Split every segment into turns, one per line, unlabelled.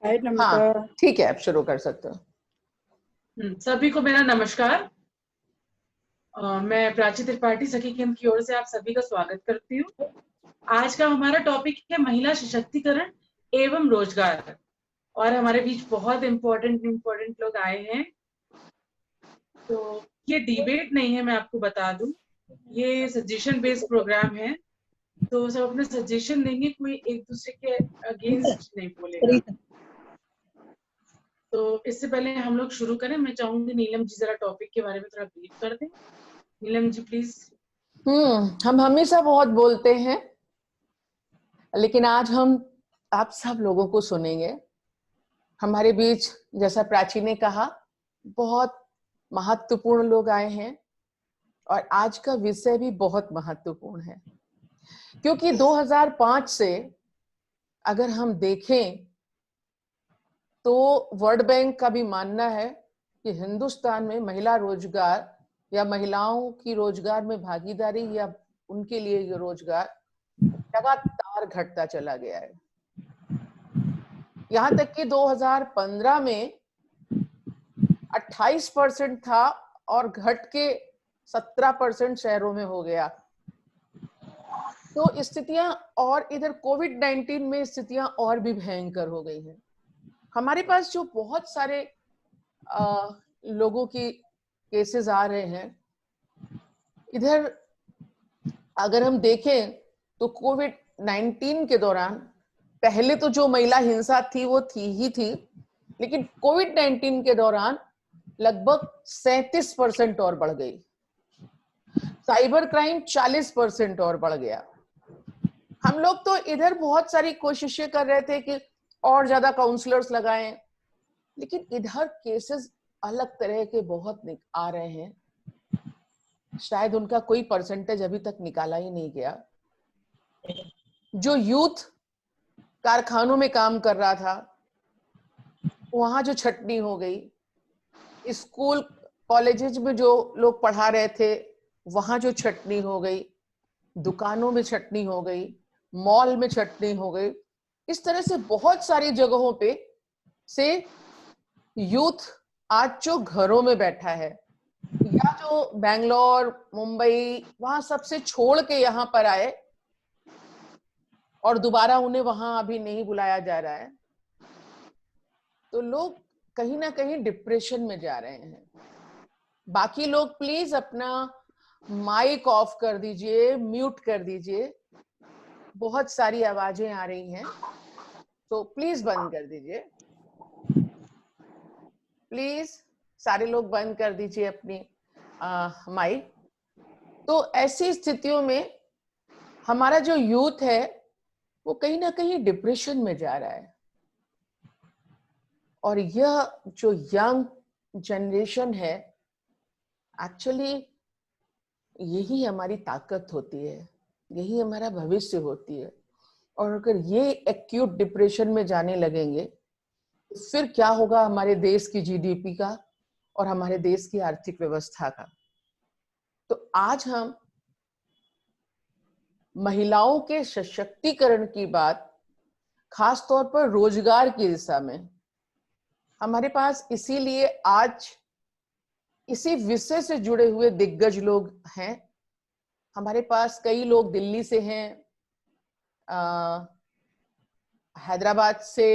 हाय नमिता।
हाँ ठीक है, आप शुरू कर सकते हो।
सभी को मेरा नमस्कार। मैं प्राची त्रिपाठी सखी केंद्र की ओर से आप सभी का स्वागत करती हूँ। आज का हमारा टॉपिक है महिला सशक्तिकरण एवं रोजगार, और हमारे बीच बहुत इम्पोर्टेंट लोग आए हैं। तो ये डिबेट नहीं है, मैं आपको बता दूं, ये सजेशन बेस्ड प्रोग्राम है। तो सब अपने सजेशन देंगे, कोई एक दूसरे के अगेंस्ट नहीं बोलेगा। तो इससे पहले हम लोग शुरू करें, मैं चाहूंगी नीलम जी जरा टॉपिक के बारे में थोड़ा ब्रीफ कर दें। नीलम जी प्लीज।
हम हमेशा बहुत बोलते हैं, लेकिन आज हम आप सब लोगों को सुनेंगे। हमारे बीच, जैसा प्राची ने कहा, बहुत महत्वपूर्ण लोग आए हैं और आज का विषय भी बहुत महत्वपूर्ण है, क्योंकि 2005 से अगर हम देखें तो वर्ल्ड बैंक का भी मानना है कि हिंदुस्तान में महिला रोजगार या महिलाओं की रोजगार में भागीदारी या उनके लिए ये रोजगार लगातार घटता चला गया है। यहाँ तक कि 2015 में 28% था और घट के 17% शहरों में हो गया। तो स्थितियां, और इधर कोविड-19 में स्थितियां और भी भयंकर हो गई हैं। हमारे पास जो बहुत सारे लोगों की केसेस आ रहे हैं, इधर अगर हम देखें तो कोविड-19 के दौरान पहले तो जो महिला हिंसा थी वो थी ही थी, लेकिन कोविड-19 के दौरान लगभग 37% और बढ़ गई। साइबर क्राइम 40% और बढ़ गया। हम लोग तो इधर बहुत सारी कोशिशें कर रहे थे कि और ज्यादा काउंसलर्स लगाएं, लेकिन इधर केसेस अलग तरह के बहुत आ रहे हैं। शायद उनका कोई परसेंटेज अभी तक निकाला ही नहीं गया। जो यूथ कारखानों में काम कर रहा था, वहां जो छटनी हो गई, स्कूल कॉलेजेस में जो लोग पढ़ा रहे थे वहां जो छटनी हो गई, दुकानों में छटनी हो गई, मॉल में छटनी हो गई, इस तरह से बहुत सारी जगहों पे से यूथ आज जो घरों में बैठा है या जो बेंगलोर, मुंबई, वहां सबसे छोड़ के यहाँ पर आए और दोबारा उन्हें वहां अभी नहीं बुलाया जा रहा है, तो लोग कहीं ना कहीं डिप्रेशन में जा रहे हैं। बाकी लोग प्लीज अपना माइक ऑफ कर दीजिए, म्यूट कर दीजिए। बहुत सारी आवाजें आ रही हैं, तो प्लीज बंद कर दीजिए। प्लीज सारे लोग बंद कर दीजिए अपनी माइक। तो ऐसी स्थितियों में हमारा जो यूथ है वो कहीं ना कहीं डिप्रेशन में जा रहा है, और यह जो यंग जनरेशन है, एक्चुअली यही हमारी ताकत होती है, यही हमारा भविष्य होती है। और अगर ये एक्यूट डिप्रेशन में जाने लगेंगे तो फिर क्या होगा हमारे देश की जीडीपी का और हमारे देश की आर्थिक व्यवस्था का। तो आज हम महिलाओं के सशक्तिकरण की बात, खास तौर पर रोजगार की दिशा में, हमारे पास इसीलिए आज इसी विषय से जुड़े हुए दिग्गज लोग हैं। हमारे पास कई लोग दिल्ली से हैं, हैदराबाद से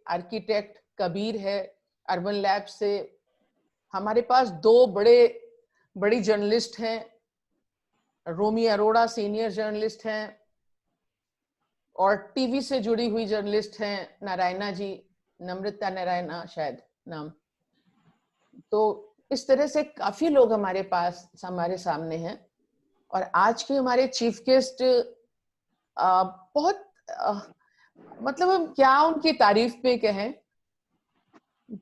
आर्किटेक्ट कबीर है, अर्बन लैब से। हमारे पास दो बड़ी जर्नलिस्ट हैं, रोमी अरोड़ा सीनियर जर्नलिस्ट हैं, और टीवी से जुड़ी हुई जर्नलिस्ट हैं नारायणा जी, नम्रता नारायणा शायद नाम। तो इस तरह से काफी लोग हमारे पास, हमारे सामने हैं। और आज के हमारे चीफ गेस्ट बहुत मतलब हम क्या उनकी तारीफ में कहें,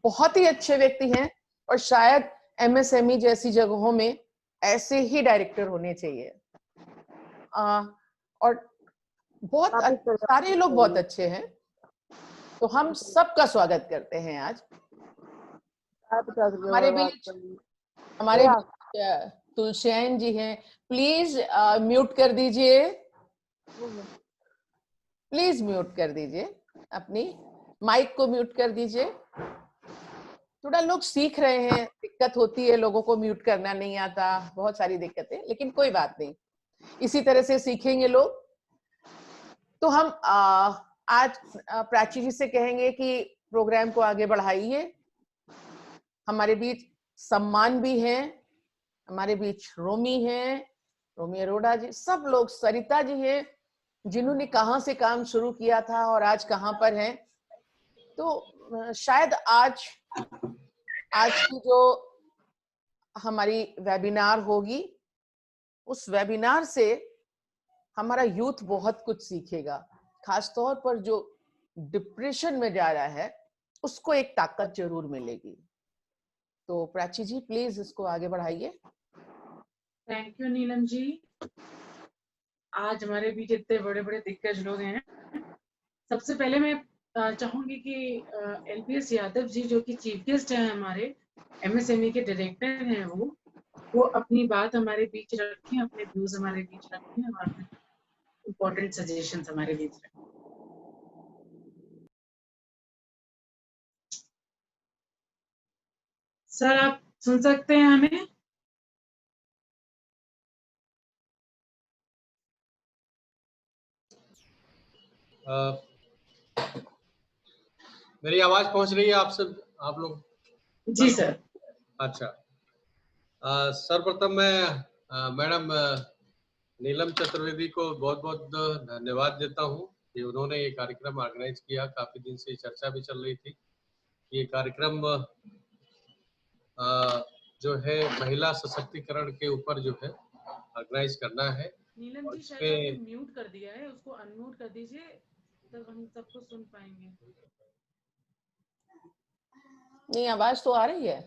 बहुत ही अच्छे व्यक्ति हैं, और शायद एमएसएमई जैसी जगहों में ऐसे ही डायरेक्टर होने चाहिए। और बहुत सारे लोग बहुत अच्छे हैं, तो हम सबका स्वागत करते हैं आज। हमारे बीच तुलसियान जी हैं, प्लीज म्यूट कर दीजिए, प्लीज म्यूट कर दीजिए अपनी माइक को म्यूट कर दीजिए। थोड़ा लोग सीख रहे हैं, दिक्कत होती है, लोगों को म्यूट करना नहीं आता, बहुत सारी दिक्कतें, लेकिन कोई बात नहीं, इसी तरह से सीखेंगे लोग। तो हम आज प्राची जी से कहेंगे कि प्रोग्राम को आगे बढ़ाइए। हमारे बीच सम्मान भी है, हमारे बीच रोमी है, रोमी अरोड़ा जी, सब लोग, सरिता जी है, जिन्होंने कहाँ से काम शुरू किया था और आज कहाँ पर हैं। तो शायद आज की जो हमारी वेबिनार होगी, उस वेबिनार से हमारा यूथ बहुत कुछ सीखेगा, खासतौर पर जो डिप्रेशन में जा रहा है उसको एक ताकत जरूर मिलेगी। तो प्राची जी प्लीज इसको आगे बढ़ाइए।
थैंक यू नीलम जी। आज हमारे बीच इतने बड़े बड़े दिग्गज लोग हैं। सबसे पहले मैं चाहूंगी कि LPS यादव जी, जो कि चीफ गेस्ट हैं हमारे, MSME के डायरेक्टर हैं, वो अपनी बात हमारे बीच रखें, अपने व्यूज हमारे बीच रखें और अपने इम्पोर्टेंट सजेशंस हमारे बीच रखें। सर आप सुन सकते हैं हमें?
मेरी आवाज पहुंच रही है आप सब, आप लोग?
जी सर।
अच्छा, सर्वप्रथम मैं मैडम नीलम चतुर्वेदी को बहुत बहुत धन्यवाद देता हूं कि उन्होंने ये कार्यक्रम ऑर्गेनाइज किया। काफी दिन से चर्चा भी चल रही थी, ये कार्यक्रम जो है महिला सशक्तिकरण के ऊपर जो है ऑर्गेनाइज करना है।
नीलम जी शायद आपने म्यूट कर दिया है, उसको अनम्यूट कर दीजिए, तब हम सबको सुन पाएंगे।
नहीं, आवाज तो आ रही है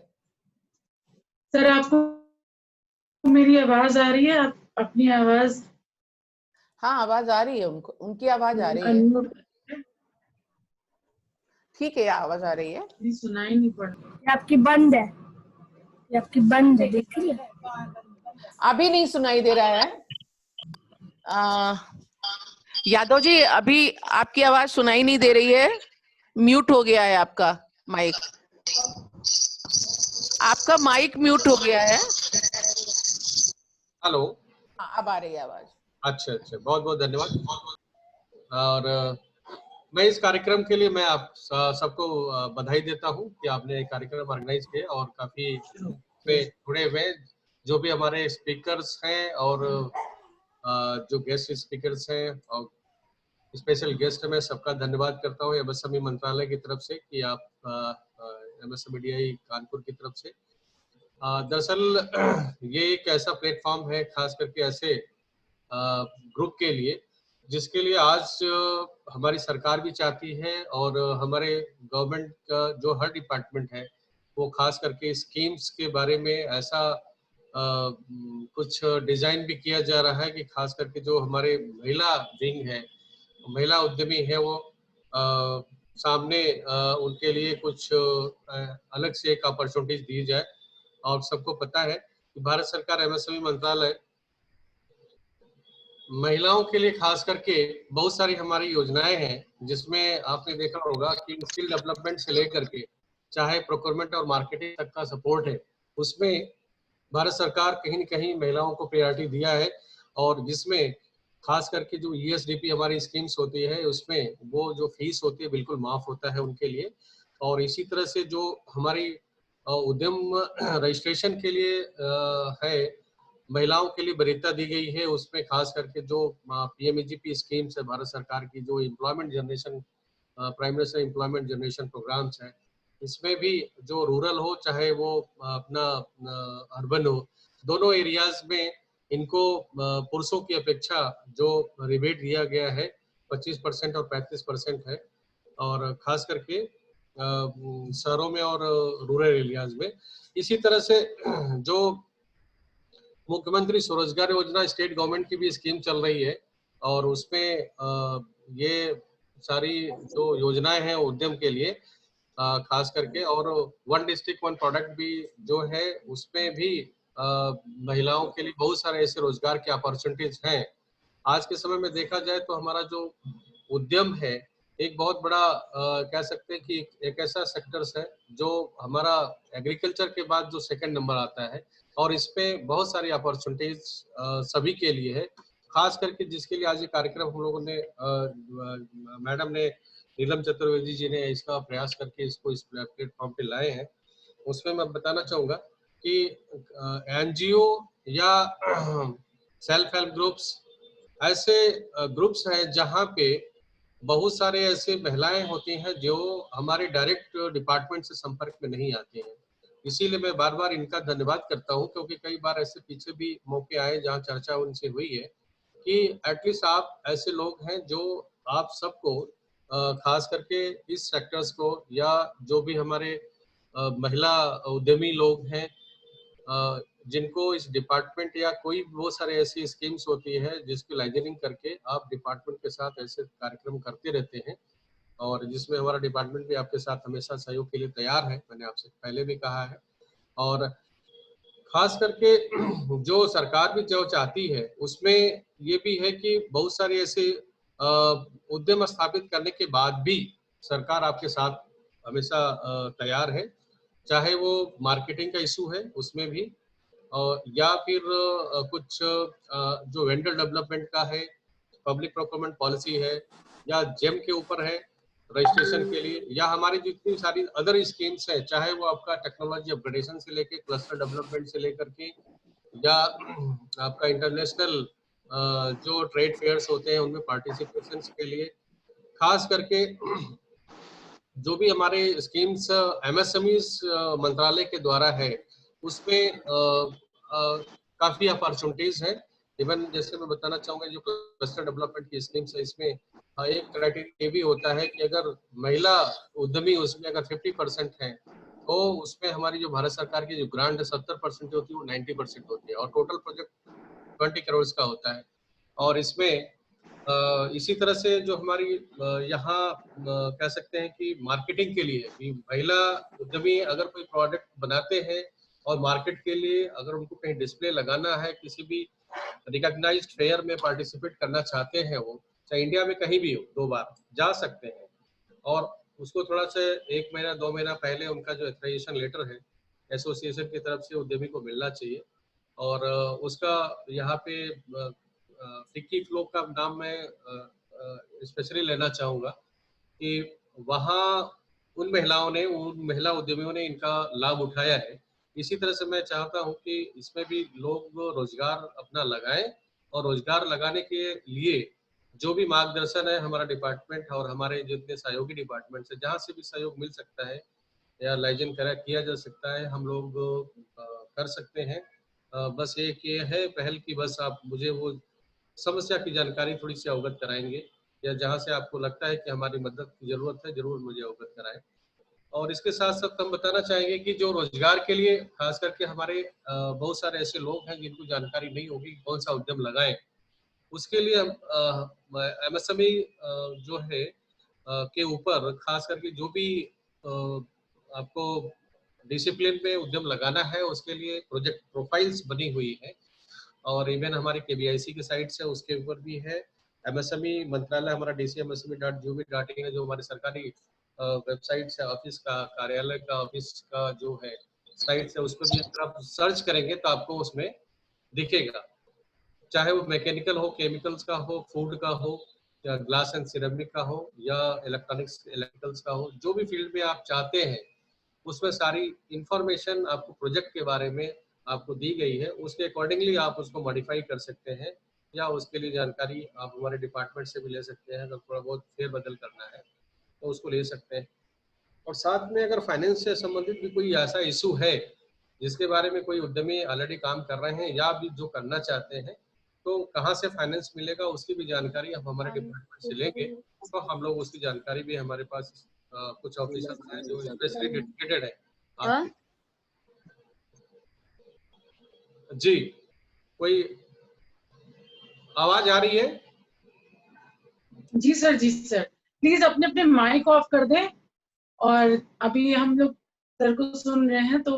सर, आपको मेरी आवाज आ रही है? आप अपनी आवाज?
हाँ, आवाज आ रही है, उनकी आवाज आ रही है, ठीक है, आवाज आ रही है।
सुनाई नहीं पड़ रही।
आपकी बंद है, आपकी बंद है, देख रही है?
अभी नहीं सुनाई दे रहा है। यादव जी, अभी आपकी आवाज सुनाई नहीं दे रही है, म्यूट हो गया है आपका माइक, आपका माइक म्यूट हो गया है।
हेलो,
अब आ रही है आवाज।
अच्छा अच्छा, बहुत बहुत धन्यवाद। और मैं इस कार्यक्रम के लिए मैं आप सबको बधाई देता हूं कि आपने ये कार्यक्रम ऑर्गेनाइज किया और काफी पे जुड़े हुए जो भी हमारे स्पीकर्स हैं और जो गेस्ट स्पीकर्स हैं और स्पेशल गेस्ट, मैं सबका धन्यवाद करता हूँ MSME मंत्रालय की तरफ से कि आप MSMEDI कानपुर की तरफ से। दरअसल ये एक ऐसा प्लेटफॉर्म है खास करके ऐसे ग्रुप के लिए जिसके लिए आज हमारी सरकार भी चाहती है और हमारे गवर्नमेंट का जो हर डिपार्टमेंट है वो खास करके स्कीम्स के बारे में ऐसा कुछ डिजाइन भी किया जा रहा है कि खास करके जो हमारे महिला विंग है, महिला उद्यमी है, वो सामने उनके लिए कुछ अलग से एक अपॉर्चुनिटीज दी जाए। और सबको पता है कि भारत सरकार MSME मंत्रालय महिलाओं के लिए खास करके बहुत सारी हमारी योजनाएं हैं, जिसमें आपने देखा होगा कि स्किल डेवलपमेंट से लेकर के चाहे प्रोक्योरमेंट और मार्केटिंग तक का सपोर्ट है, उसमें भारत सरकार कहीं न कहीं महिलाओं को प्रायोरिटी दिया है। और जिसमें खास करके जो ESDP हमारी स्कीम्स होती है उसमें वो जो फीस होती है बिल्कुल माफ होता है उनके लिए। और इसी तरह से जो हमारी उद्यम रजिस्ट्रेशन के लिए है, महिलाओं के लिए वरीयता दी गई है, उसमें खास करके जो PMEGP स्कीम्स है भारत सरकार की, जो employment generation, prime minister employment generation programmes है, इसमें भी जो रूरल हो चाहे वो अपना अर्बन हो, दोनों एरियाज में इनको पुरुषों की अपेक्षा जो रिबेट दिया गया है 25% और 35% है, और खास करके शहरों में और रूरल एरियाज में। इसी तरह से जो मुख्यमंत्री स्वरोजगार योजना स्टेट गवर्नमेंट की भी स्कीम चल रही है और उसमें ये सारी जो योजनाएं हैं उद्यम के लिए खास करके, और वन डिस्ट्रिक्ट वन प्रोडक्ट भी जो है उसमें भी महिलाओं के लिए बहुत सारे ऐसे रोजगार के अपॉर्चुनिटीज हैं। आज के समय में देखा जाए तो हमारा जो उद्यम है एक बहुत बड़ा कह सकते हैं कि एक ऐसा सेक्टर्स है जो हमारा एग्रीकल्चर के बाद जो सेकंड नंबर आता है, और इसमें बहुत सारी अपॉर्चुनिटीज सभी के लिए है, खास करके जिसके लिए आज ये कार्यक्रम हम लोगों ने मैडम ने, नीलम चतुर्वेदी जी ने इसका प्रयास करके इसको इस प्लेटफॉर्म पे लाए हैं। उसमें मैं बताना चाहूँगा कि एनजीओ या सेल्फ हेल्प ग्रुप्स ऐसे ग्रुप्स हैं जहाँ पे बहुत सारे ऐसे महिलाएं होती हैं जो हमारे डायरेक्ट डिपार्टमेंट से संपर्क में नहीं आती हैं। इसीलिए मैं बार बार इनका धन्यवाद करता हूँ, क्योंकि कई बार ऐसे पीछे भी मौके आए जहाँ चर्चा उनसे हुई है कि एटलीस्ट आप ऐसे लोग हैं जो आप सबको खास करके इस सेक्टर्स को, या जो भी हमारे महिला उद्यमी लोग हैं जिनको इस डिपार्टमेंट या कोई बहुत सारे ऐसी स्कीम्स होती है जिसकी लाइजनिंग करके आप डिपार्टमेंट के साथ ऐसे कार्यक्रम करते रहते हैं, और जिसमें हमारा डिपार्टमेंट भी आपके साथ हमेशा सहयोग के लिए तैयार है, मैंने आपसे पहले भी कहा है। और खास करके जो सरकार भी जो चाहती है उसमें ये भी है कि बहुत सारे ऐसे उद्यम स्थापित करने के बाद भी सरकार आपके साथ हमेशा तैयार है, चाहे वो मार्केटिंग का इशू है उसमें भी, या फिर कुछ जो वेंडर डेवलपमेंट का है, पब्लिक प्रोक्योरमेंट पॉलिसी है, या जेम के ऊपर है रजिस्ट्रेशन के लिए, या हमारी जितनी सारी अदर स्कीम्स है, चाहे वो आपका टेक्नोलॉजी अपग्रेडेशन से लेके क्लस्टर डेवलपमेंट से लेकर के, या आपका इंटरनेशनल जो ट्रेड फेयर्स होते हैं उनमें पार्टिसिपेशन के लिए, खास करके जो भी हमारे स्कीम्स एमएसएमईज मंत्रालय के द्वारा है उसमें काफी अपॉर्चुनिटीज है। इवन जैसे मैं बताना चाहूंगा जो क्लस्टर डेवलपमेंट की स्कीम्स है, इसमें एक क्राइटेरिया ये भी होता है कि अगर महिला उद्यमी उसमें अगर 50% है तो उसमें हमारी जो भारत सरकार की जो ग्रांट है 70% होती है, वो 90% होती है, और टोटल प्रोजेक्ट 20 करोड़ का होता है। और इसमें इसी तरह से जो हमारी यहाँ कह सकते हैं कि मार्केटिंग के लिए भी महिला उद्यमी अगर कोई प्रोडक्ट बनाते हैं और मार्केट के लिए अगर उनको कहीं डिस्प्ले लगाना है, किसी भी रिकॉग्नाइज्ड फेयर में पार्टिसिपेट करना चाहते हैं, वो चाहे इंडिया में कहीं भी हो 2 बार जा सकते हैं, और उसको थोड़ा सा 1 महीना 2 महीना पहले उनका जो ऑथराइजेशन लेटर है एसोसिएशन की तरफ से उद्यमी को मिलना चाहिए। और उसका यहाँ पे फिक्की फ्लो का नाम मैं स्पेशली लेना चाहूँगा कि वहाँ उन महिलाओं ने, उन महिला उद्यमियों ने इनका लाभ उठाया है। इसी तरह से मैं चाहता हूँ कि इसमें भी लोग रोजगार अपना लगाएं, और रोजगार लगाने के लिए जो भी मार्गदर्शन है हमारा डिपार्टमेंट और हमारे जितने सहयोगी डिपार्टमेंट से, जहाँ से भी सहयोग मिल सकता है या लाइजन करा किया जा सकता है, हम लोग कर सकते हैं। बस एक ये है पहल की बस आप मुझे वो समस्या की जानकारी थोड़ी सी अवगत कराएंगे, या जहाँ से आपको लगता है कि हमारी मदद की जरूरत है जरूर मुझे अवगत कराएं। और इसके साथ साथ हम बताना चाहेंगे कि जो रोजगार के लिए खास करके हमारे बहुत सारे ऐसे लोग हैं जिनको जानकारी नहीं होगी कौन सा उद्यम लगाएं, उसके लिए हम एमएसएमई जो है के ऊपर खास करके जो भी आपको डिसिप्लिन में उद्यम लगाना है उसके लिए प्रोजेक्ट प्रोफाइल्स बनी हुई है, और इवन हमारे केबीआईसी की साइट से उसके ऊपर भी है। एमएसएमई मंत्रालय हमारा dcmsme.gov.in है, जो हमारी सरकारी वेबसाइट से ऑफिस का कार्यालय का ऑफिस का जो है साइट से, उस पर भी अगर आप सर्च करेंगे तो आपको उसमें दिखेगा, चाहे वो मैकेनिकल हो, केमिकल्स का हो, फूड का हो, या ग्लास एंड सिरेमिक का हो, या इलेक्ट्रॉनिक्स इलेक्ट्रिकल्स का हो, जो भी फील्ड में आप चाहते हैं उसमें सारी इंफॉर्मेशन आपको प्रोजेक्ट के बारे में आपको दी गई है, उसके अकॉर्डिंगली आप उसको मॉडिफाई कर सकते हैं, या उसके लिए जानकारी आप हमारे डिपार्टमेंट से भी ले सकते हैं। अगर थोड़ा बहुत फेरबदल करना है तो उसको ले सकते हैं। और साथ में अगर फाइनेंस से संबंधित भी कोई ऐसा इशू है जिसके बारे में कोई उद्यमी ऑलरेडी काम कर रहे हैं या भी जो करना चाहते हैं, तो कहाँ से फाइनेंस मिलेगा उसकी भी जानकारी हम हमारे डिपार्टमेंट से लेंगे, तो हम लोग उसकी जानकारी भी हमारे पास कुछ ऑफिसर्स हैं जो स्पेशली डेडिकेटेड है आपके। जी, कोई आवाज आ रही है?
जी सर, जी सर, प्लीज अपने अपने माइक ऑफ कर दें। और अभी हम लोग सर को सुन रहे हैं तो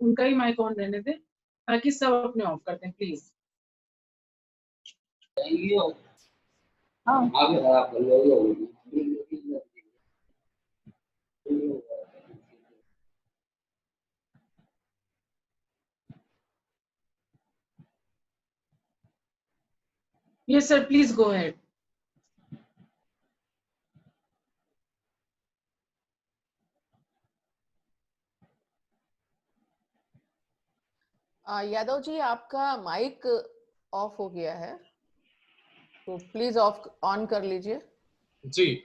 उनका ही माइक ऑन रहने दें ताकि सब अपने ऑफ कर दें please. Yes, sir. Please go ahead.
Yadav ji, आपका माइक ऑफ हो गया है, तो प्लीज ऑफ ऑन कर लीजिए।
जी,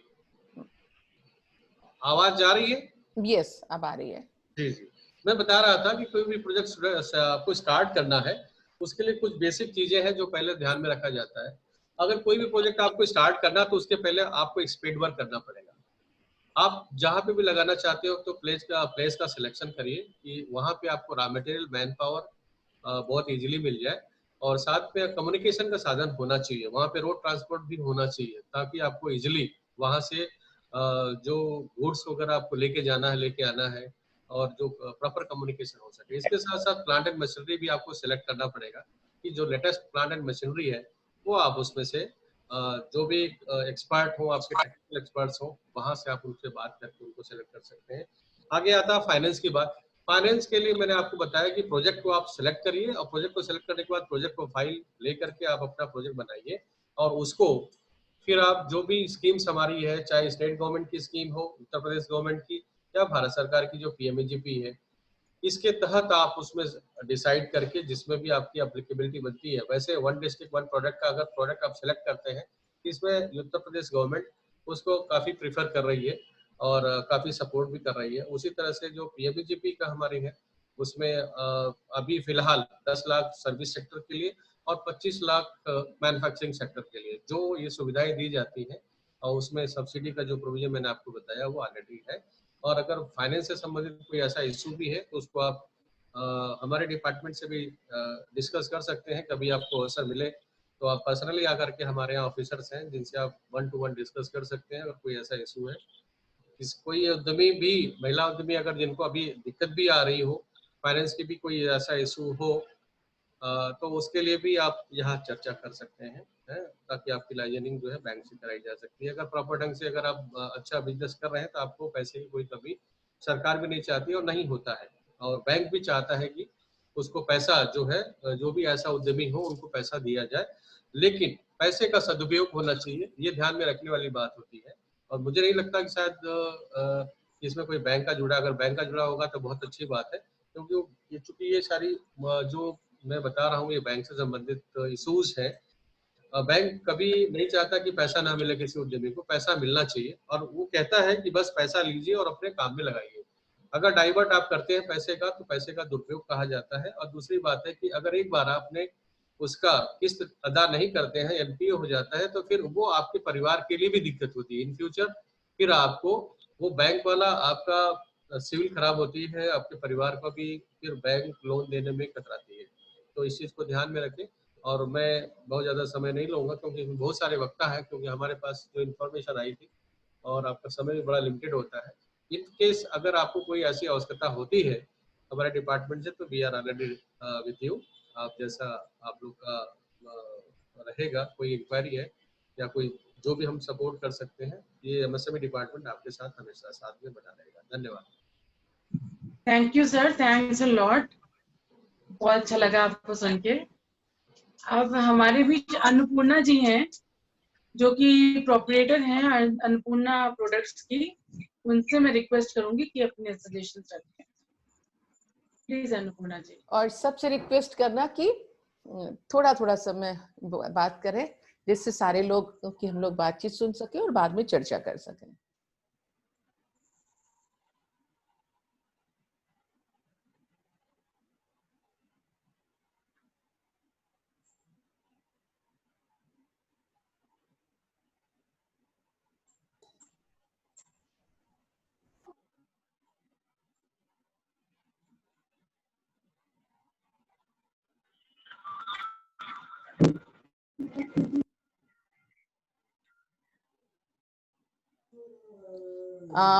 आवाज जा रही है?
यस, अब आ रही है।
जी जी, मैं बता रहा था कि कोई भी प्रोजेक्ट आपको स्टार्ट करना है, उसके लिए कुछ बेसिक चीजें हैं जो पहले ध्यान में रखा जाता है। अगर कोई भी प्रोजेक्ट आपको स्टार्ट करना, तो उसके पहले आपको एक स्पेड वर्क करना पड़ेगा। आप जहाँ पे भी लगाना चाहते हो तो प्लेस का सिलेक्शन करिए कि वहाँ पे आपको रॉ मटेरियल, मैन पावर बहुत इजीली मिल जाए, और साथ में कम्युनिकेशन का साधन होना चाहिए। वहाँ पे रोड ट्रांसपोर्ट भी होना चाहिए ताकि आपको इजीली वहाँ से जो गुड्स वगैरह आपको लेके जाना है, लेके आना है, और जो प्रॉपर कम्युनिकेशन हो सके। इसके साथ साथ प्लांट एंड मशीनरी भी आपको सिलेक्ट करना पड़ेगा कि जो लेटेस्ट प्लांट एंड मशीनरी है वो आप उसमें से जो भी एक्सपर्ट हो, आपके टेक्निकल एक्सपर्ट्स हो, वहां से आप उनसे बात करके उनको सेलेक्ट कर सकते हैं। आगे आता है फाइनेंस की बात। फाइनेंस के लिए मैंने आपको बताया कि प्रोजेक्ट को आप सिलेक्ट करिए, और प्रोजेक्ट को सिलेक्ट करने के बाद प्रोजेक्ट को फाइल लेकर के आप अपना प्रोजेक्ट बनाइए, और उसको फिर आप जो भी स्कीम्स हमारी है, चाहे स्टेट गवर्नमेंट की स्कीम हो, उत्तर प्रदेश गवर्नमेंट की, या भारत सरकार की जो पीएमएजीपी है, इसके तहत आप उसमें डिसाइड करके जिसमें भी आपकी एप्लीकेबिलिटी बनती है। वैसे वन डिस्ट्रिक्ट वन प्रोडक्ट का अगर प्रोडक्ट आप सेलेक्ट करते हैं, इसमें उत्तर प्रदेश गवर्नमेंट उसको काफी प्रीफर कर रही है और काफी सपोर्ट भी कर रही है। उसी तरह से जो पीएमजीपी का हमारी है, उसमें अभी फिलहाल 10 लाख सर्विस सेक्टर के लिए और 25 लाख मैन्युफैक्चरिंग सेक्टर के लिए जो ये सुविधाएं दी जाती हैं, और उसमें सब्सिडी का जो प्रोविजन मैंने आपको बताया वो ऑलरेडी है। और अगर फाइनेंस से संबंधित कोई ऐसा इशू भी है तो उसको आप हमारे डिपार्टमेंट से भी डिस्कस कर सकते हैं। कभी आपको अवसर मिले तो आप पर्सनली आकर के, हमारे यहाँ ऑफिसर्स हैं जिनसे आप 1 to 1 डिस्कस कर सकते हैं अगर कोई ऐसा इशू है। कोई उद्यमी भी, महिला उद्यमी अगर जिनको अभी दिक्कत भी आ रही हो, फाइनेंस की भी कोई ऐसा इशू हो, तो उसके लिए भी आप यहाँ चर्चा कर सकते हैं, ताकि आपकी लाइजनिंग जो है बैंक से कराई जा सकती है। अगर प्रॉपर ढंग से अगर आप अच्छा बिजनेस कर रहे हैं तो आपको पैसे की कोई कमी सरकार भी नहीं चाहती और नहीं होता है, और बैंक भी चाहता है कि उसको पैसा जो है, जो भी ऐसा उद्यमी हो उनको पैसा दिया जाए, लेकिन पैसे का सदुपयोग होना चाहिए, ये ध्यान में रखने वाली बात होती है। और मुझे नहीं लगता कि शायद इसमें कोई बैंक का जुड़ा, अगर बैंक का जुड़ा होगा तो बहुत अच्छी बात है, क्योंकि चूंकि ये सारी जो मैं बता रहा हूँ ये बैंक से संबंधित इशूज है। बैंक कभी नहीं चाहता कि पैसा ना मिले किसी उद्यमी को, पैसा मिलना चाहिए, और वो कहता है कि बस पैसा लीजिए और अपने काम में लगाइए। अगर डाइवर्ट आप करते हैं पैसे का तो पैसे का दुरुपयोग कहा जाता है। और दूसरी बात है कि अगर एक बार आपने उसका किस्त अदा नहीं करते हैं, एनपीए हो जाता है, तो फिर वो आपके परिवार के लिए भी दिक्कत होती है इन फ्यूचर। फिर आपको वो बैंक वाला, आपका सिविल खराब होती है, आपके परिवार को भी फिर बैंक लोन देने में कतराती है। तो इस चीज को ध्यान में रखें। और मैं बहुत ज़्यादा समय नहीं लूँगा क्योंकि बहुत सारे वक्ता है, क्योंकि हमारे पास जो इन्फॉर्मेशन आई थी और आपका समय भी बड़ा लिमिटेड होता है। इन केस अगर आपको कोई ऐसी आवश्यकता होती है हमारे डिपार्टमेंट से, तो we are already with you. आप जैसा आप लोग का रहेगा, कोई इंक्वायरी है या कोई जो भी हम सपोर्ट कर सकते हैं, ये एमएसएमई डिपार्टमेंट आपके साथ हमेशा साथ में बना रहेगा। धन्यवाद।
Thank you sir, thanks a lot. बहुत अच्छा लगा आपको सुन के। अब हमारे बीच अन्नपूर्णा जी हैं, जो कि प्रोपरेटर हैं अन्नपूर्णा प्रोडक्ट्स की। उनसे मैं रिक्वेस्ट करूंगी कि अपने सजेशंस रखें। प्लीज अन्नपूर्णा जी।
और सबसे रिक्वेस्ट करना कि थोड़ा थोड़ा समय बात करें, जिससे सारे लोग की हम लोग बातचीत सुन सके और बाद में चर्चा कर सकें।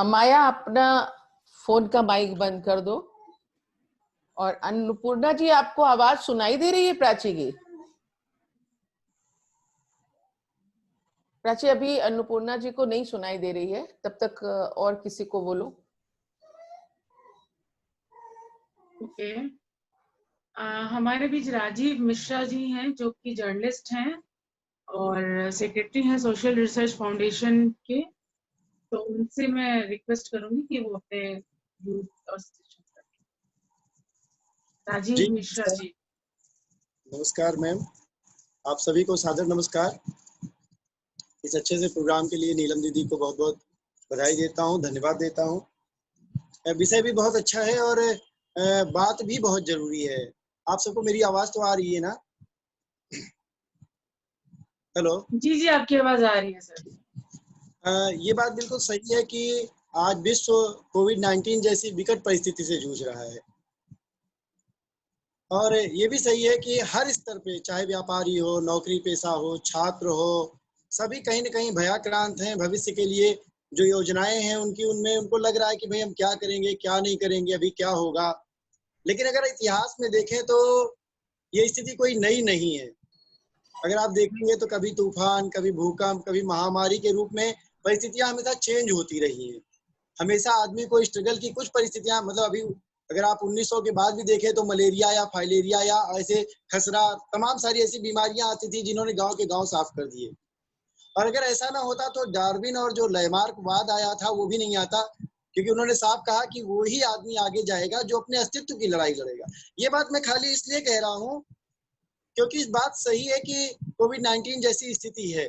माया, अपना फोन का माइक बंद कर दो। और अन्नपूर्णा जी, आपको आवाज सुनाई दे रही है प्राची की? प्राची, अभी अन्नपूर्णा जी को नहीं सुनाई दे रही है, तब तक और किसी को बोलो।
ओके, हमारे बीच राजीव मिश्रा जी हैं जो कि जर्नलिस्ट हैं और सेक्रेटरी हैं सोशल रिसर्च फाउंडेशन के। तो उनसे मैं रिक्वेस्ट करूंगी कि वो अपने व्यूज और सजेशन रखें। राजीव मिश्रा जी।
नमस्कार मैम, आप सभी को सादर नमस्कार। इस अच्छे से प्रोग्राम के लिए नीलम दीदी को बहुत बहुत बधाई देता हूँ, धन्यवाद देता हूँ। विषय भी बहुत अच्छा है और बात भी बहुत जरूरी है। आप सबको मेरी आवाज तो आ रही है ना? हेलो
जी जी, आपकी आवाज आ रही है सर।
ये बात बिल्कुल सही है कि आज विश्व कोविड-19 जैसी विकट परिस्थिति से जूझ रहा है और ये भी सही है कि हर स्तर पे, चाहे व्यापारी हो, नौकरी पेशा हो, छात्र हो, सभी कहीं न कहीं भयाक्रांत हैं। भविष्य के लिए जो योजनाएं हैं उनकी, उनमें उनको लग रहा है कि भाई हम क्या करेंगे, क्या नहीं करेंगे, अभी क्या होगा। लेकिन अगर इतिहास में देखें तो ये स्थिति कोई नई नहीं है। अगर आप देखेंगे तो कभी तूफान, कभी भूकंप, कभी महामारी के रूप में परिस्थितियां हमेशा चेंज होती रही हैं। हमेशा आदमी को स्ट्रगल की कुछ परिस्थितियां, मतलब अभी अगर आप 1900 के बाद भी देखें तो मलेरिया या फाइलेरिया या ऐसे खसरा, तमाम सारी ऐसी बीमारियां आती थी जिन्होंने गांव के गांव साफ कर दिए। और अगर ऐसा ना होता तो डार्विन और जो लैमार्कवाद आया था वो भी नहीं आता, क्योंकि उन्होंने साफ कहा कि वो ही आदमी आगे जाएगा जो अपने अस्तित्व की लड़ाई लड़ेगा। ये बात मैं खाली इसलिए कह रहा हूँ क्योंकि इस बात सही है कि कोविड-19 जैसी स्थिति है,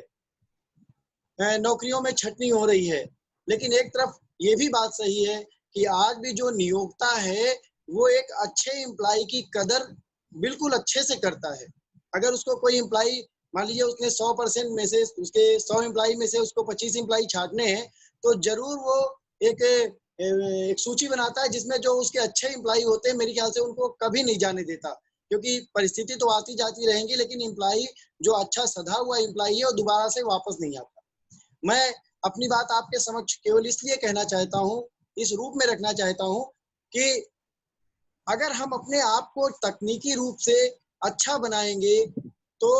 नौकरियों में छटनी हो रही है, लेकिन एक तरफ ये भी बात सही है कि आज भी जो नियोक्ता है वो एक अच्छे एम्प्लॉय की कदर बिल्कुल अच्छे से करता है। अगर उसको कोई एम्प्लॉय, मान लीजिए उसने 100% में से, उसके 100 एम्प्लॉय में से उसको 25 एम्प्लॉय छांटने हैं, तो जरूर वो एक सूची बनाता है जिसमें जो उसके अच्छे एम्प्लॉय होते हैं, मेरे ख्याल से उनको कभी नहीं जाने देता, क्योंकि परिस्थिति तो आती जाती रहेंगी, लेकिन एम्प्लॉय जो अच्छा सधा हुआ एम्प्लॉय है वो दोबारा से वापस नहीं आता। मैं अपनी बात आपके समक्ष केवल इसलिए कहना चाहता हूँ, इस रूप में रखना चाहता हूँ कि अगर हम अपने आप को तकनीकी रूप से अच्छा बनाएंगे तो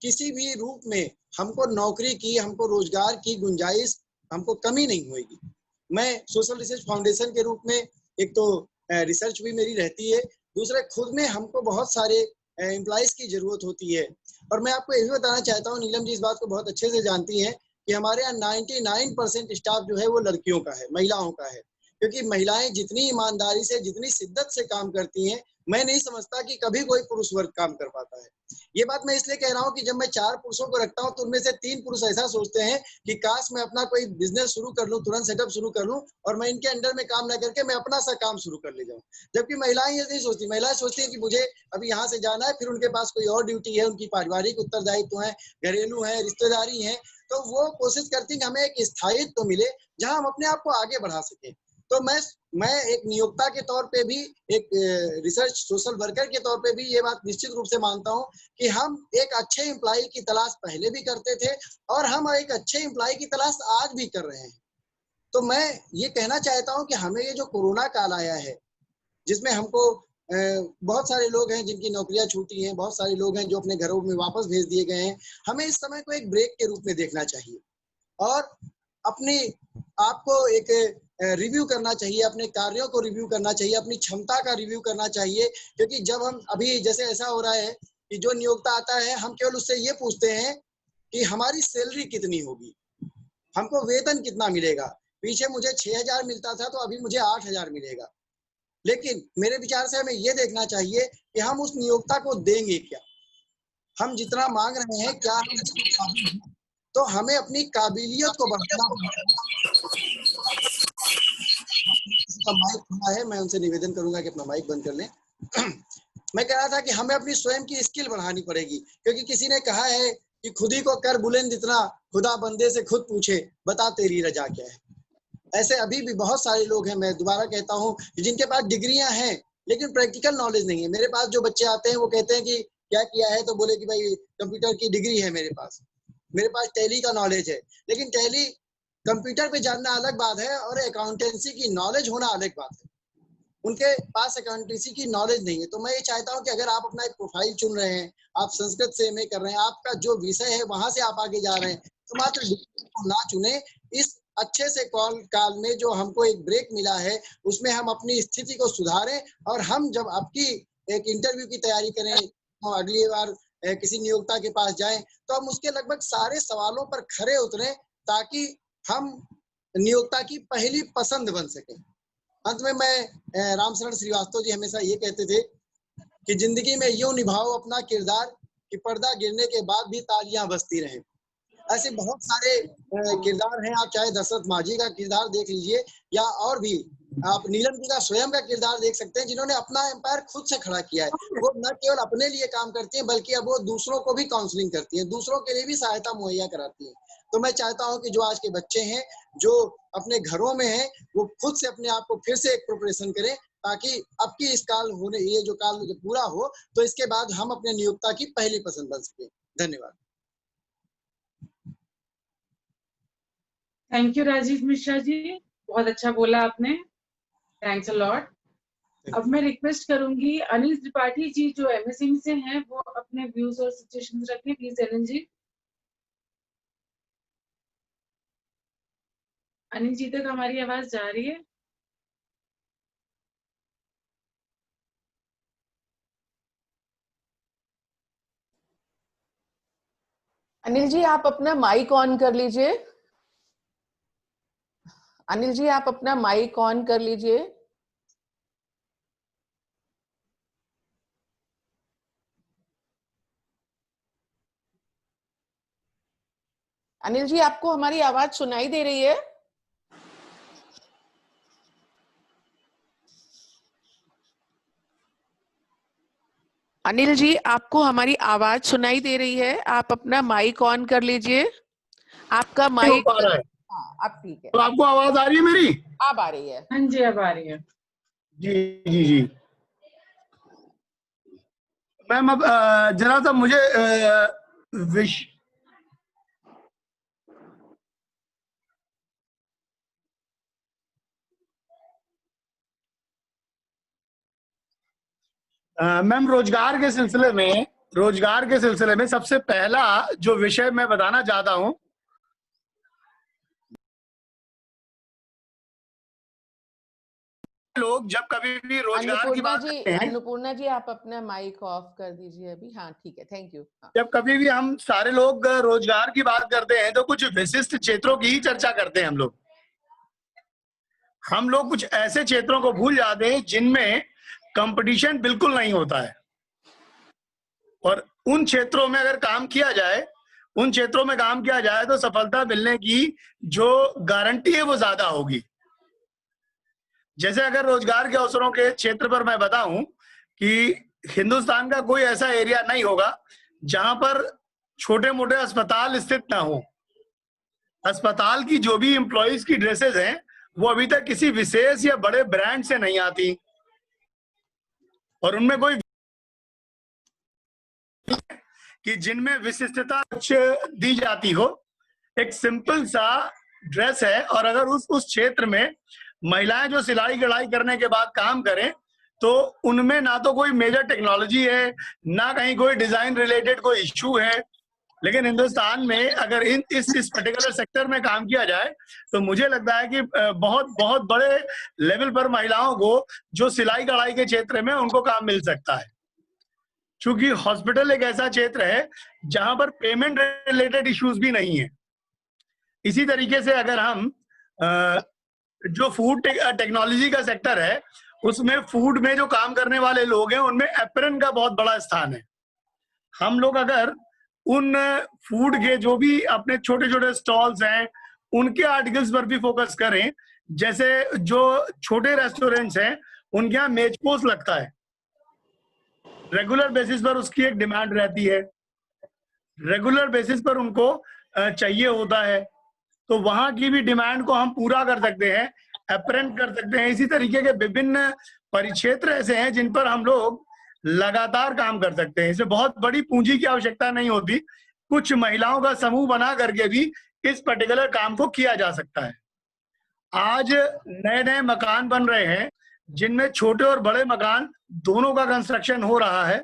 किसी भी रूप में हमको नौकरी की, हमको रोजगार की गुंजाइश, हमको कमी नहीं होगी। मैं सोशल रिसर्च फाउंडेशन के रूप में, एक तो रिसर्च भी मेरी रहती है, दूसरे खुद में हमको बहुत सारे एम्प्लॉइज की जरूरत होती है। और मैं आपको ये भी बताना चाहता हूँ, नीलम जी इस बात को बहुत अच्छे से जानती हैं कि हमारे यहाँ 99% स्टाफ जो है वो लड़कियों का है, महिलाओं का है, क्योंकि महिलाएं जितनी ईमानदारी से, जितनी शिद्दत से काम करती हैं, मैं नहीं समझता कि कभी कोई पुरुष वर्ग काम कर पाता है। ये बात मैं इसलिए कह रहा हूँ कि जब मैं 4 पुरुषों को रखता हूँ तो उनमें से 3 पुरुष ऐसा सोचते हैं कि काश मैं अपना कोई बिजनेस शुरू कर लूं, तुरंत सेटअप शुरू कर लूं और मैं इनके अंडर में काम ना करके मैं अपना सा काम शुरू कर ले जाऊं। जबकि महिलाएं ये नहीं सोचती। महिलाएं सोचती हैं कि मुझे अभी यहाँ से जाना है, फिर उनके पास कोई और ड्यूटी है, उनकी पारिवारिक उत्तरदायित्व है, घरेलू है, रिश्तेदारी है, तो वो कोशिश करती है कि हमें एक स्थायित्व मिले जहां हम अपने आप को आगे बढ़ा सकें। तो मैं एक नियोक्ता के तौर पे भी, एक रिसर्च सोशल वर्कर के तौर पे भी ये बात निश्चित रूप से मानता हूं कि हम एक अच्छे एम्प्लॉय की तलाश पहले भी करते थे और हम एक अच्छे एम्प्लॉय की तलाश आज भी कर रहे हैं। तो मैं ये कहना चाहता हूं कि हमें ये जो कोरोना काल आया है, जिसमें हमको बहुत सारे लोग हैं जिनकी नौकरियां छूटी हैं, बहुत सारे लोग हैं जो अपने घरों में वापस भेज दिए गए हैं, हमें इस समय को एक ब्रेक के रूप में देखना चाहिए और अपने आप को एक रिव्यू करना चाहिए, अपने कार्यों को रिव्यू करना चाहिए, अपनी क्षमता का रिव्यू करना चाहिए। क्योंकि जब हम, अभी जैसे ऐसा हो रहा है कि जो नियोक्ता आता है, हम केवल उससे ये पूछते हैं कि हमारी सैलरी कितनी होगी, हमको वेतन कितना मिलेगा। पीछे मुझे 6,000 मिलता था तो अभी मुझे 8,000 मिलेगा। लेकिन मेरे विचार से हमें ये देखना चाहिए कि हम उस नियोक्ता को देंगे क्या, हम जितना मांग रहे हैं क्या हम इसके काबिल हैं। तो हमें अपनी काबिलियत को बढ़ाना का माइक खुला है, मैं उनसे निवेदन करूंगा कि अपना माइक बंद कर लें। मैं कह रहा था कि हमें अपनी स्वयं की स्किल बढ़ानी पड़ेगी, क्योंकि किसी ने कहा है कि खुद ही को कर बुलंद इतना, खुदा बंदे से खुद पूछे बता तेरी रजा क्या है। ऐसे अभी भी बहुत सारे लोग हैं, मैं दोबारा कहता हूँ, जिनके पास डिग्रियां हैं लेकिन प्रैक्टिकल नॉलेज नहीं है। मेरे पास जो बच्चे आते हैं वो कहते हैं कि क्या किया है, तो बोले कि भाई कंप्यूटर की डिग्री है मेरे पास टैली का नॉलेज है। लेकिन टैली कंप्यूटर पे जानना अलग बात है और अकाउंटेंसी की नॉलेज होना अलग बात है। उनके पास अकाउंटेंसी की नॉलेज नहीं है। तो मैं ये चाहता हूं कि अगर आप अपना एक प्रोफाइल चुन रहे हैं, आप संस्कृत से एमए कर रहे हैं, आपका जो विषय है वहां से आप आगे जा रहे हैं, एकमात्र ना चुने। इस अच्छे से काल में जो हमको एक ब्रेक मिला है उसमें हम अपनी स्थिति को सुधारें, और हम जब आपकी एक इंटरव्यू की तैयारी करें, हम अगली बार किसी नियोक्ता के पास जाएं तो हम उसके लगभग सारे सवालों पर खरे उतरें, ताकि हम नियोक्ता की पहली पसंद बन सके। अंत में मैं रामशरण श्रीवास्तव जी हमेशा ये कहते थे कि जिंदगी में यूं निभाओ अपना किरदार कि पर्दा गिरने के बाद भी तालियां बजती रहें। ऐसे बहुत सारे किरदार हैं, आप चाहे दशरथ माझी का किरदार देख लीजिए या और भी आप नीलम जी का स्वयं का किरदार देख सकते हैं, जिन्होंने अपना एम्पायर खुद से खड़ा किया है। वो न केवल अपने लिए काम करती हैं बल्कि अब वो दूसरों को भी काउंसलिंग करती हैं, दूसरों के लिए भी सहायता मुहैया कराती हैं। तो मैं चाहता हूं कि जो आज के बच्चे हैं जो अपने घरों में हैं वो खुद से अपने आप को फिर से एक प्रिपरेशन करें, ताकि अब की इस काल होने ये जो काल पूरा हो तो इसके बाद हम अपने नियोक्ता की पहली पसंद बन सके। धन्यवाद।
थैंक यू राजीव मिश्रा जी, बहुत अच्छा बोला आपने, थैंक्स अ लॉट। अब मैं रिक्वेस्ट करूंगी अनिल त्रिपाठी जी जो एमएसएमई से हैं वो अपने व्यूज और सजेशंस रखें, प्लीज अनिल जी। अनिल जी तक हमारी आवाज जा रही है?
अनिल जी आप अपना माइक ऑन कर लीजिए। अनिल जी आप अपना माइक ऑन कर लीजिए। अनिल जी आपको हमारी आवाज सुनाई दे रही है? अनिल जी आपको हमारी आवाज सुनाई दे रही है? आप अपना माइक ऑन कर लीजिए। आपका माइक हाँ अब ठीक है।
तो आपको आवाज आ रही है मेरी?
अब आ रही है।
हाँ जी अब आ रही है।
जी जी जी मैम, अब जरा सा मुझे मैम रोजगार के सिलसिले में सबसे पहला जो विषय मैं बताना चाहता हूं, लोग जब कभी भी रोजगार की बात करते हैं,
अन्नपूर्णा जी आप अपना माइक ऑफ कर दीजिए अभी। हाँ ठीक है, थैंक यू।
जब कभी भी हम सारे लोग रोजगार की बात करते हैं तो कुछ विशिष्ट क्षेत्रों की ही चर्चा करते हैं। हम लोग कुछ ऐसे क्षेत्रों को भूल जाते हैं जिनमें कंपटीशन बिल्कुल नहीं होता है, और उन क्षेत्रों में अगर काम किया जाए, तो सफलता मिलने की जो गारंटी है वो ज्यादा होगी। जैसे अगर रोजगार के अवसरों के क्षेत्र पर मैं बताऊं कि हिंदुस्तान का कोई ऐसा एरिया नहीं होगा जहां पर छोटे मोटे अस्पताल स्थित ना हो। अस्पताल की जो भी एम्प्लॉइज की ड्रेसेस हैं वो अभी तक किसी विशेष या बड़े ब्रांड से नहीं आती, और उनमें कोई कि जिनमें विशिष्टता कुछ दी जाती हो। एक सिंपल सा ड्रेस है, और अगर उस क्षेत्र में महिलाएं जो सिलाई कढ़ाई करने के बाद काम करें तो उनमें ना तो कोई मेजर टेक्नोलॉजी है, ना कहीं कोई डिजाइन रिलेटेड कोई इश्यू है। लेकिन हिंदुस्तान में अगर इस पर्टिकुलर सेक्टर में काम किया जाए तो मुझे लगता है कि बहुत बहुत बड़े लेवल पर महिलाओं को जो सिलाई कढ़ाई के क्षेत्र में उनको काम मिल सकता है, क्योंकि हॉस्पिटल एक ऐसा क्षेत्र है जहां पर पेमेंट रिलेटेड इश्यूज भी नहीं है। इसी तरीके से अगर हम जो फूड टेक्नोलॉजी का सेक्टर है उसमें फूड में जो काम करने वाले लोग हैं उनमें एप्रन का बहुत बड़ा स्थान है। हम लोग अगर उन फूड के जो भी अपने छोटे छोटे स्टॉल्स हैं उनके आर्टिकल्स पर भी फोकस करें, जैसे जो छोटे रेस्टोरेंट्स हैं उनके यहाँ मेजपोस्ट लगता है, रेगुलर बेसिस पर उसकी एक डिमांड रहती है, रेगुलर बेसिस पर उनको चाहिए होता है, तो वहां की भी डिमांड को हम पूरा कर सकते हैं, एप्रेंट कर सकते हैं। इसी तरीके के विभिन्न परिक्षेत्र ऐसे हैं जिन पर हम लोग लगातार काम कर सकते हैं। इसमें बहुत बड़ी पूंजी की आवश्यकता नहीं होती, कुछ महिलाओं का समूह बना करके भी इस पर्टिकुलर काम को किया जा सकता है। आज नए नए मकान बन रहे हैं जिनमें छोटे और बड़े मकान दोनों का कंस्ट्रक्शन हो रहा है।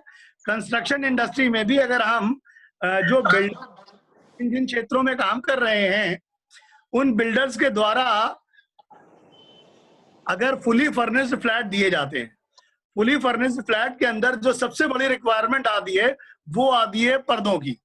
कंस्ट्रक्शन इंडस्ट्री में भी अगर हम जो जिन जिन क्षेत्रों में काम कर रहे हैं उन बिल्डर्स के द्वारा अगर फुली फर्निश्ड फ्लैट दिए जाते हैं, फुली फर्निश्ड फ्लैट के अंदर जो सबसे बड़ी रिक्वायरमेंट आती है वो आती है पर्दों की।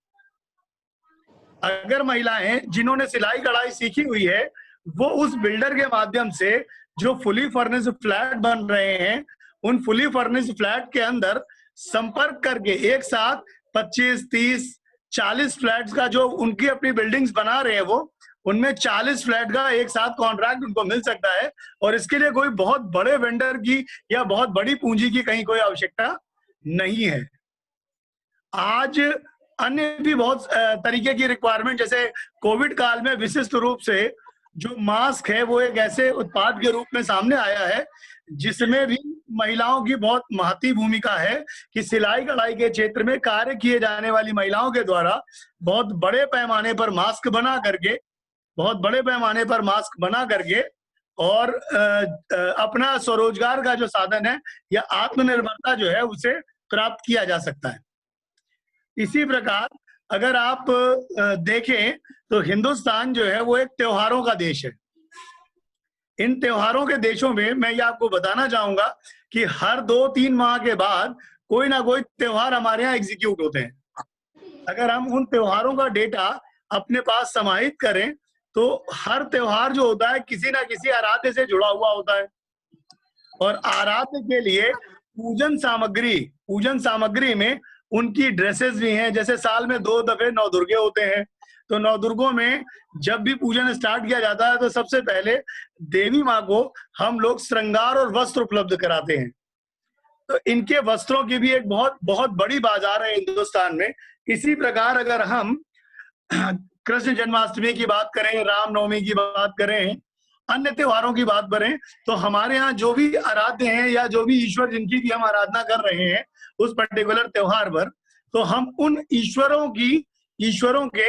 अगर महिलाएं जिन्होंने सिलाई कढ़ाई सीखी हुई है वो उस बिल्डर के माध्यम से जो फुली फर्निश्ड फ्लैट बन रहे हैं उन फुली फर्निश्ड फ्लैट के अंदर संपर्क करके एक साथ 25, 30, 40 फ्लैट्स का जो उनकी अपनी बिल्डिंग्स बना रहे हैं वो उनमें 40 फ्लैट का एक साथ कॉन्ट्रैक्ट उनको मिल सकता है। और इसके लिए कोई बहुत बड़े वेंडर की या बहुत बड़ी पूंजी की कहीं कोई आवश्यकता नहीं है। आज अन्य भी बहुत तरीके की रिक्वायरमेंट, जैसे कोविड काल में विशिष्ट रूप से जो मास्क है वो एक ऐसे उत्पाद के रूप में सामने आया है जिसमें भी महिलाओं की बहुत महत्वपूर्ण भूमिका है कि सिलाई कढ़ाई के क्षेत्र में कार्य किए जाने वाली महिलाओं के द्वारा बहुत बड़े पैमाने पर मास्क बना करके और अपना स्वरोजगार का जो साधन है या आत्मनिर्भरता जो है उसे प्राप्त किया जा सकता है। इसी प्रकार अगर आप देखें तो हिंदुस्तान जो है वो एक त्योहारों का देश है। इन त्योहारों के देशों में मैं ये आपको बताना चाहूंगा कि हर 2-3 माह के बाद कोई ना कोई त्योहार हमारे यहाँ एग्जीक्यूट होते हैं। अगर हम उन त्योहारों का डेटा अपने पास समाहित करें तो हर त्योहार जो होता है किसी ना किसी आराध्य से जुड़ा हुआ होता है। और आराध्य के लिए पूजन सामग्री में उनकी ड्रेसेस भी हैं। जैसे साल में 2 दफे नवदुर्गे होते हैं, तो नवदुर्गों में जब भी पूजन स्टार्ट किया जाता है तो सबसे पहले देवी माँ को हम लोग श्रृंगार और वस्त्र उपलब्ध कराते हैं। तो इनके वस्त्रों की भी एक बहुत बहुत बड़ी बाजार है हिंदुस्तान में। इसी प्रकार अगर हम कृष्ण जन्माष्टमी की बात करें, रामनवमी की बात करें, अन्य त्योहारों की बात करें, तो हमारे यहाँ जो भी आराध्य हैं या जो भी ईश्वर जिनकी भी हम आराधना कर रहे हैं उस पर्टिकुलर त्योहार पर, तो हम उन ईश्वरों के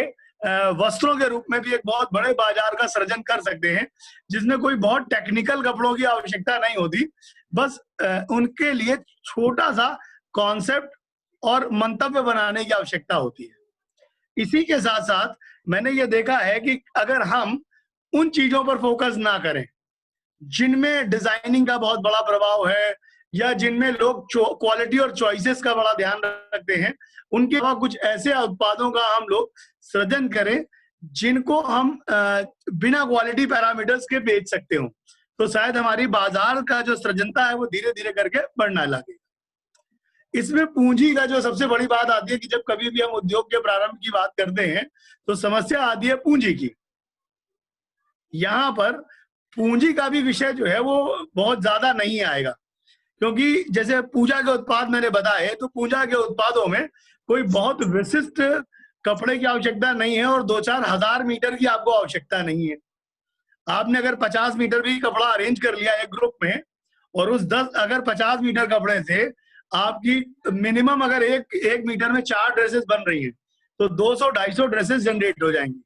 वस्त्रों के रूप में भी एक बहुत बड़े बाजार का सृजन कर सकते हैं, जिसमें कोई बहुत टेक्निकल कपड़ों की आवश्यकता नहीं होती। बस उनके लिए छोटा सा कॉन्सेप्ट और मंतव्य बनाने की आवश्यकता होती है। इसी के साथ साथ मैंने ये देखा है कि अगर हम उन चीजों पर फोकस ना करें जिनमें डिजाइनिंग का बहुत बड़ा प्रभाव है या जिनमें लोग क्वालिटी और चॉइसेस का बड़ा ध्यान रखते हैं, उनके अलावा कुछ ऐसे उत्पादों का हम लोग सृजन करें जिनको हम बिना क्वालिटी पैरामीटर्स के बेच सकते हो, तो शायद हमारी बाजार का जो सृजनता है वो धीरे धीरे करके बढ़ना लगे। इसमें पूंजी का जो सबसे बड़ी बात आती है कि जब कभी भी हम उद्योग के प्रारंभ की बात करते हैं तो समस्या आती है पूंजी की। यहाँ पर पूंजी का भी विषय जो है वो बहुत ज्यादा नहीं आएगा, क्योंकि जैसे पूजा के उत्पाद मैंने बताए तो पूजा के उत्पादों में कोई बहुत विशिष्ट कपड़े की आवश्यकता नहीं है और 2-4 हजार मीटर की आपको आवश्यकता नहीं है। आपने अगर 50 मीटर भी कपड़ा अरेंज कर लिया एक ग्रुप में और उस 50 मीटर कपड़े से आपकी मिनिमम अगर एक मीटर में 4 ड्रेसेस बन रही हैं तो 200-250 ड्रेसेस जनरेट हो जाएंगी।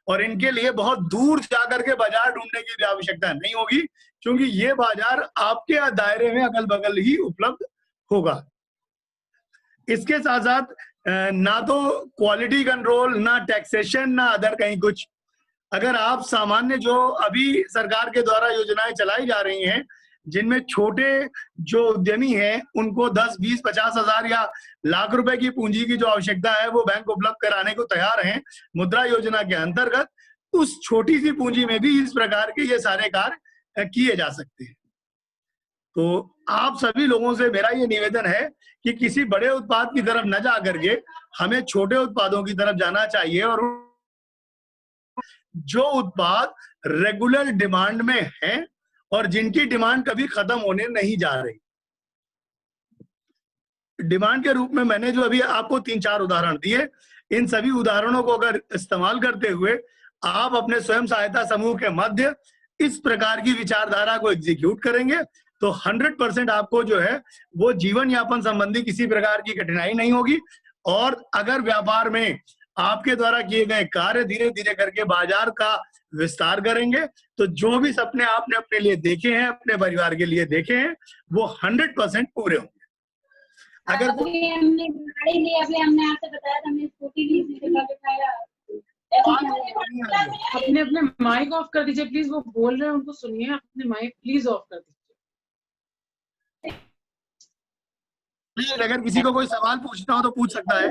और इनके लिए बहुत दूर जाकर के बाजार ढूंढने की भी आवश्यकता नहीं होगी, क्योंकि ये बाजार आपके दायरे में अगल बगल ही उपलब्ध होगा। इसके साथ साथ ना तो क्वालिटी कंट्रोल, ना टैक्सेशन, ना अदर कहीं कुछ। अगर आप सामान्य जो अभी सरकार के द्वारा योजनाएं चलाई जा रही हैं जिनमें छोटे जो उद्यमी हैं उनको 10, 20, 50 हजार या लाख रुपए की पूंजी की जो आवश्यकता है वो बैंक उपलब्ध कराने को तैयार हैं मुद्रा योजना के अंतर्गत, उस छोटी सी पूंजी में भी इस प्रकार के ये सारे कार्य किए जा सकते हैं। तो आप सभी लोगों से मेरा ये निवेदन है कि किसी बड़े उत्पाद की तरफ न जा करके हमें छोटे उत्पादों की तरफ जाना चाहिए और जो उत्पाद रेगुलर डिमांड में हैं और जिनकी डिमांड कभी खत्म होने नहीं जा रही। डिमांड के रूप में मैंने जो अभी आपको 3-4 उदाहरण दिए, इन सभी उदाहरणों को अगर इस्तेमाल करते हुए आप अपने स्वयं सहायता समूह के मध्य इस प्रकार की विचारधारा को एग्जीक्यूट करेंगे तो 100% आपको जो है वो जीवन यापन संबंधी किसी प्रकार की कठिनाई नहीं होगी। और अगर व्यापार में आपके द्वारा किए गए कार्य धीरे धीरे करके बाजार का विस्तार करेंगे तो जो भी सपने आपने अपने लिए देखे हैं, अपने परिवार के लिए देखे हैं, वो 100% पूरे होंगे। अगर
अभी हमने गाड़ी ली, अभी हमने आपसे बताया था, हमने स्कूटी ली, इसी जगह पे
अपने अपने माइक ऑफ कर दीजिए प्लीज, वो बोल रहे हैं उनको सुनिए, अपने माइक प्लीज ऑफ कर दीजिए।
प्लीज अगर किसी को कोई सवाल पूछना हो तो पूछ सकता है।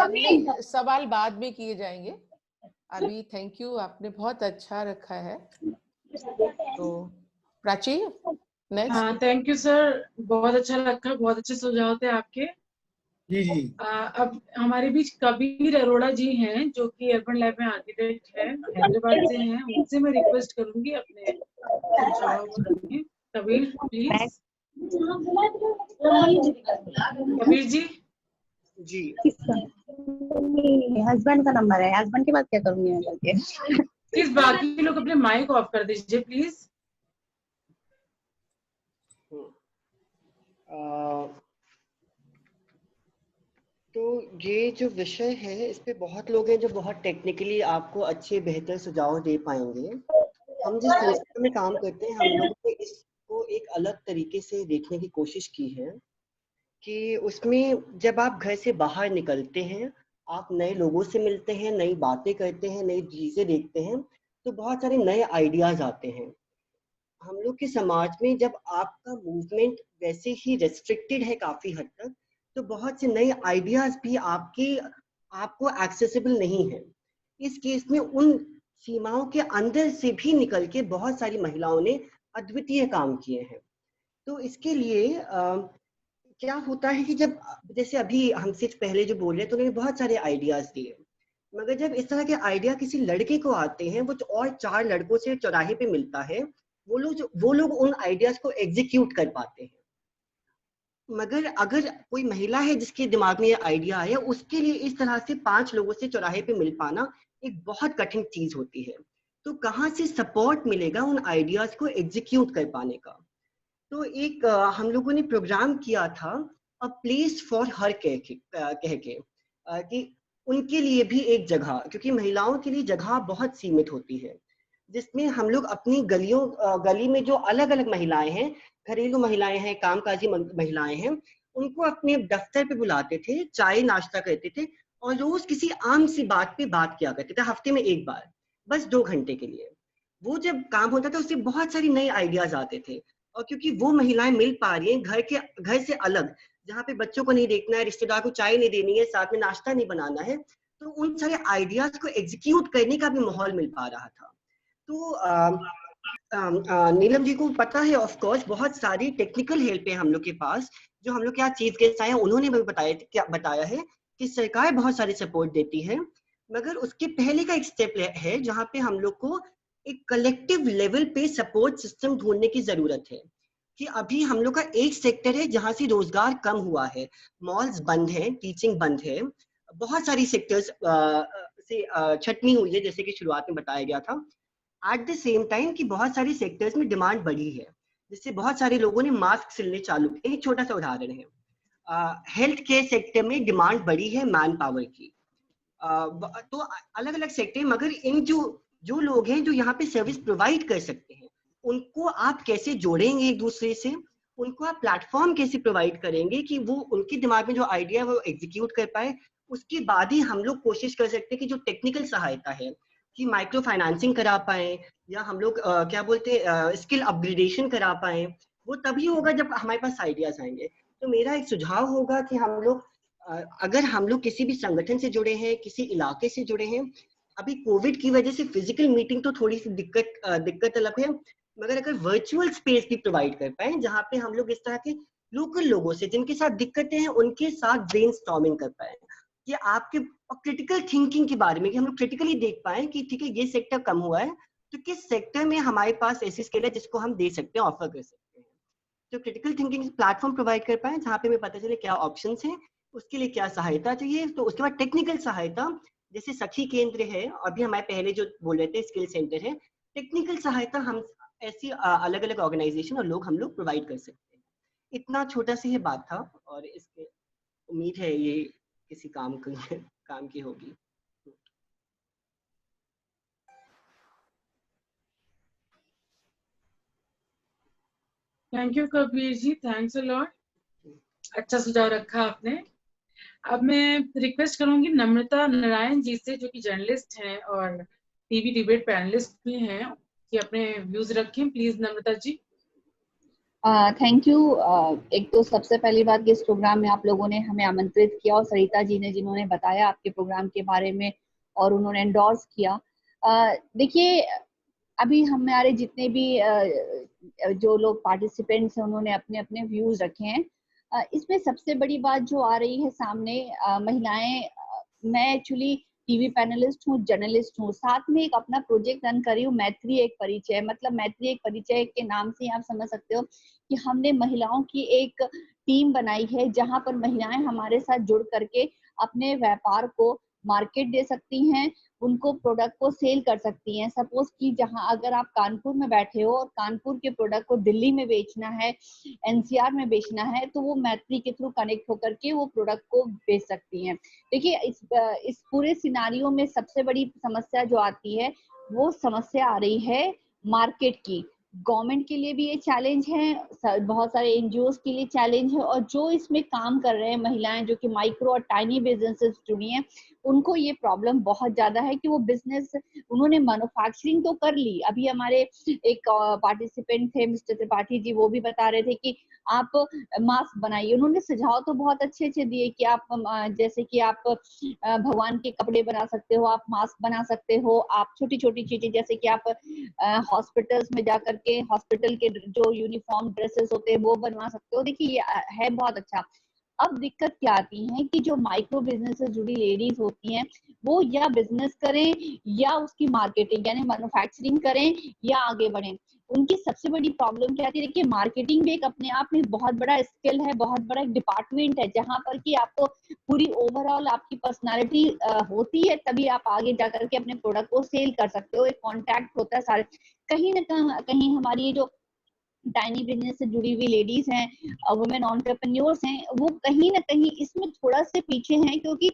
नहीं, सवाल बाद में किए जाएंगे। अभी थैंक यू, आपने बहुत अच्छा रखा है। तो प्राची नेक्स्ट।
हाँ थैंक यू सर, बहुत अच्छा लगा, बहुत अच्छे सुझाव थे आपके।
जी जी।
अब हमारे बीच कबीर अरोड़ा जी हैं जो कि अर्बन लैब में आर्किटेक्ट है, हैदराबाद से हैं। उनसे मैं रिक्वेस्ट करूंगी अपने सुझाव बताएं। कबीर प्लीज। कबीर जी।
जी हस्बैंड का नंबर है, हस्बैंड के बाद क्या करूंगी मैं करके।
प्लीज बाकी लोग अपने माइक ऑफ कर दीजिए प्लीज।
तो ये जो विषय है इस पे बहुत लोग हैं जो बहुत टेक्निकली आपको अच्छे बेहतर सुझाव दे पाएंगे। हम जिस संस्था में काम करते हैं हम लोगों ने इसको एक अलग तरीके से देखने की कोशिश की है कि उसमें जब आप घर से बाहर निकलते हैं, आप नए लोगों से मिलते हैं, नई बातें करते हैं, नई चीजें देखते हैं, तो बहुत सारे नए आइडियाज आते हैं। हम लोग के समाज में जब आपका मूवमेंट वैसे ही रेस्ट्रिक्टेड है काफी हद तक, तो बहुत से नए आइडियाज भी आपको एक्सेसिबल नहीं है। इस केस में उन सीमाओं के अंदर से भी निकल के बहुत सारी महिलाओं ने अद्वितीय काम किए हैं। तो इसके लिए क्या होता है कि जब जैसे अभी हमसे पहले जो बोल रहे हैं तो उन्होंने बहुत सारे आइडियाज दिए, मगर जब इस तरह के आइडिया किसी लड़के को आते हैं, वो और 4 लड़कों से चौराहे पे मिलता है, वो लोग उन आइडियाज को एग्जीक्यूट कर पाते हैं। मगर अगर कोई महिला है जिसके दिमाग में ये आइडिया आया, उसके लिए इस तरह से 5 लोगों से चौराहे पे मिल पाना एक बहुत कठिन चीज होती है। तो कहाँ से सपोर्ट मिलेगा उन आइडियाज को एग्जीक्यूट कर पाने का? तो एक हम लोगों ने प्रोग्राम किया था अ प्लेस फॉर हर कह के कि उनके लिए भी एक जगह, क्योंकि महिलाओं के लिए जगह बहुत सीमित होती है, जिसमें हम लोग अपनी गली में जो अलग अलग महिलाएं हैं, घरेलू महिलाएं हैं, कामकाजी महिलाएं हैं, उनको अपने दफ्तर पे बुलाते थे, चाय नाश्ता करते थे और रोज किसी आम सी बात पे बात किया करते थे, हफ्ते में एक बार, बस 2 घंटे के लिए। वो जब काम होता था उससे बहुत सारी नई आइडियाज आते थे। और क्योंकि वो महिलाएं मिल पा रही हैं घर से अलग, जहाँ पे बच्चों को नहीं देखना है, रिश्तेदार को चाय नहीं देनी है, साथ में नाश्ता नहीं बनाना है, तो उन सारे आइडियाज को एग्जीक्यूट करने का भी माहौल मिल पा रहा था। तो नीलम जी को पता है ऑफ कोर्स बहुत सारी टेक्निकल हेल्प है हम लोग के पास, जो हम लोग के यहाँ चीफ गेस्ट आए हैं उन्होंने भी बताया है कि सरकार बहुत सारी सपोर्ट देती है, मगर उसके पहले का एक स्टेप है जहाँ पे हम लोग को एक कलेक्टिव लेवल पे सपोर्ट सिस्टम ढूंढने की जरूरत है। कि अभी हम लोग का एक सेक्टर है जहाँ से रोजगार कम हुआ है, मॉल्स बंद है, टीचिंग बंद है, बहुत सारी सेक्टर्स से छटनी हुई है जैसे कि शुरुआत में बताया गया था। एट द सेम टाइम कि बहुत सारी सेक्टर्स में डिमांड बढ़ी है, जिससे बहुत सारे लोगों ने मास्क सिलने चालू किए। एक छोटा सा उदाहरण है, हेल्थ केयर सेक्टर में डिमांड बढ़ी है मैन पावर की। तो अलग अलग सेक्टर, मगर इन जो लोग हैं जो यहाँ पे सर्विस प्रोवाइड कर सकते हैं, उनको आप कैसे जोड़ेंगे एक दूसरे से, उनको आप प्लेटफॉर्म कैसे प्रोवाइड करेंगे कि वो उनके दिमाग में जो आइडिया है वो एग्जीक्यूट कर पाए। उसके बाद ही हम लोग कोशिश कर सकते हैं कि जो टेक्निकल सहायता है कि माइक्रो फाइनेंसिंग करा पाए, या हम लोग क्या बोलते हैं स्किल अपग्रेडेशन करा पाए, वो तभी होगा जब हमारे पास आइडियाज आएंगे। तो मेरा एक सुझाव होगा कि हम लोग अगर हम लोग किसी भी संगठन से जुड़े हैं, किसी इलाके से जुड़े हैं, अभी कोविड की वजह से फिजिकल मीटिंग तो थोड़ी सी दिक्कत अलग है, मगर अगर वर्चुअल स्पेस भी प्रोवाइड कर पाए जहाँ पे हम लोग इस तरह के लोकल लोगों से जिनके साथ दिक्कतें हैं उनके साथ ब्रेनस्टॉर्मिंग कर पाए कि आपके क्रिटिकल थिंकिंग के बारे में, कि हम लोग क्रिटिकली देख पाए कि ठीक है ये सेक्टर कम हुआ है तो किस सेक्टर में हमारे पास ऐसी स्किल है जिसको हम दे सकते हैं, ऑफर कर सकते हैं। तो क्रिटिकल थिंकिंग प्लेटफॉर्म प्रोवाइड कर पाए जहाँ पे हमें पता चले क्या ऑप्शंस हैं, उसके लिए क्या सहायता चाहिए। तो उसके बाद टेक्निकल सहायता, जैसे सखी केंद्र है, अभी हमारे पहले जो बोल रहे थे स्किल सेंटर है, टेक्निकल सहायता हम ऐसी अलग अलग ऑर्गेनाइजेशन और लोग हम लोग प्रोवाइड कर सकते हैं। इतना छोटा सी ये बात था और इसके उम्मीद है ये किसी काम की होगी।
Thank you Kabir ji, thanks a lot, अच्छा सुझाव रखा आपने। अब मैं रिक्वेस्ट करूंगी नम्रता नारायण जी से, जो कि जर्नलिस्ट हैं और टीवी डिबेट पैनलिस्ट भी हैं, कि अपने व्यूज रखें। Please Namrata ji.
Thank you. एक तो सबसे पहली बात कि इस प्रोग्राम में आप लोगों ने हमें आमंत्रित किया, और सरिता जी ने जिन्होंने बताया आपके प्रोग्राम के बारे में और उन्होंने एंडोर्स किया। देखिए, अभी हमारे जितने भी जो लोग पार्टिसिपेंट्स हैं उन्होंने अपने अपने व्यूज रखे हैं। इसमें सबसे बड़ी बात जो आ रही है सामने, महिलाएं, मैं एक्चुअली टीवी पैनलिस्ट हूँ, जर्नलिस्ट हूँ, साथ में एक अपना प्रोजेक्ट रन कर रही हूँ, मैत्री एक परिचय। मतलब मैत्री एक परिचय के नाम से आप समझ सकते हो कि हमने महिलाओं की एक टीम बनाई है जहां पर महिलाएं हमारे साथ जुड़ करके अपने व्यापार को मार्केट दे सकती हैं, उनको प्रोडक्ट को सेल कर सकती हैं। सपोज कि जहां अगर आप कानपुर में बैठे हो और कानपुर के प्रोडक्ट को दिल्ली में बेचना है, एनसीआर में बेचना है, तो वो मैत्री के थ्रू कनेक्ट होकर के वो प्रोडक्ट को बेच सकती हैं। देखिए, इस पूरे सिनारियो में सबसे बड़ी समस्या जो आती है वो समस्या आ रही है मार्केट की। गवर्नमेंट के लिए भी ये चैलेंज है, बहुत सारे एनजीओ के लिए चैलेंज है, और जो इसमें काम कर रहे हैं महिलाएं जो कि माइक्रो और टाइनी बिजनेसेस जुड़ी हैं, उनको ये प्रॉब्लम बहुत ज्यादा है कि वो बिजनेस, उन्होंने मैन्युफैक्चरिंग तो कर ली। अभी हमारे एक पार्टिसिपेंट थे मिस्टर त्रिपाठी जी, वो भी बता रहे थे कि आप मास्क बनाइए। उन्होंने सुझाव तो बहुत अच्छे अच्छे दिए कि आप जैसे कि आप भगवान के कपड़े बना सकते हो, आप मास्क बना सकते हो, आप छोटी छोटी चीजें जैसे कि आप हॉस्पिटल्स में जाकर के हॉस्पिटल के जो यूनिफॉर्म ड्रेसेस होते हैं वो बनवा सकते हो। देखिए, ये है बहुत अच्छा। अब दिक्कत क्या आती है कि जो माइक्रो बिजनेस से जुड़ी लेडीज होती हैं वो या बिजनेस करें या उसकी मार्केटिंग यानी मैन्युफैक्चरिंग करें या आगे बढ़ें। उनकी सबसे बड़ी प्रॉब्लम क्या आती है? देखिए, मार्केटिंग भी एक अपने आप में बहुत बड़ा स्किल है, बहुत बड़ा एक डिपार्टमेंट है, जहां पर कि आपको पूरी ओवरऑल आपकी पर्सनालिटी होती है, तभी आप आगे जाकर के अपने प्रोडक्ट को सेल कर सकते हो। एक कॉन्टैक्ट होता है सारे। कहीं ना कहीं हमारी ये जो टाइनी बिजनेस से जुड़ी हुई लेडीज हैं, वुमेन एंटरप्रेन्योर्स हैं, वो कहीं ना कहीं इसमें थोड़ा से पीछे हैं, क्योंकि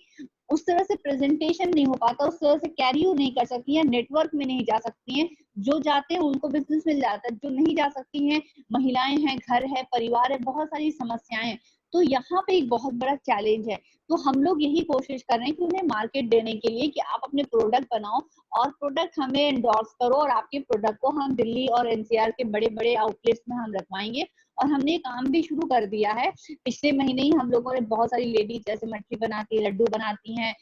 उस तरह से प्रेजेंटेशन नहीं हो पाता, उस तरह से कैरी नहीं कर सकती हैं, नेटवर्क में नहीं जा सकती हैं। जो जाते हैं उनको बिजनेस मिल जाता है, जो नहीं जा सकती हैं, महिलाएं हैं, घर है, परिवार है, बहुत सारी समस्याएं हैं। तो यहाँ पे एक बहुत बड़ा चैलेंज है। तो हम लोग यही कोशिश कर रहे हैं कि उन्हें मार्केट देने के लिए कि आप अपने प्रोडक्ट बनाओ और प्रोडक्ट हमें एंडोर्स करो, और आपके प्रोडक्ट को हम दिल्ली और एनसीआर के बड़े बड़े आउटलेट्स में हम रखवाएंगे। और हमने काम भी शुरू कर दिया है। पिछले महीने ही हम लोगों ने बहुत सारी लेडीज जैसे मटकी बनाती है, लड्डू बनाती हैं,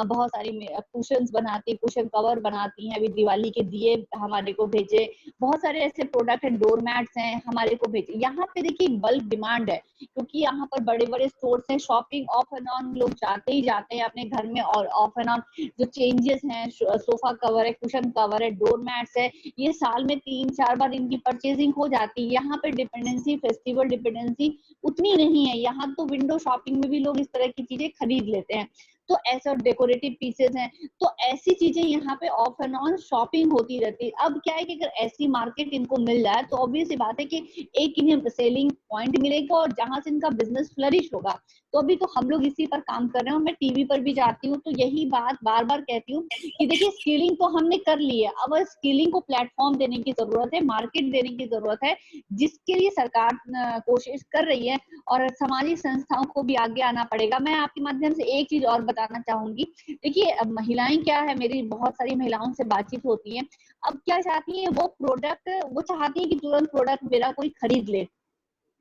बहुत सारी कुशन बनाती है, कुशन कवर बनाती हैं, अभी दिवाली के दिए हमारे को भेजे, बहुत सारे ऐसे प्रोडक्ट हैं, डोर मैट्स हैं, हमारे को भेजे। यहाँ पे देखिए बल्क डिमांड है, क्योंकि यहाँ पर बड़े बड़े स्टोर्स हैं, शॉपिंग ऑफ एंड ऑन लोग जाते ही जाते हैं अपने घर में, और ऑफ एंड ऑन जो चेंजेस हैं, सोफा कवर है, कुशन कवर है, डोर मैट्स है, ये साल में 3-4 बार इनकी परचेजिंग हो जाती है। यहाँ पे डिपेंडेंसी, फेस्टिवल डिपेंडेंसी उतनी नहीं है। यहाँ तो विंडो शॉपिंग में भी लोग इस तरह की चीजें खरीद लेते हैं। तो ऐसे डेकोरेटिव पीसेस हैं, तो ऐसी चीजें यहाँ पे ऑफ एंड ऑन शॉपिंग होती रहती है। अब क्या है कि अगर ऐसी मार्केट इनको मिल जाए तो ऑब्वियस सी बात है कि एक इन्हें सेलिंग पॉइंट मिलेगा और जहां से इनका बिजनेस फ्लरिश होगा। तो अभी तो हम लोग इसी पर काम कर रहे हैं, और मैं टीवी पर भी जाती हूँ तो यही बात बार बार कहती हूँ कि देखिए, स्किलिंग तो हमने कर ली है, अब स्किलिंग को प्लेटफॉर्म देने की जरूरत है, मार्केट देने की जरूरत है, जिसके लिए सरकार कोशिश कर रही है, और सामाजिक संस्थाओं को भी आगे आना पड़ेगा। मैं आपके माध्यम से एक चीज और बताना चाहूंगी। देखिए, अब महिलाएं क्या है, मेरी बहुत सारी महिलाओं से बातचीत होती है, अब क्या चाहती है, वो प्रोडक्ट वो चाहती है कि तुरंत प्रोडक्ट मेरा कोई खरीद ले।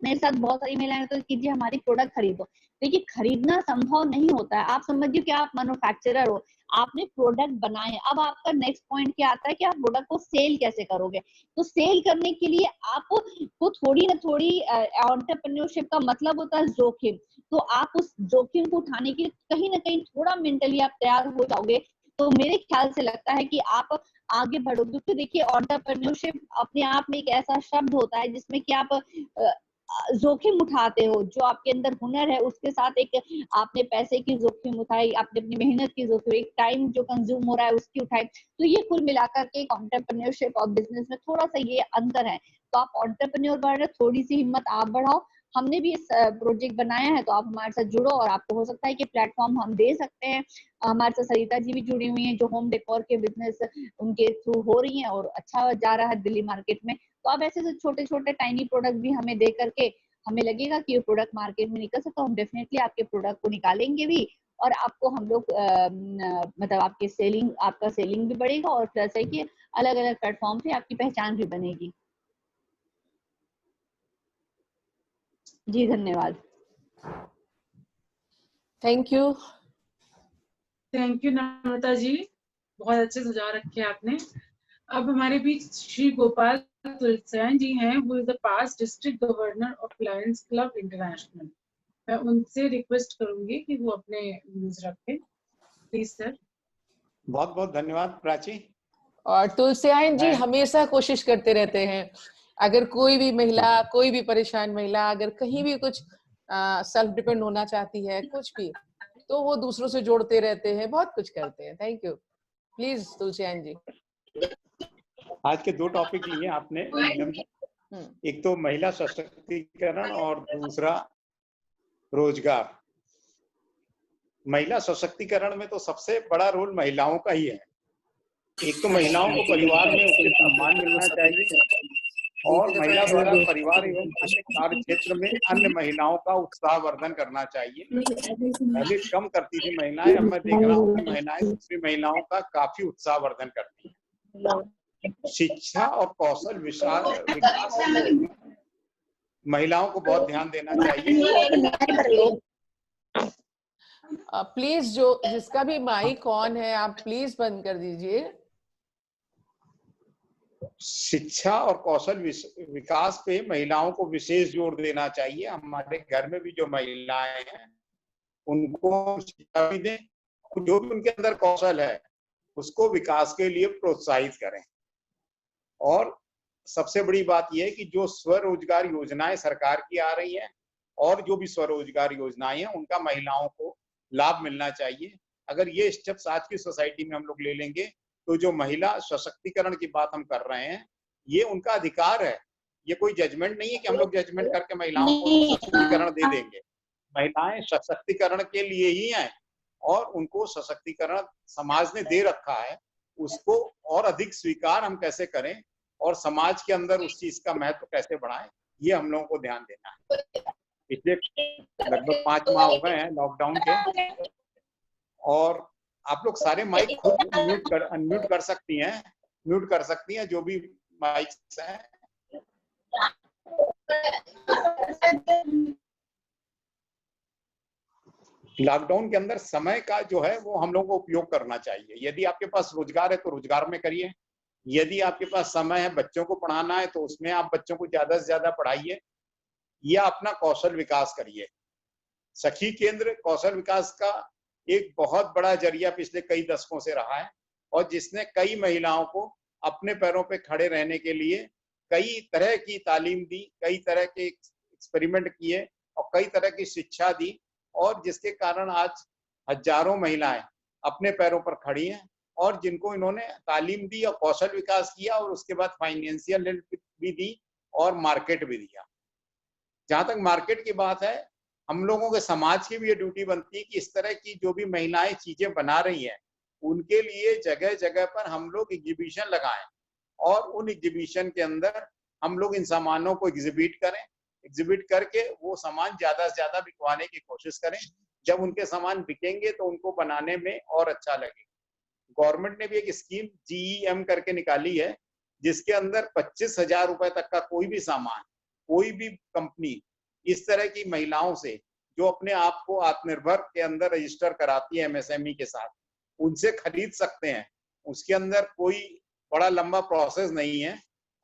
मेरे साथ बहुत सारी महिलाएं तो कीजिए हमारी प्रोडक्ट खरीदो। देखिए, खरीदना संभव नहीं होता है। आप समझिए कि आप मैन्युफैक्चरर हो, आपने प्रोडक्ट बनाए, अब आपका नेक्स्ट पॉइंट क्या आता है कि आप प्रोडक्ट को सेल कैसे करोगे। तो सेल करने के लिए आपको थोड़ी ना थोड़ी एंटरप्रेन्योरशिप का मतलब होता है जोखिम। तो आप उस जोखिम को उठाने के लिए कहीं ना कहीं थोड़ा मेंटली आप तैयार हो जाओगे, तो मेरे ख्याल से लगता है कि आप आगे बढ़ोगे। क्योंकि देखिए, एंटरप्रेन्योरशिप अपने आप में एक ऐसा शब्द होता है जिसमें कि आप जोखिम उठाते हो, जो आपके अंदर हुनर है उसके साथ एक आपने पैसे की जोखिम उठाई, आपने अपनी मेहनत की जोखिम, एक टाइम जो कंज्यूम हो रहा है उसकी उठाई। तो ये कुल मिलाकर के एंटरप्रेन्योरशिप और बिजनेस में थोड़ा सा ये अंतर है। तो आप एंटरप्रेन्योर बन रहे, थोड़ी सी हिम्मत आप बढ़ाओ। हमने भी इस प्रोजेक्ट बनाया है, तो आप हमारे साथ जुड़ो, और आपको हो सकता है कि प्लेटफॉर्म हम दे सकते हैं। हमारे साथ सरिता जी भी जुड़ी हुई हैं, जो होम डेकोर के बिजनेस उनके थ्रू हो रही हैं और अच्छा जा रहा है दिल्ली मार्केट में। तो आप ऐसे छोटे छोटे टाइनी प्रोडक्ट भी हमें दे करके हमें लगेगा कि ये प्रोडक्ट मार्केट में निकल सकता है, हम डेफिनेटली आपके प्रोडक्ट को निकालेंगे भी, और आपको हम लोग मतलब आपके आपका सेलिंग भी बढ़ेगा, और प्लस है कि अलग अलग प्लेटफॉर्म पे आपकी पहचान भी बनेगी। जी धन्यवाद।
Thank you.
थैंक यू नम्रता जी, बहुत अच्छे सुझाव रखे आपने। अब हमारे बीच श्री गोपाल तुलसियान जी हैं, वो is the past district governor of Lions club international. मैं उनसे रिक्वेस्ट करूंगी कि वो अपने व्यूज रखें, प्लीज सर।
बहुत बहुत धन्यवाद प्राची।
और तुलसियान जी हमेशा कोशिश करते रहते हैं, अगर कोई भी महिला, कोई भी परेशान महिला अगर कहीं भी कुछ सेल्फ डिपेंड होना चाहती है, कुछ भी, तो वो दूसरों से जोड़ते रहते हैं, बहुत कुछ करते हैं। Thank you. प्लीज तुलसियान जी।
आज के 2 टॉपिक लिए आपने, एक तो महिला सशक्तिकरण और दूसरा रोजगार। महिला सशक्तिकरण में तो सबसे बड़ा रोल महिलाओं का ही है। एक तो महिलाओं को परिवार में उचित सम्मान मिलना चाहिए, और महिला द्वारा परिवार एवं अन्य कार्य क्षेत्र में अन्य महिलाओं का उत्साहवर्धन करना चाहिए। पहले कम करती थी महिलाएं, अब मैं देख रहा हूँ कि महिलाएं दूसरी महिलाओं का काफी उत्साहवर्धन करती हैं। शिक्षा और कौशल विकास महिलाओं को बहुत ध्यान देना चाहिए।
प्लीज जिसका भी माइक ऑन है, आप प्लीज बंद कर दीजिए।
शिक्षा और कौशल विकास पे महिलाओं को विशेष जोर देना चाहिए। हमारे घर में भी जो महिलाएं हैं उनको शिक्षा भी दें, जो भी उनके अंदर कौशल है उसको विकास के लिए प्रोत्साहित करें। और सबसे बड़ी बात यह है कि जो स्वरोजगार योजनाएं सरकार की आ रही हैं, और जो भी स्वरोजगार योजनाएं हैं उनका महिलाओं को लाभ मिलना चाहिए। अगर ये स्टेप्स आज की सोसाइटी में हम लोग ले लेंगे तो जो महिला सशक्तिकरण की बात हम कर रहे हैं, ये उनका अधिकार है। ये कोई जजमेंट नहीं है कि हम लोग जजमेंट करके महिलाओं को सशक्तिकरण दे देंगे। महिलाएं सशक्तिकरण के लिए ही हैं, और उनको सशक्तिकरण समाज ने दे रखा है, उसको और अधिक स्वीकार हम कैसे करें और समाज के अंदर उस चीज का महत्व कैसे बढ़ाएं, ये हम लोगों को ध्यान देना है। पिछले लगभग 5 माह हो गए हैं लॉकडाउन के, और आप लोग सारे माइक खुद अनम्यूट कर सकती हैं, म्यूट कर सकती हैं जो भी माइक्स हैं। लॉकडाउन के अंदर समय का जो है वो हम लोगों को उपयोग करना चाहिए। यदि आपके पास रोजगार है तो रोजगार में करिए, यदि आपके पास समय है बच्चों को पढ़ाना है तो उसमें आप बच्चों को ज्यादा से ज्यादा पढ़ाइए, या अपना कौशल विकास करिए। सखी केंद्र कौशल विकास का एक बहुत बड़ा जरिया पिछले कई दशकों से रहा है, और जिसने कई महिलाओं को अपने पैरों पे खड़े रहने के लिए कई तरह की तालीम दी, कई तरह के एक्सपेरिमेंट किए और कई तरह की शिक्षा दी, और जिसके कारण आज हजारों महिलाएं अपने पैरों पर खड़ी हैं, और जिनको इन्होंने तालीम दी और कौशल विकास किया, और उसके बाद फाइनेंशियल हेल्प भी दी और मार्केट भी दिया। जहां तक मार्केट की बात है, हम लोगों के समाज की भी ये ड्यूटी बनती है कि इस तरह की जो भी महिलाएं चीजें बना रही हैं उनके लिए जगह जगह पर हम लोग एग्जीबिशन लगाएं, और उन एग्जीबिशन के अंदर हम लोग इन सामानों को एग्जिबिट करें, एग्जिबिट करके वो सामान ज्यादा से ज्यादा बिकवाने की कोशिश करें। जब उनके सामान बिकेंगे तो उनको बनाने में और अच्छा लगेगा। गवर्नमेंट ने भी एक स्कीम GEM करके निकाली है, जिसके अंदर 25,000 रुपए तक का कोई भी सामान, कोई भी कंपनी इस तरह की महिलाओं से जो अपने आप को आत्मनिर्भर के अंदर रजिस्टर कराती है MSME के साथ, उनसे खरीद सकते हैं। उसके अंदर कोई बड़ा लंबा प्रोसेस नहीं है,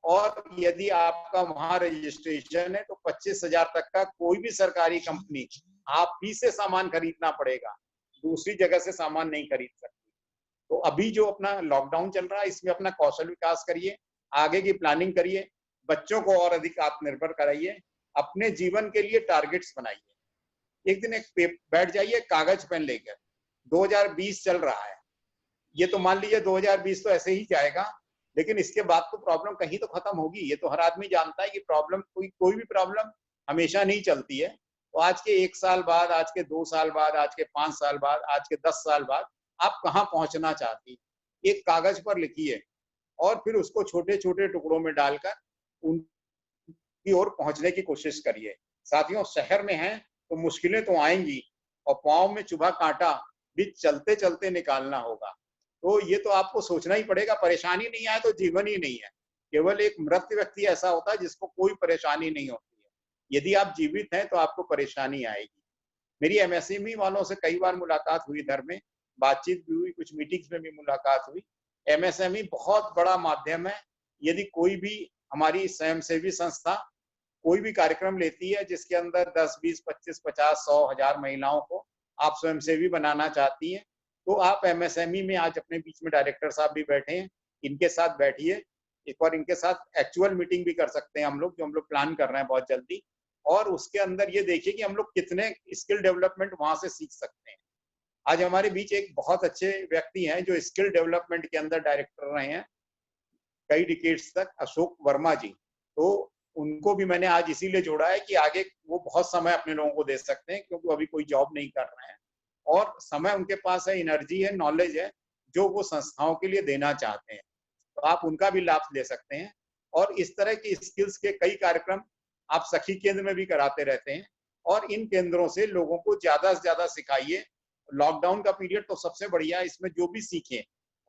और यदि आपका वहां रजिस्ट्रेशन है तो 25,000 तक का कोई भी सरकारी कंपनी आप ही से सामान खरीदना पड़ेगा, दूसरी जगह से सामान नहीं खरीद सकती। तो अभी जो अपना लॉकडाउन चल रहा है इसमें अपना कौशल विकास करिए, आगे की प्लानिंग करिए, बच्चों को और अधिक आत्मनिर्भर कराइए, अपने जीवन के लिए टारगेट्स बनाइए। एक दिन एक बैठ जाइए कागज पेन लेकर, 2020 चल रहा है, ये तो मान लीजिए 2020 तो ऐसे ही जाएगा, लेकिन इसके बाद तो प्रॉब्लम कहीं तो खत्म होगी। ये तो हर आदमी जानता है कि प्रॉब्लम कोई भी प्रॉब्लम हमेशा नहीं चलती है। तो आज के 1 साल बाद, आज के 2 साल बाद, आज के 5 साल बाद, आज के 10 साल बाद आप कहाँ पहुंचना चाहती, एक कागज पर लिखिए, और फिर उसको छोटे छोटे टुकड़ों में डालकर उनकी ओर पहुंचने की कोशिश करिए। साथियों शहर में हैं तो मुश्किलें तो आएंगी और पाँव में चुभा कांटा भी चलते चलते निकालना होगा। तो ये तो आपको सोचना ही पड़ेगा, परेशानी नहीं आए तो जीवन ही नहीं है। केवल एक मृत व्यक्ति ऐसा होता है जिसको कोई परेशानी नहीं होती है। यदि आप जीवित हैं तो आपको परेशानी आएगी। मेरी एमएसएमई वालों से कई बार मुलाकात हुई, इधर में बातचीत भी हुई, कुछ मीटिंग्स में भी मुलाकात हुई। एमएसएमई बहुत बड़ा माध्यम है। यदि कोई भी हमारी स्वयंसेवी संस्था कोई भी कार्यक्रम लेती है जिसके अंदर 10, 20, 25, 50, 100, 1000 महिलाओं को आप स्वयंसेवी बनाना चाहती हैं, तो आप एमएसएमई में आज अपने बीच में डायरेक्टर साहब भी बैठे हैं, इनके साथ बैठिए, एक बार इनके साथ एक्चुअल मीटिंग भी कर सकते हैं हम लोग, जो हम लोग प्लान कर रहे हैं बहुत जल्दी। और उसके अंदर ये देखिए कि हम लोग कितने स्किल डेवलपमेंट वहां से सीख सकते हैं। आज हमारे बीच एक बहुत अच्छे व्यक्ति हैं जो स्किल डेवलपमेंट के अंदर डायरेक्टर रहे हैं कई डिकेड्स तक, अशोक वर्मा जी। तो उनको भी मैंने आज इसीलिए जोड़ा है कि आगे वो बहुत समय अपने लोगों को दे सकते हैं, क्योंकि अभी कोई जॉब नहीं कर रहे हैं और समय उनके पास है, एनर्जी है, नॉलेज है जो वो संस्थाओं के लिए देना चाहते हैं। तो आप उनका भी लाभ ले सकते हैं। और इस तरह की स्किल्स के कई कार्यक्रम आप सखी केंद्र में भी कराते रहते हैं और इन केंद्रों से लोगों को ज्यादा से ज्यादा सिखाइए। लॉकडाउन का पीरियड तो सबसे बढ़िया है, इसमें जो भी सीखें।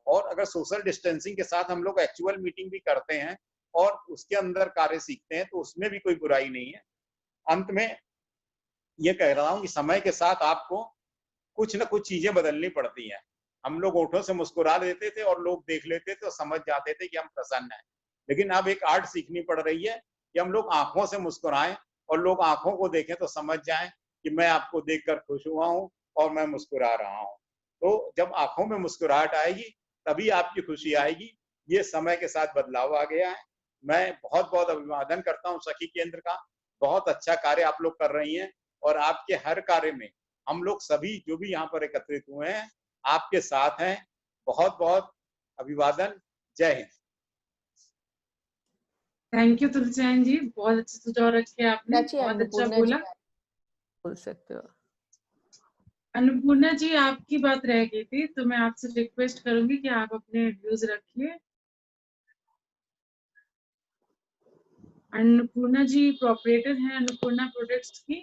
और अगर सोशल डिस्टेंसिंग के साथ हम लोग एक्चुअल मीटिंग भी करते हैं और उसके अंदर कार्य सीखते हैं तो उसमें भी कोई बुराई नहीं है। अंत में ये कह रहा हूं कि समय के साथ आपको कुछ न कुछ चीजें बदलनी पड़ती हैं। हम लोग होठों से मुस्कुरा देते थे और लोग देख लेते थे और समझ जाते थे कि हम प्रसन्न हैं, लेकिन अब एक आर्ट सीखनी पड़ रही है कि हम लोग आंखों से मुस्कुराएं और लोग आंखों को देखें तो समझ जाएं कि मैं आपको देखकर खुश हुआ हूं और मैं मुस्कुरा रहा हूं। तो जब आंखों में मुस्कुराहट आएगी तभी आपकी खुशी आएगी। ये समय के साथ बदलाव आ गया है। मैं बहुत बहुत अभिवादन करता हूं सखी केंद्र का। बहुत अच्छा कार्य आप लोग कर रही हैं और आपके हर कार्य में हम लोग सभी जो भी यहाँ पर एकत्रित हुए हैं आपके साथ हैं। बहुत बहुत अभिवादन। जय हिंद।
थैंक यू तुलसीन जी, बहुत अच्छे सुझाव रखे आपने, बहुत अच्छा बोला।
बोल सकते हो।
अन्नपूर्णा जी आपकी बात रह गई थी तो मैं आपसे रिक्वेस्ट करूंगी कि आप अपने व्यूज रखिए। अन्नपूर्णा जी प्रोपरेटर हैं अन्नपूर्णा प्रोडक्ट्स की।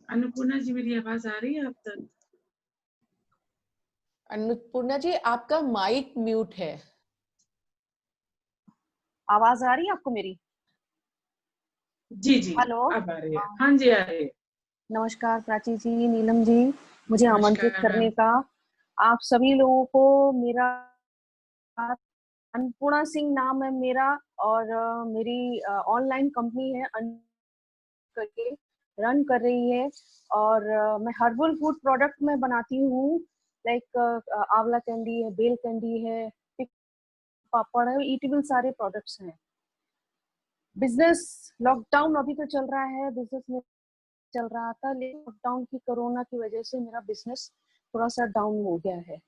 अन्नपूर्णा जी मेरी आवाज आ रही है आप तक?
अन्नपूर्णा जी आपका माइक म्यूट है।
आवाज आ रही है आपको मेरी?
जी जी
हेलो,
अब आ रही है। हाँ जी आ रही है।
नमस्कार प्राची जी, नीलम जी, मुझे आमंत्रित करने का। आप सभी लोगों को मेरा, अन्नपूर्णा सिंह नाम है मेरा और मेरी ऑनलाइन कंपनी है करके रन कर रही है और मैं हर्बल फूड प्रोडक्ट में बनाती हूँ। लाइक आंवला कैंडी है, बेल कैंडी है, पापड़ है, ईटेबल सारे प्रोडक्ट्स हैं। बिजनेस लॉकडाउन अभी तो चल रहा है, बिजनेस में चल रहा था, लेकिन लॉकडाउन की कोरोना की वजह से मेरा बिजनेस थोड़ा सा डाउन हो गया है।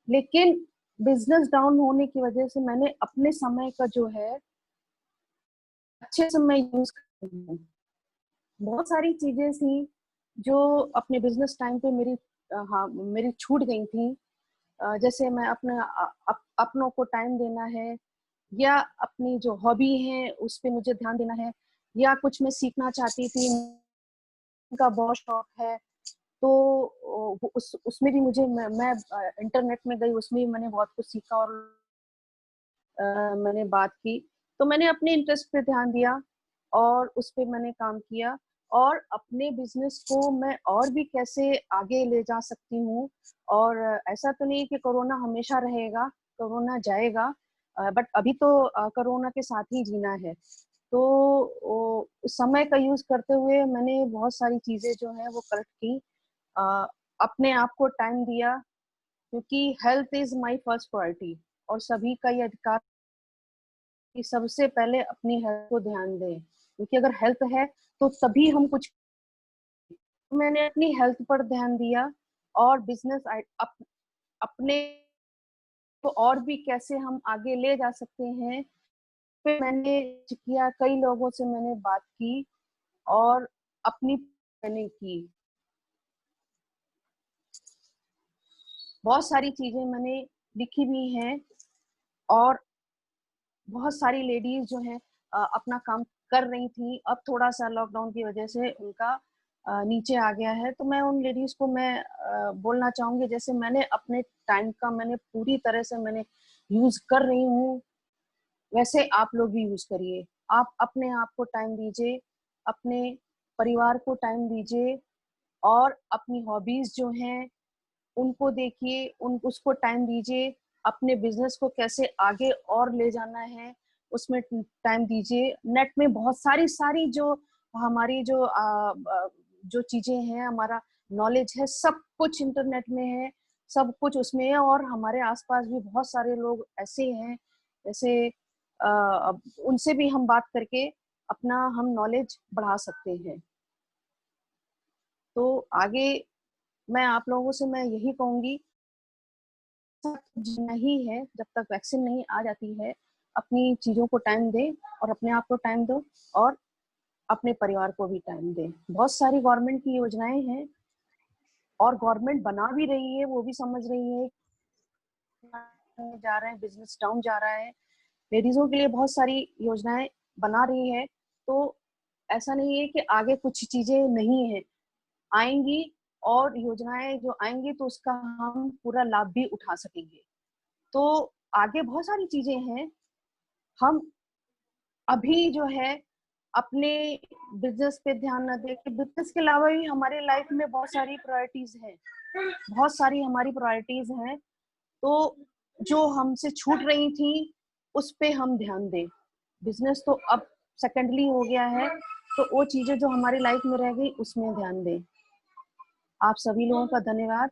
लेकिन बिजनेस डाउन होने की वजह से मैंने अपने समय का जो है अच्छे से मैं यूज कर रही हूँ। बहुत सारी चीजें थी जो अपने बिजनेस टाइम पे मेरी छूट गई थी। जैसे मैं अपनों को टाइम देना है या अपनी जो हॉबी है उस पे मुझे ध्यान देना है या कुछ मैं सीखना चाहती थी, उनका बहुत शौक है तो उसमें भी मुझे मैं इंटरनेट में गई, उसमें भी मैंने बहुत कुछ सीखा और मैंने बात की। तो मैंने अपने इंटरेस्ट पे ध्यान दिया और उस पे मैंने काम किया और अपने बिजनेस को मैं और भी कैसे आगे ले जा सकती हूँ। और ऐसा तो नहीं कि कोरोना हमेशा रहेगा, कोरोना जाएगा, बट अभी तो कोरोना के साथ ही जीना है। तो समय का यूज करते हुए मैंने बहुत सारी चीजें जो है वो करेक्ट की, अपने आप को टाइम दिया, क्योंकि health is my first priority और सभी का ये अधिकार कि सबसे पहले अपनी हेल्थ को ध्यान दें, क्योंकि अगर हेल्थ है तो तभी हम कुछ। मैंने अपनी हेल्थ पर ध्यान दिया और बिजनेस अपने को और भी कैसे हम आगे ले जा सकते हैं, फिर मैंने किया, कई लोगों से मैंने बात की और अपनी मैंने की। बहुत सारी चीजें मैंने लिखी भी हैं और बहुत सारी लेडीज जो हैं अपना काम कर रही थी, अब थोड़ा सा लॉकडाउन की वजह से उनका नीचे आ गया है। तो मैं उन लेडीज को मैं बोलना चाहूंगी, जैसे मैंने अपने टाइम का मैंने पूरी तरह से मैंने यूज कर रही हूँ, वैसे आप लोग भी यूज करिए। आप अपने आप को टाइम दीजिए, अपने परिवार को टाइम दीजिए, और अपनी हॉबीज जो हैं उनको देखिए, उसको टाइम दीजिए। अपने बिजनेस को कैसे आगे और ले जाना है उसमें टाइम दीजिए। नेट में बहुत सारी जो हमारी जो चीजें हैं, हमारा नॉलेज है, सब कुछ इंटरनेट में है, सब कुछ उसमें है। और हमारे आसपास भी बहुत सारे लोग ऐसे हैं, जैसे उनसे भी हम बात करके अपना हम नॉलेज बढ़ा सकते हैं। तो आगे मैं आप लोगों से मैं यही कहूंगी, नहीं है जब तक वैक्सीन नहीं आ जाती है, अपनी चीजों को टाइम दे और अपने आप को टाइम दो और अपने परिवार को भी टाइम दे। बहुत सारी गवर्नमेंट की योजनाएं हैं और गवर्नमेंट बना भी रही है, वो भी समझ रही है जा रहे हैं, बिजनेस डाउन जा रहा है, लेडीजों के लिए बहुत सारी योजनाएं बना रही है। तो ऐसा नहीं है कि आगे कुछ चीजें नहीं है, आएंगी और योजनाएं जो आएंगी तो उसका हम पूरा लाभ भी उठा सकेंगे। तो आगे बहुत सारी चीजें हैं। हम अभी जो है अपने बिजनेस पे ध्यान न दें, बिजनेस के अलावा भी हमारे लाइफ में बहुत सारी प्रायोरिटीज हैं, बहुत सारी हमारी प्रायोरिटीज हैं। तो जो हमसे छूट रही थी उस पे हम ध्यान दें। बिजनेस तो अब सेकेंडली हो गया है, तो वो चीजें जो हमारी लाइफ में रह गई उसमें ध्यान दें। आप सभी लोगों का धन्यवाद।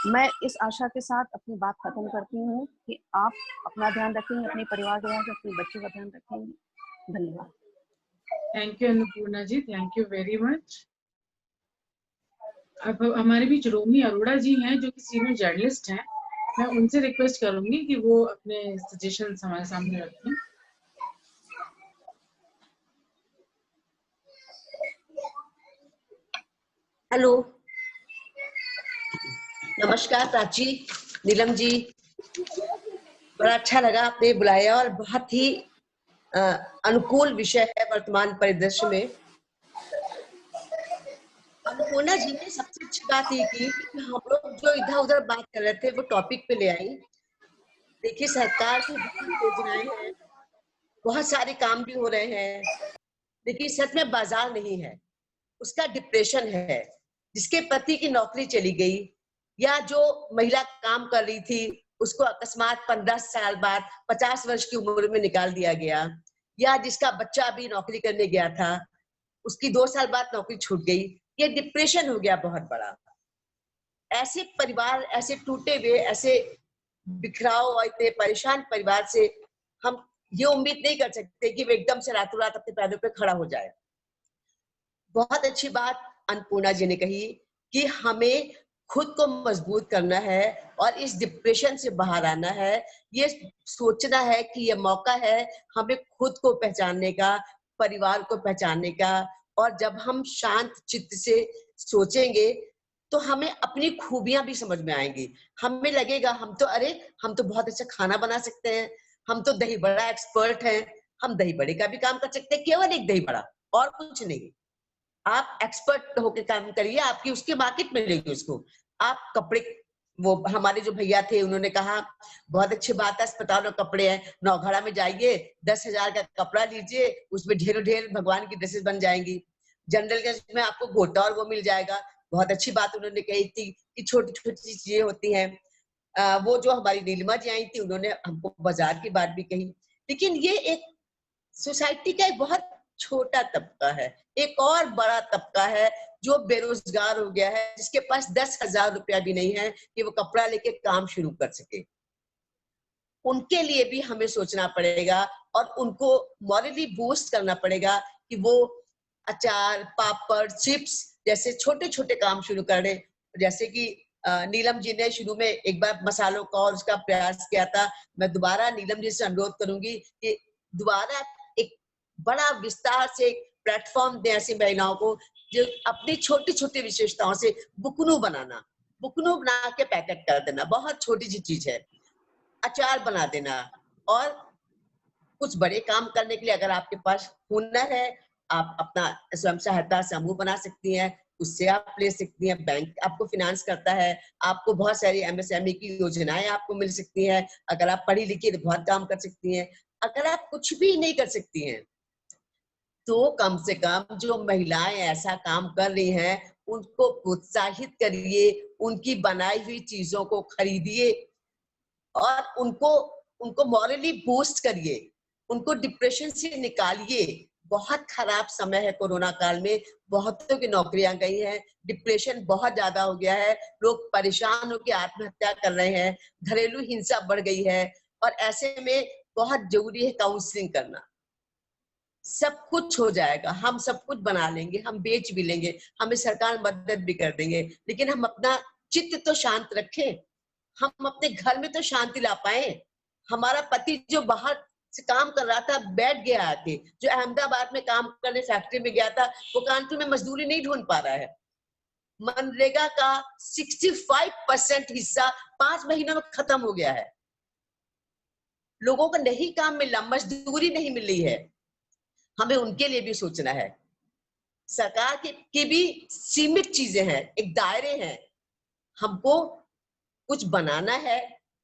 मैं इस आशा के साथ अपनी बात खत्म करती हूँ कि आप अपना ध्यान रखेंगे, अपने परिवार का ध्यान, अपने बच्चों का ध्यान रखेंगे। धन्यवाद।
Thank you Annapurna ji, thank you very much. अब हमारे बीच रोमी अरोड़ा जी हैं जो कि सीनियर जर्नलिस्ट हैं। मैं उनसे रिक्वेस्ट करूंगी कि वो अपने सजेशन हमारे सामने रखें।
हेलो, नमस्कार प्राची, नीलम जी, बड़ा अच्छा लगा आपने बुलाया और बहुत ही अनुकूल विषय है वर्तमान परिदृश्य में। अन्नपूर्णा जी ने सबसे अच्छी बात ये की कि हम लोग जो इधर उधर बात कर रहे थे वो टॉपिक पे ले आई। देखिए, सरकार की बहुत योजनाएं हैं, बहुत सारे काम भी हो रहे हैं, लेकिन सच में बाजार नहीं है, उसका डिप्रेशन है। जिसके पति की नौकरी चली गई या जो महिला काम कर रही थी उसको अकस्मात 15 साल बाद 50 वर्ष की उम्र में निकाल दिया गया, या जिसका बच्चा अभी नौकरी करने गया था उसकी 2 साल बाद नौकरी छूट गई, ये डिप्रेशन हो गया बहुत बड़ा। ऐसे परिवार, ऐसे टूटे हुए, ऐसे बिखराव और इतने परेशान परिवार से हम ये उम्मीद नहीं कर सकते कि वो एकदम से रातों रात अपने पैरों पे खड़ा हो जाए। बहुत अच्छी बात अन्नपूर्णा जी ने कही कि हमें खुद को मजबूत करना है और इस डिप्रेशन से बाहर आना है। ये सोचना है कि ये मौका है हमें खुद को पहचानने का, परिवार को पहचानने का। और जब हम शांत चित्त से सोचेंगे तो हमें अपनी खूबियां भी समझ में आएंगी। हमें लगेगा हम तो बहुत अच्छा खाना बना सकते हैं, हम तो दही बड़ा एक्सपर्ट हैं, हम दही बड़े का भी काम कर सकते हैं, केवल एक दही बड़ा और कुछ नहीं। आप एक्सपर्ट होकर काम करिए, आपकी उसकी मार्केट मिलेगी उसको। आप कपड़े, वो हमारे जो भैया थे उन्होंने कहा बहुत अच्छी बात है, अस्पताल में कपड़े हैं, नौघड़ा में जाइए 10,000 का कपड़ा लीजिए, उसमें ढेरों ढेर भगवान की ड्रेसेस बन जाएंगी। जनरल में आपको गोटा और वो मिल जाएगा। बहुत अच्छी बात उन्होंने कही थी कि छोटी छोटी चीजें होती हैं। वो जो हमारी नीलिमा जी आई थी उन्होंने हमको बाजार की बात भी कही। लेकिन ये एक सोसाइटी का एक बहुत छोटा तबका है, एक और बड़ा तबका है जो बेरोजगार हो गया है, जिसके पास 10,000 रुपया भी नहीं है कि वो कपड़ा लेके काम शुरू कर सके। उनके लिए भी हमें सोचना पड़ेगा और उनको मॉरली बूस्ट करना पड़ेगा कि वो अचार, पापड़, चिप्स जैसे छोटे छोटे काम शुरू करें। जैसे कि नीलम जी ने शुरू में एक बार मसालों का और उसका प्रयास किया था। मैं दोबारा नीलम जी से अनुरोध करूंगी कि दोबारा एक बड़ा विस्तार से प्लेटफॉर्म दें ऐसी महिलाओं को जो अपनी छोटी छोटी विशेषताओं से बुकनू बना के पैकेट कर देना, बहुत छोटी सी चीज है। अचार बना देना और कुछ बड़े काम करने के लिए अगर आपके पास हुनर है, आप अपना स्वयं सहायता समूह बना सकती हैं, उससे आप ले सकती हैं, बैंक आपको फिनांस करता है, आपको बहुत सारी एमएसएमई की योजनाएं आपको मिल सकती हैं। अगर आप पढ़ी लिखी तो बहुत काम कर सकती हैं। अगर आप कुछ भी नहीं कर सकती हैं तो कम से कम जो महिलाएं ऐसा काम कर रही हैं उनको प्रोत्साहित करिए, उनकी बनाई हुई चीजों को खरीदिए और उनको मॉरली बूस्ट करिए, उनको डिप्रेशन से निकालिए। बहुत खराब समय है कोरोना काल में, बहुतों की नौकरियां गई हैं, डिप्रेशन बहुत ज्यादा हो गया है, लोग परेशान होकर आत्महत्या कर रहे हैं, घरेलू हिंसा बढ़ गई है और ऐसे में बहुत जरूरी है काउंसलिंग करना। सब कुछ हो जाएगा, हम सब कुछ बना लेंगे, हम बेच भी लेंगे, हमें सरकार मदद भी कर देंगे, लेकिन हम अपना चित्त तो शांत रखें, हम अपने घर में तो शांति ला पाए। हमारा पति जो बाहर से काम कर रहा था बैठ गया आके, जो अहमदाबाद में काम करने फैक्ट्री में गया था, वो कानपुर में मजदूरी नहीं ढूंढ पा रहा है। मनरेगा का 65% हिस्सा 5 महीनों में खत्म हो गया है। लोगों को नहीं काम मिल रहा, मजदूरी नहीं मिल रही है। हमें उनके लिए भी सोचना है। सरकार की भी सीमित चीजें हैं, एक दायरे हैं, हमको कुछ बनाना है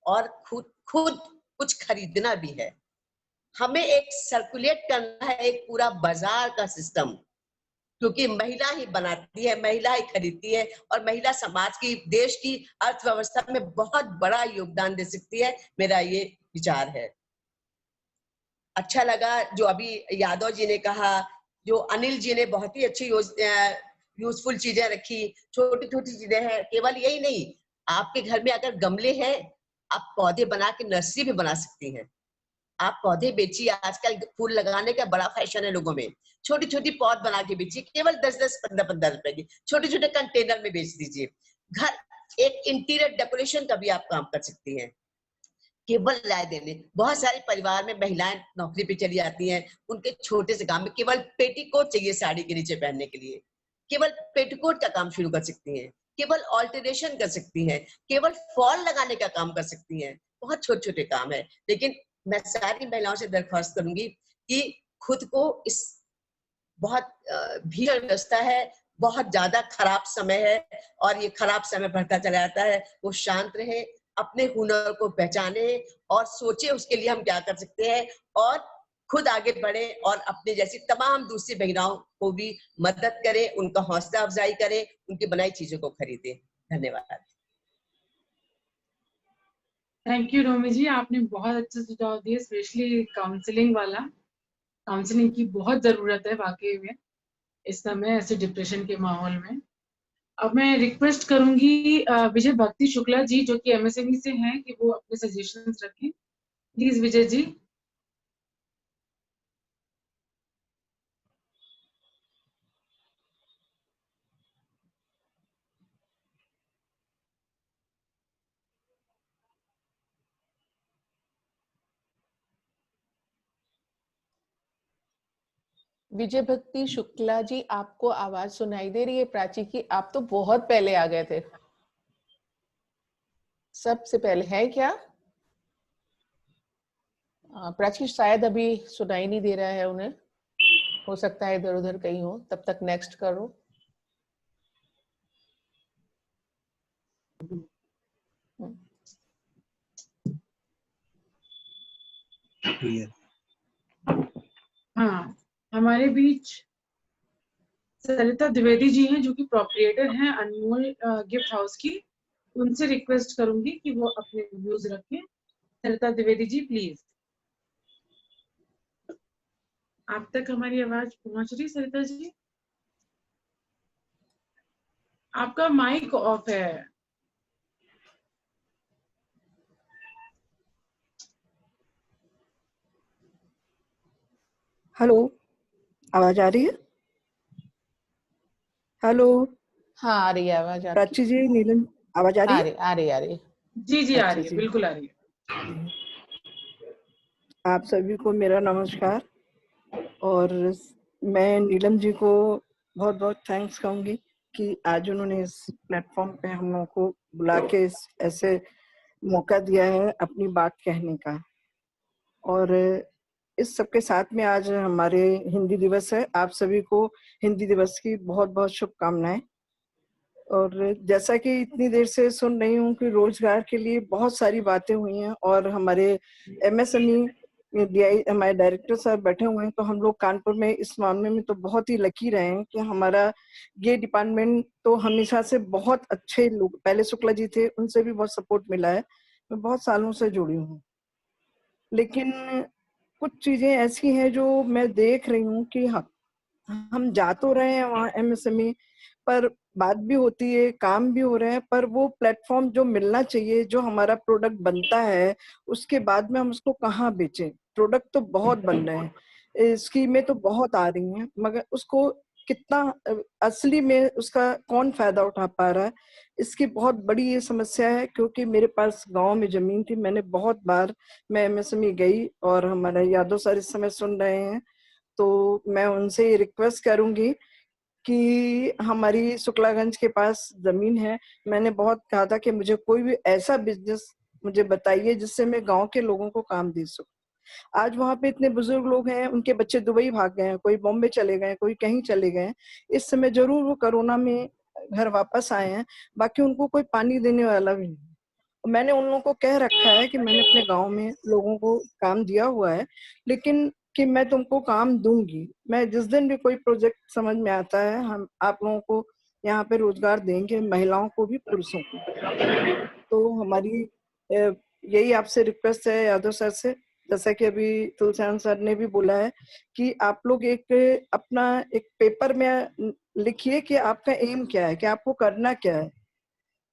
और खुद कुछ खरीदना भी है। हमें एक सर्कुलेट करना है एक पूरा बाजार का सिस्टम, क्योंकि महिला ही बनाती है, महिला ही खरीदती है और महिला समाज की, देश की अर्थव्यवस्था में बहुत बड़ा योगदान दे सकती है। मेरा ये विचार है। अच्छा लगा जो अभी यादव जी ने कहा, जो अनिल जी ने बहुत ही अच्छी यूजफुल चीजें रखी, छोटी छोटी चीजें हैं। केवल यही नहीं, आपके घर में अगर गमले हैं, आप पौधे बना के नर्सरी भी बना सकती हैं। आप पौधे बेचिए, आजकल फूल लगाने का बड़ा फैशन है लोगों में। छोटी छोटी पौध बना के बेचिए, केवल 10-10, 15-15 रुपए की छोटे छोटे कंटेनर में बेच दीजिए। घर एक इंटीरियर डेकोरेशन का भी आप काम कर सकती हैं। केवल राय देने, बहुत सारे परिवार में महिलाएं नौकरी पे चली जाती हैं, उनके छोटे से काम में केवल पेटीकोट चाहिए साड़ी के नीचे पहनने के लिए, केवल पेटीकोट का काम शुरू कर सकती हैं, केवल ऑल्टरेशन कर सकती हैं, केवल फॉल लगाने का काम कर सकती हैं। बहुत छोटे छोटे काम है, लेकिन मैं सारी महिलाओं से दरख्वास्त करूंगी कि खुद को इस बहुत भीड़ व्यवस्था है, बहुत ज्यादा खराब समय है और ये खराब समय बढ़ता चला जाता है, वो शांत रहे, अपने हुनर को पहचाने और सोचे उसके लिए हम क्या कर सकते हैं और खुद आगे बढ़े और अपने जैसी तमाम दूसरी महिलाओं को भी मदद करें, उनका हौसला अफजाई करें, उनकी बनाई चीजों को खरीदें। धन्यवाद।
थैंक यू रोमी जी, आपने बहुत अच्छे सुझाव दिए, स्पेशली काउंसलिंग वाला। काउंसलिंग की बहुत जरूरत है वाकई में इस समय ऐसे डिप्रेशन के माहौल में। अब मैं रिक्वेस्ट करूंगी विजय भक्ति शुक्ला जी, जो कि एमएसएमई से हैं, कि वो अपने सजेशंस रखें। प्लीज विजय जी।
विजय भक्ति शुक्ला जी, आपको आवाज सुनाई दे रही है प्राची की? आप तो बहुत पहले आ गए थे, सबसे पहले है क्या? प्राची शायद अभी सुनाई नहीं दे रहा है उन्हें, हो सकता है इधर उधर कहीं हो। तब तक नेक्स्ट करो।
हाँ, हमारे बीच सरिता द्विवेदी जी हैं, जो कि प्रोप्रिएटर हैं अनमोल गिफ्ट हाउस की। उनसे रिक्वेस्ट करूंगी कि वो अपने व्यूज रखें। सरिता द्विवेदी जी प्लीज। आप तक हमारी आवाज पहुंच रही सरिता जी? आपका माइक ऑफ है।
हेलो, आवाज आ रही है? हेलो।
हाँ आ रही है आवाज आपकी।
प्राची जी, नीलम, आवाज आ रही है?
आ रही है।
जी जी आ रही है, बिल्कुल आ रही है।
आप सभी को मेरा नमस्कार। और मैं नीलम जी को बहुत बहुत थैंक्स कहूंगी कि आज उन्होंने इस प्लेटफॉर्म पे हम लोगों को बुला के ऐसे मौका दिया है अपनी बात कहने का। और इस सबके साथ में आज हमारे हिंदी दिवस है। आप सभी को हिंदी दिवस की बहुत बहुत शुभकामनाएं। और जैसा कि इतनी देर से सुन रही हूँ कि रोजगार के लिए बहुत सारी बातें हुई हैं और हमारे MSME हमारे डायरेक्टर साहब बैठे हुए हैं, तो हम लोग कानपुर में इस मामले में तो बहुत ही लकी रहे हैं कि हमारा ये डिपार्टमेंट तो हमेशा से बहुत अच्छे लोग, पहले शुक्ला जी थे, उनसे भी बहुत सपोर्ट मिला है। मैं बहुत सालों से जुड़ी हूँ, लेकिन कुछ चीजें ऐसी हैं जो मैं देख रही हूँ कि हम जा तो रहे हैं वहाँ MSME, पर बात भी होती है, काम भी हो रहे हैं, पर वो प्लेटफॉर्म जो मिलना चाहिए, जो हमारा प्रोडक्ट बनता है, उसके बाद में हम उसको कहाँ बेचें। प्रोडक्ट तो बहुत बन रहे हैं, स्कीमें तो बहुत आ रही हैं, मगर उसको कितना असली में उसका कौन फायदा उठा पा रहा है, इसकी बहुत बड़ी ये समस्या है। क्योंकि मेरे पास गांव में जमीन थी, मैंने बहुत बार मैं MSME गई, और हमारे यादव सर इस समय सुन रहे हैं, तो मैं उनसे ये रिक्वेस्ट करूंगी कि हमारी शुक्लागंज के पास जमीन है। मैंने बहुत कहा था कि मुझे कोई भी ऐसा बिजनेस मुझे बताइए जिससे मैं गांव के लोगों को काम दे सकूं। आज वहाँ पे इतने बुजुर्ग लोग हैं, उनके बच्चे दुबई भाग गए हैं, कोई बॉम्बे चले गए, कोई कहीं चले गए। इस समय जरूर वो कोरोना में घर वापस आए हैं, बाकी उनको कोई पानी देने वाला भी नहीं। मैंने उन लोगों को कह रखा है कि मैंने अपने गांव में लोगों को काम दिया हुआ है, लेकिन कि मैं तुमको काम दूंगी। मैं जिस दिन भी कोई प्रोजेक्ट समझ में आता है, हम आप लोगों को यहाँ पे रोजगार देंगे, महिलाओं को भी, पुरुषों को। तो हमारी यही आपसे रिक्वेस्ट है यादव सर से, जैसा कि अभी तुलसीराम सर ने भी बोला है, कि आप लोग अपना एक पेपर में लिखिए कि आपका एम क्या है, कि आपको करना क्या है।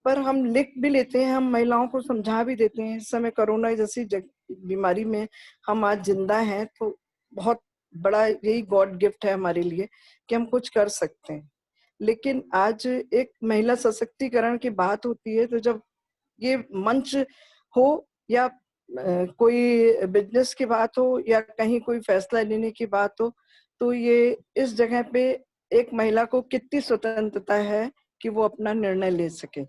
पर हम लिख भी लेते हैं, हम महिलाओं को समझा भी देते हैं। इस समय कोरोना जैसी बीमारी में हम आज जिंदा हैं, तो बहुत बड़ा यही गॉड गिफ्ट है हमारे लिए कि हम कुछ कर सकते हैं। लेकिन आज एक महिला सशक्तिकरण की बात होती है, तो जब ये मंच हो या कोई बिजनेस की बात हो या कहीं कोई फैसला लेने की बात हो, तो ये इस जगह पे एक महिला को कितनी स्वतंत्रता है कि वो अपना निर्णय ले सके।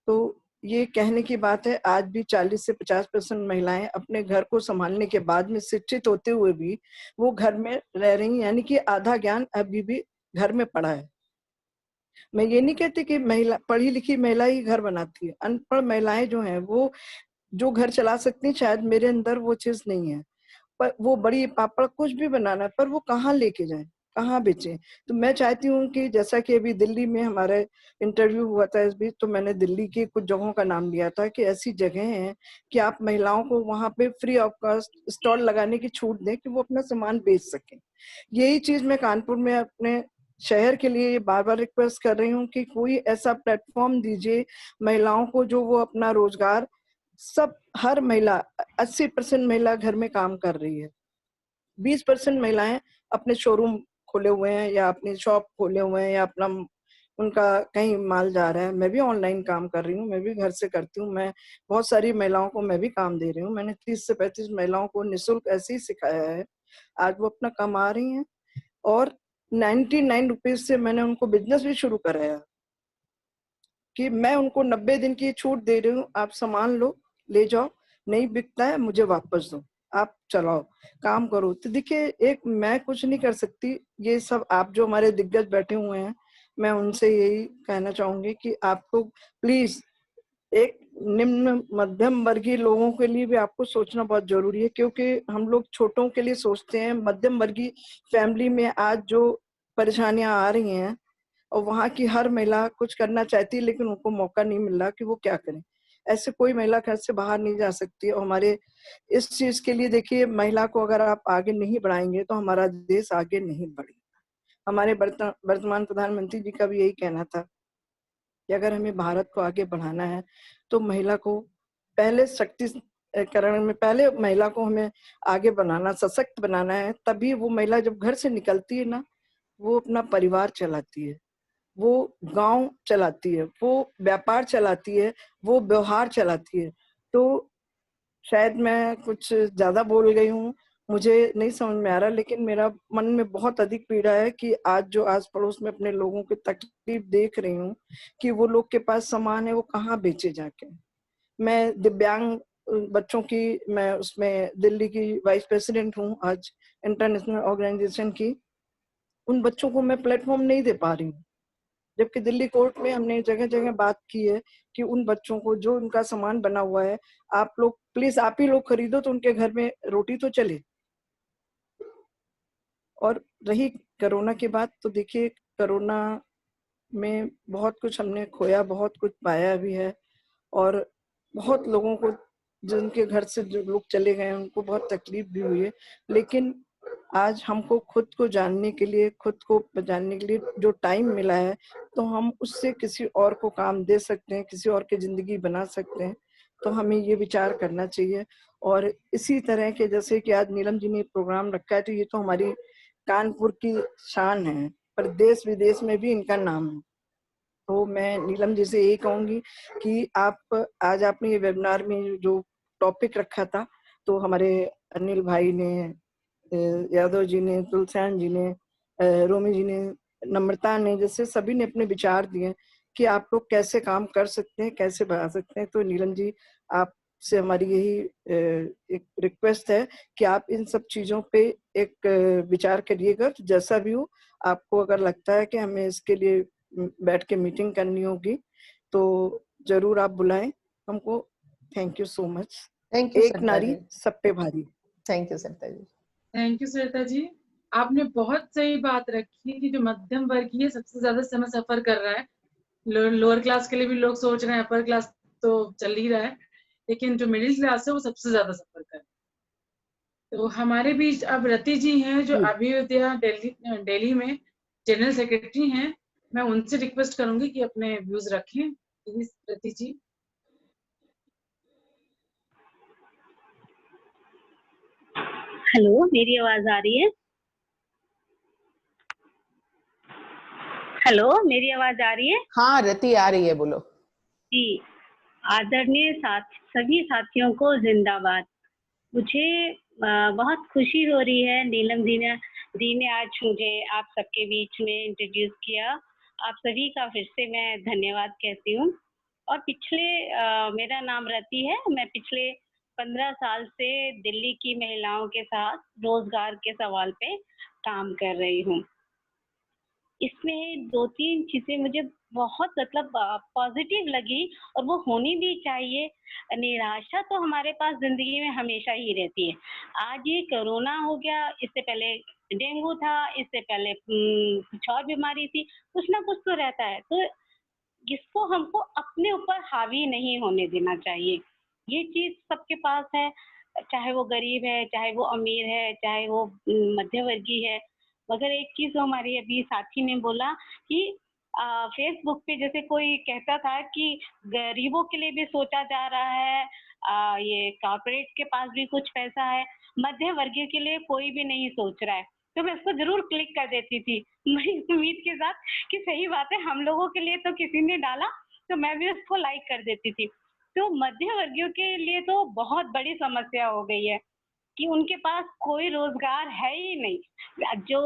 तो ये कहने की बात है, आज भी 40 से 50% महिलाएं अपने घर को संभालने के बाद में शिक्षित होते हुए भी वो घर में रह रही, यानी कि आधा ज्ञान अभी भी घर में पड़ा है। मैं ये नहीं कहती कि महिला, पढ़ी लिखी महिला ही घर बनाती है। अनपढ़ महिलाएं जो हैं, वो जो घर चला सकती हैं, शायद मेरे अंदर वो चीज नहीं है, पर वो बड़ी पापड़ कुछ भी बनाना है, पर वो कहाँ लेके जाए, कहाँ बेचे। तो मैं चाहती हूँ कि जैसा कि अभी दिल्ली में हमारे इंटरव्यू हुआ था इस बीच, तो मैंने दिल्ली की कुछ जगहों का नाम लिया था कि ऐसी जगह हैं कि आप महिलाओं को वहां पे फ्री ऑफ कॉस्ट स्टॉल लगाने की छूट दें कि वो अपना सामान बेच सकें। यही चीज मैं कानपुर में अपने शहर के लिए बार बार रिक्वेस्ट कर रही हूँ कि कोई ऐसा प्लेटफॉर्म दीजिए महिलाओं को, जो वो अपना रोजगार, सब हर महिला 80% महिला घर में काम कर रही है, 20% महिलाएं अपने शोरूम खोले हुए हैं या अपनी शॉप खोले हुए हैं या अपना उनका कहीं माल जा रहा है। मैं भी ऑनलाइन काम कर रही हूँ, मैं भी घर से करती हूँ, मैं बहुत सारी महिलाओं को मैं भी काम दे रही हूँ। मैंने 30 से 35 महिलाओं को निःशुल्क ऐसे ही सिखाया है, आज वो अपना कमा रही हैं। और 99 रुपीज से मैंने उनको बिजनेस भी शुरू कराया कि मैं उनको 90 दिन की छूट दे रही हूँ, आप सामान लो, ले जाओ, नहीं बिकता है मुझे वापस दो, आप चलाओ, काम करो। तो देखिए, एक मैं कुछ नहीं कर सकती, ये सब आप जो हमारे दिग्गज बैठे हुए हैं, मैं उनसे यही कहना चाहूंगी कि आपको प्लीज एक निम्न मध्यम वर्गीय लोगों के लिए भी आपको सोचना बहुत जरूरी है, क्योंकि हम लोग छोटों के लिए सोचते हैं। मध्यम वर्गीय फैमिली में आज जो परेशानियां आ रही हैं, और वहाँ की हर महिला कुछ करना चाहती है, लेकिन उनको मौका नहीं मिल रहा कि वो क्या करें। ऐसे कोई महिला घर से बाहर नहीं जा सकती। और हमारे इस चीज के लिए देखिए, महिला को अगर आप आगे नहीं बढ़ाएंगे तो हमारा देश आगे नहीं बढ़ेगा। हमारे वर्तमान प्रधानमंत्री जी का भी यही कहना था कि अगर हमें भारत को आगे बढ़ाना है तो महिला को पहले शक्तिकरण में, पहले महिला को हमें आगे बनाना, सशक्त बनाना है। तभी वो महिला जब घर से निकलती है ना, वो अपना परिवार चलाती है, वो गांव चलाती है, वो व्यापार चलाती है, वो व्यवहार चलाती है। तो शायद मैं कुछ ज्यादा बोल गई हूँ, मुझे नहीं समझ में आ रहा, लेकिन मेरा मन में बहुत अधिक पीड़ा है कि आज जो आस पड़ोस में अपने लोगों की तकलीफ देख रही हूँ कि वो लोग के पास सामान है, वो कहाँ बेचे जाके। मैं दिव्यांग बच्चों की, मैं उसमें दिल्ली की वाइस प्रेसिडेंट हूँ आज इंटरनेशनल ऑर्गेनाइजेशन की, उन बच्चों को मैं प्लेटफॉर्म नहीं दे पा रही हूँ। जबकि दिल्ली कोर्ट में हमने जगह जगह बात की है कि उन बच्चों को जो उनका सामान बना हुआ है, आप लोग प्लीज आप ही लोग खरीदो तो उनके घर में रोटी तो चले। और रही कोरोना की बात, तो देखिए कोरोना में बहुत कुछ हमने खोया, बहुत कुछ पाया भी है, और बहुत लोगों को जिनके घर से जो लोग चले गए उनको बहुत तकलीफ भी हुई है। लेकिन आज हमको खुद को जानने के लिए, खुद को जानने के लिए जो टाइम मिला है, तो हम उससे किसी और को काम दे सकते हैं, किसी और की जिंदगी बना सकते हैं। तो हमें ये विचार करना चाहिए। और इसी तरह के जैसे कि आज नीलम जी ने प्रोग्राम रखा है, तो ये तो हमारी कानपुर की शान है, पर देश विदेश में भी इनका नाम है। तो मैं नीलम जी से यही कहूंगी कि आप आज आपने ये वेबिनार में जो टॉपिक रखा था, तो हमारे अनिल भाई ने, यादव जी ने, तुलसियान जी ने, रोमी जी ने, नम्रता ने, जैसे सभी ने अपने विचार दिए कि आप लोग कैसे काम कर सकते हैं, कैसे बढ़ा सकते हैं। तो नीलम जी, आपसे हमारी यही एक रिक्वेस्ट है कि आप इन सब चीजों पे एक विचार करिएगा। तो जैसा भी हो, आपको अगर लगता है कि हमें इसके लिए बैठ के मीटिंग करनी होगी, तो जरूर आप बुलाएं हमको। Thank you so much.
Thank you
एक
सरिता
नारी
जी।
सब पे भारी।
Thank you Sarita ji.
Thank you Sarita ji, आपने बहुत सही बात रखी कि जो मध्यम वर्गीय सबसे ज्यादा समय सफर कर रहा है। लोअर क्लास के लिए भी लोग सोच रहे हैं, अपर क्लास तो चल ही रहा है, लेकिन जो मिडिल क्लास है वो सबसे ज्यादा सफर कर रहा है। तो हमारे बीच अब रति जी हैं, जो अभ्युदय दिल्ली में जनरल सेक्रेटरी हैं। मैं उनसे रिक्वेस्ट करूंगी कि अपने व्यूज रखें। Please Rati ji.
हेलो, मेरी आवाज आ रही है? हेलो, मेरी आवाज आ रही है?
हाँ रति आ रही है, बोलो।
जी, आदरणीय सभी साथियों को जिंदाबाद। मुझे बहुत खुशी हो रही है, नीलम जी ने आज मुझे आप सबके बीच में इंट्रोड्यूस किया। आप सभी का फिर से मैं धन्यवाद कहती हूँ। और मेरा नाम रति है। मैं पिछले 15 साल से दिल्ली की महिलाओं के साथ रोजगार के सवाल पे काम कर रही हूँ। इसमें 2-3 चीजें मुझे बहुत मतलब पॉजिटिव लगी, और वो होनी भी चाहिए। निराशा तो हमारे पास जिंदगी में हमेशा ही रहती है। आज ये कोरोना हो गया, इससे पहले डेंगू था, इससे पहले कुछ और बीमारी थी, कुछ ना कुछ तो रहता है। तो इसको हमको अपने ऊपर हावी नहीं होने देना चाहिए। ये चीज सबके पास है, चाहे वो गरीब है, चाहे वो अमीर है, चाहे वो मध्यवर्गीय है। मगर एक चीज जो हमारी अभी साथी ने बोला कि फेसबुक पे जैसे कोई कहता था कि गरीबों के लिए भी सोचा जा रहा है, ये कॉर्पोरेट के पास भी कुछ पैसा है, मध्य वर्गीय के लिए कोई भी नहीं सोच रहा है। तो मैं इसको जरूर क्लिक कर देती थी, मैं इस उम्मीद के साथ कि सही बात है, हम लोगों के लिए तो किसी ने डाला तो मैं भी उसको लाइक कर देती थी। तो मध्य वर्गीयों के लिए तो बहुत बड़ी समस्या हो गई है कि उनके पास कोई रोजगार है ही नहीं। जो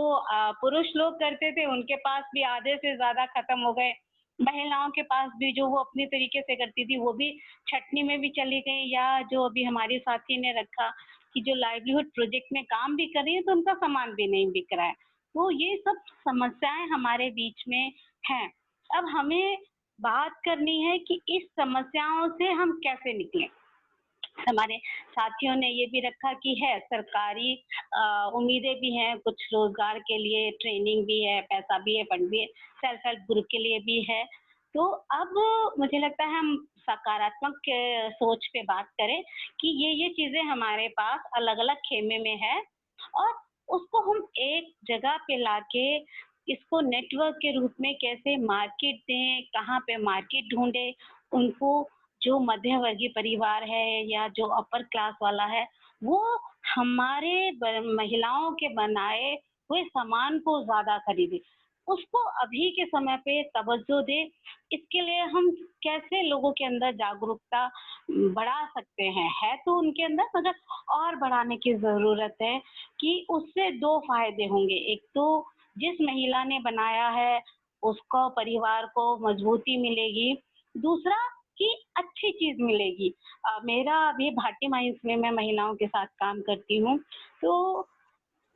पुरुष लोग करते थे उनके पास भी आधे से ज्यादा खत्म हो गए। महिलाओं के पास भी जो वो अपने तरीके से करती थी वो भी छटनी में भी चली गई, या जो अभी हमारी साथी ने रखा कि जो लाइवलीहुड प्रोजेक्ट में काम भी कर रही है तो उनका सामान भी नहीं बिक रहा है। तो ये सब समस्याएं हमारे बीच में हैं। अब हमें बात करनी है कि इस समस्याओं से हम कैसे निकलें। हमारे साथियों ने ये भी रखा कि है सरकारी उम्मीदें भी हैं, कुछ रोजगार के लिए ट्रेनिंग भी है, पैसा भी है, फंड भी है, सेल्फ हेल्प ग्रुप के लिए भी है। तो अब मुझे लगता है हम सकारात्मक सोच पे बात करें कि ये चीजें हमारे पास अलग अलग खेमे में है, और उसको हम एक जगह पे लाके इसको नेटवर्क के रूप में कैसे मार्केट दें, कहाँ पे मार्केट ढूंढे उनको। जो मध्य वर्गीय परिवार है या जो अपर क्लास वाला है, वो हमारे महिलाओं के बनाए हुए सामान को ज्यादा खरीदे, उसको अभी के समय पे तवज्जो दे। इसके लिए हम कैसे लोगों के अंदर जागरूकता बढ़ा सकते हैं, है तो उनके अंदर, मगर और बढ़ाने की जरूरत है कि उससे 2 फायदे होंगे। एक तो जिस महिला ने बनाया है उसको, परिवार को मजबूती मिलेगी। दूसरा कि अच्छी चीज मिलेगी। मेरा अभी भाटी माइंस में मैं महिलाओं के साथ काम करती हूँ, तो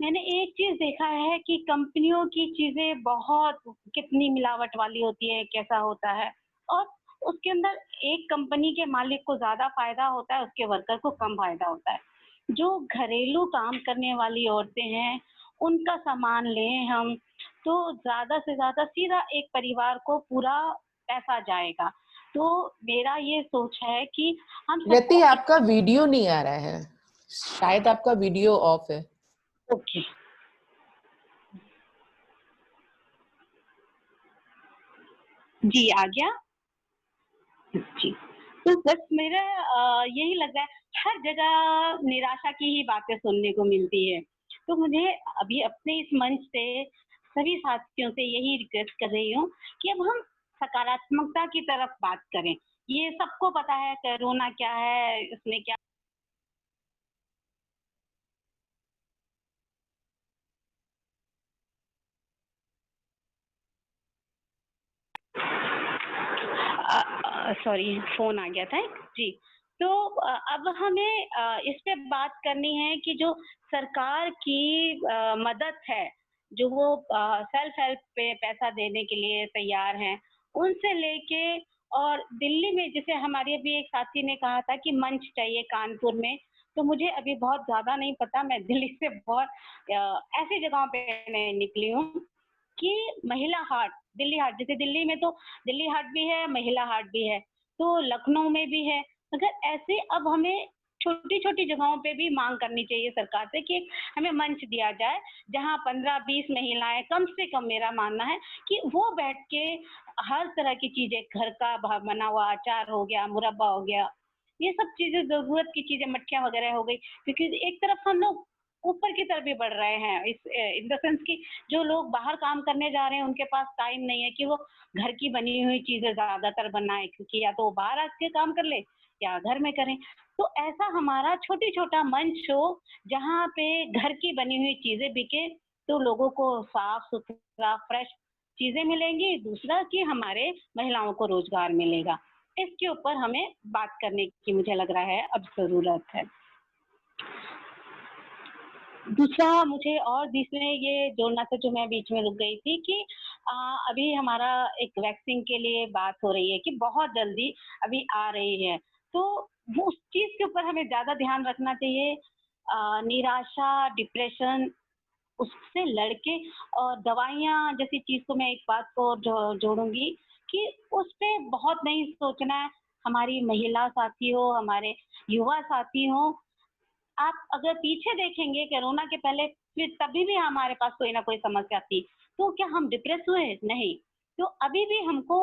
मैंने एक चीज देखा है कि कंपनियों की चीजें बहुत कितनी मिलावट वाली होती है, कैसा होता है, और उसके अंदर एक कंपनी के मालिक को ज्यादा फायदा होता है, उसके वर्कर को कम फायदा होता है। जो घरेलू काम करने वाली औरतें हैं उनका सामान लें हम, तो ज्यादा से ज्यादा सीधा एक परिवार को पूरा पैसा जाएगा। तो मेरा ये सोच है कि हम
रति, आपका वीडियो नहीं आ रहा है, शायद आपका वीडियो ऑफ है।
ओके, जी आ गया जी। तो बस मेरा यही लग रहा है, हर जगह निराशा की ही बातें सुनने को मिलती है। तो मुझे अभी अपने इस मंच से सभी साथियों से यही रिक्वेस्ट कर रही हूँ कि अब हम सकारात्मकता की तरफ बात करें। ये सबको पता है कोरोना क्या है, इसमें क्या सॉरी फोन आ गया था जी। तो अब हमें इस पे बात करनी है कि जो सरकार की मदद है, जो वो सेल्फ हेल्प पे पैसा देने के लिए तैयार हैं, उनसे लेके, और दिल्ली में जैसे हमारी अभी एक साथी ने कहा था कि मंच चाहिए कानपुर में, तो मुझे अभी बहुत ज्यादा नहीं पता, मैं दिल्ली से बहुत ऐसी जगहों पे मैं निकली हूँ कि महिला हाट, दिल्ली हाट, जैसे दिल्ली में तो दिल्ली हाट भी है, महिला हाट भी है, तो लखनऊ में भी है। मगर ऐसे अब हमें छोटी छोटी जगहों पे भी मांग करनी चाहिए सरकार से कि हमें मंच दिया जाए जहां 15-20 महिलाएं कम से कम, मेरा मानना है कि वो बैठ के हर तरह की चीजें, घर का बना हुआ अचार हो गया, मुरब्बा हो गया, ये सब चीजें, जरूरत की चीजें, मट्ठियां वगैरह हो गई, क्योंकि एक तरफ हम लोग ऊपर की तरफ भी बढ़ रहे हैं, इस इन द सेंस की जो लोग बाहर काम करने जा रहे हैं उनके पास टाइम नहीं है कि वो घर की बनी हुई चीजें ज्यादातर बनाए, क्योंकि या तो वो बाहर आके काम कर ले या घर में करें। तो ऐसा हमारा छोटी छोटा मंच हो जहाँ पे घर की बनी हुई चीजें बिके, तो लोगों को साफ सुथरा फ्रेश चीजें मिलेंगी, दूसरा कि हमारे महिलाओं को रोजगार मिलेगा। इसके ऊपर हमें बात करने की मुझे लग रहा है अब जरूरत है। दूसरा मुझे और बीच में ये जोड़ना था, जो मैं बीच में रुक गई थी, कि अभी हमारा एक वैक्सीन के लिए बात हो रही है कि बहुत जल्दी अभी आ रही है, तो वो उस चीज के ऊपर हमें ज्यादा ध्यान रखना चाहिए। निराशा, डिप्रेशन, उससे लड़के, और दवाइयाँ जैसी चीज को मैं एक बात को और जोड़ूंगी कि उस पे बहुत नहीं सोचना है। हमारी महिला साथी हो, हमारे युवा साथी हो, आप अगर पीछे देखेंगे कोरोना के पहले, फिर तभी भी हमारे पास कोई ना कोई समस्या थी, तो क्या हम डिप्रेस हुए? नहीं। तो अभी भी हमको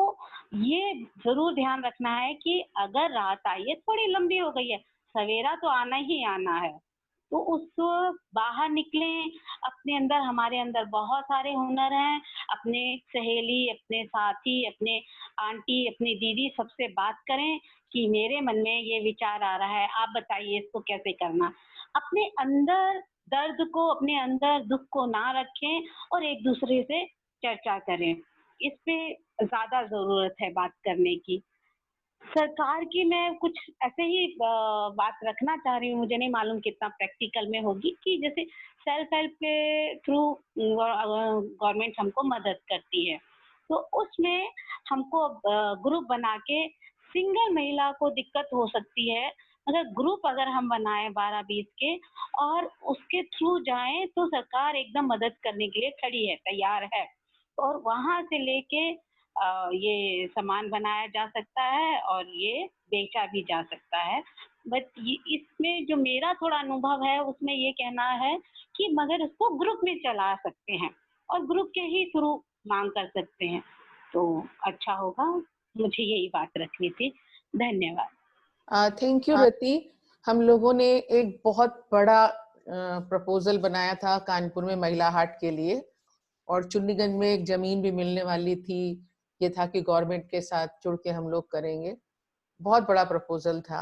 ये जरूर ध्यान रखना है कि अगर रात आई है, थोड़ी लंबी हो गई है, सवेरा तो आना ही आना है, तो उस बाहर निकलें। अपने अंदर, हमारे अंदर बहुत सारे हुनर हैं, अपने सहेली, अपने साथी, अपने आंटी, अपनी दीदी, सबसे बात करें कि मेरे मन में ये विचार आ रहा है, आप बताइए इसको कैसे करना। अपने अंदर दर्द को, अपने अंदर दुख को ना रखें और एक दूसरे से चर्चा करें। इस पे ज्यादा जरूरत है बात करने की। सरकार की मैं कुछ ऐसे ही बात रखना चाह रही हूँ, मुझे नहीं मालूम कितना प्रैक्टिकल में होगी, कि जैसे सेल्फ हेल्प के थ्रू गवर्नमेंट हमको मदद करती है, तो उसमें हमको ग्रुप बना के, सिंगल महिला को दिक्कत हो सकती है, अगर ग्रुप अगर हम बनाए 12-20 के और उसके थ्रू जाएं, तो सरकार एकदम मदद करने के लिए खड़ी है, तैयार है, और वहां से लेके ये सामान बनाया जा सकता है और ये बेचा भी जा सकता है। बट इसमें जो मेरा थोड़ा अनुभव है, उसमें ये कहना है कि मगर उसको ग्रुप में चला सकते हैं और ग्रुप के ही थ्रू मांग कर सकते हैं, तो अच्छा होगा। मुझे यही बात रखनी थी। धन्यवाद।
थैंक यू रति। हम लोगों ने एक बहुत बड़ा प्रपोजल बनाया था कानपुर में महिला हाट के लिए, और चुन्नीगंज में एक जमीन भी मिलने वाली थी। ये था कि गवर्नमेंट के साथ जुड़ के हम लोग करेंगे। बहुत बड़ा प्रपोजल था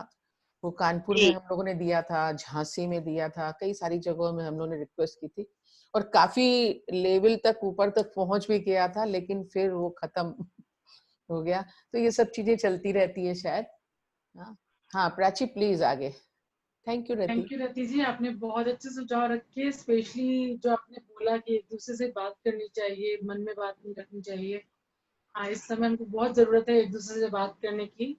वो। कानपुर में हम लोगों ने दिया था, झांसी में दिया था, कई सारी जगहों में हम लोगों ने रिक्वेस्ट की थी, और काफी लेवल तक, ऊपर तक पहुंच भी गया था, लेकिन फिर वो खत्म हो गया। तो ये सब चीजें चलती रहती है शायद। हाँ प्राची प्लीज आगे। थैंक यू
रति जी, आपने बहुत अच्छे सुझाव रखे, स्पेशली जो आपने बोला कि एक दूसरे से बात करनी चाहिए, मन में बात नहीं रखनी चाहिए। हाँ, इस समय हमको बहुत जरूरत है एक दूसरे से बात करने की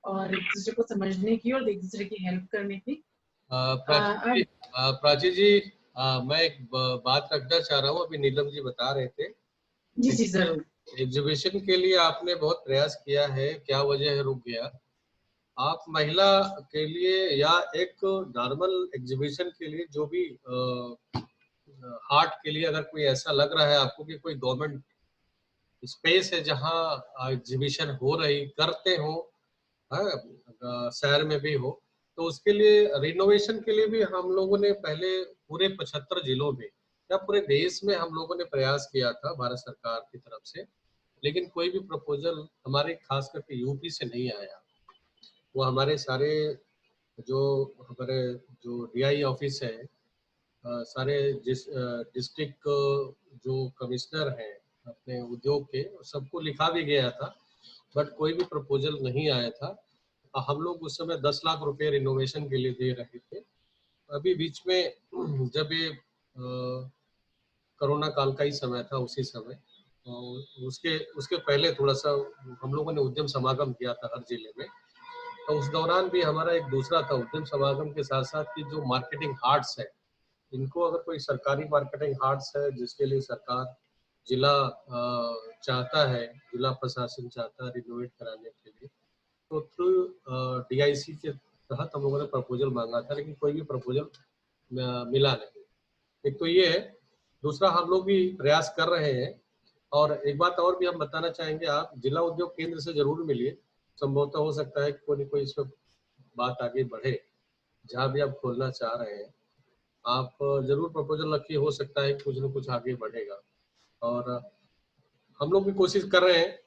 और एक दूसरे को समझने की और एक दूसरे की हेल्प करने की।
प्राची जी, मैं एक बात रखना चाह रहा हूँ, अभी नीलम जी बता रहे थे।
जी जरूर।
एग्जीबिशन के लिए आपने बहुत प्रयास किया है, क्या वजह है रुक गया? आप महिला के लिए या एक नॉर्मल एग्जीबिशन के लिए जो भी आर्ट के लिए अगर कोई ऐसा लग रहा है आपको कि कोई गवर्नमेंट स्पेस है जहां एग्जीबिशन हो रही करते हो, शहर में भी हो, तो उसके लिए रिनोवेशन के लिए भी हम लोगों ने पहले पूरे 75 जिलों में या पूरे देश में हम लोगों ने प्रयास किया था भारत सरकार की तरफ से, लेकिन कोई भी प्रपोजल हमारे खास करके यूपी से नहीं आया। वो हमारे सारे जो हमारे जो डीआई ऑफिस है, सारे डिस्ट्रिक्ट जो कमिश्नर हैं अपने उद्योग के, सबको लिखा भी गया था, बट कोई भी प्रपोजल नहीं आया था। हम लोग उस समय 10 लाख रुपए रिनोवेशन के लिए दे रहे थे। अभी बीच में जब ये कोरोना काल का ही समय था, उसी समय उसके उसके पहले थोड़ा सा हम लोगों ने उद्यम समागम किया था हर जिले में। तो उस दौरान भी हमारा एक दूसरा था उद्यम समागम के साथ साथ कि जो मार्केटिंग हार्ट्स है, इनको अगर कोई सरकारी मार्केटिंग हार्ट्स है जिसके लिए सरकार जिला चाहता है, जिला प्रशासन चाहता है रिनोवेट कराने के लिए, तो थ्रू डीआईसी के तहत हम लोगों ने प्रपोजल मांगा था, लेकिन कोई भी प्रपोजल मिला नहीं। एक तो ये है, दूसरा हम लोग भी प्रयास कर रहे हैं। और एक बात और भी हम बताना चाहेंगे, आप जिला उद्योग केंद्र से जरूर मिलिए, संभवतः हो सकता है कि कोई न कोई इसमें बात आगे बढ़े। जहाँ भी आप खोलना चाह रहे हैं आप जरूर प्रपोजल रखिए, हो सकता है कुछ न कुछ आगे बढ़ेगा। और हम लोग भी कोशिश कर रहे हैं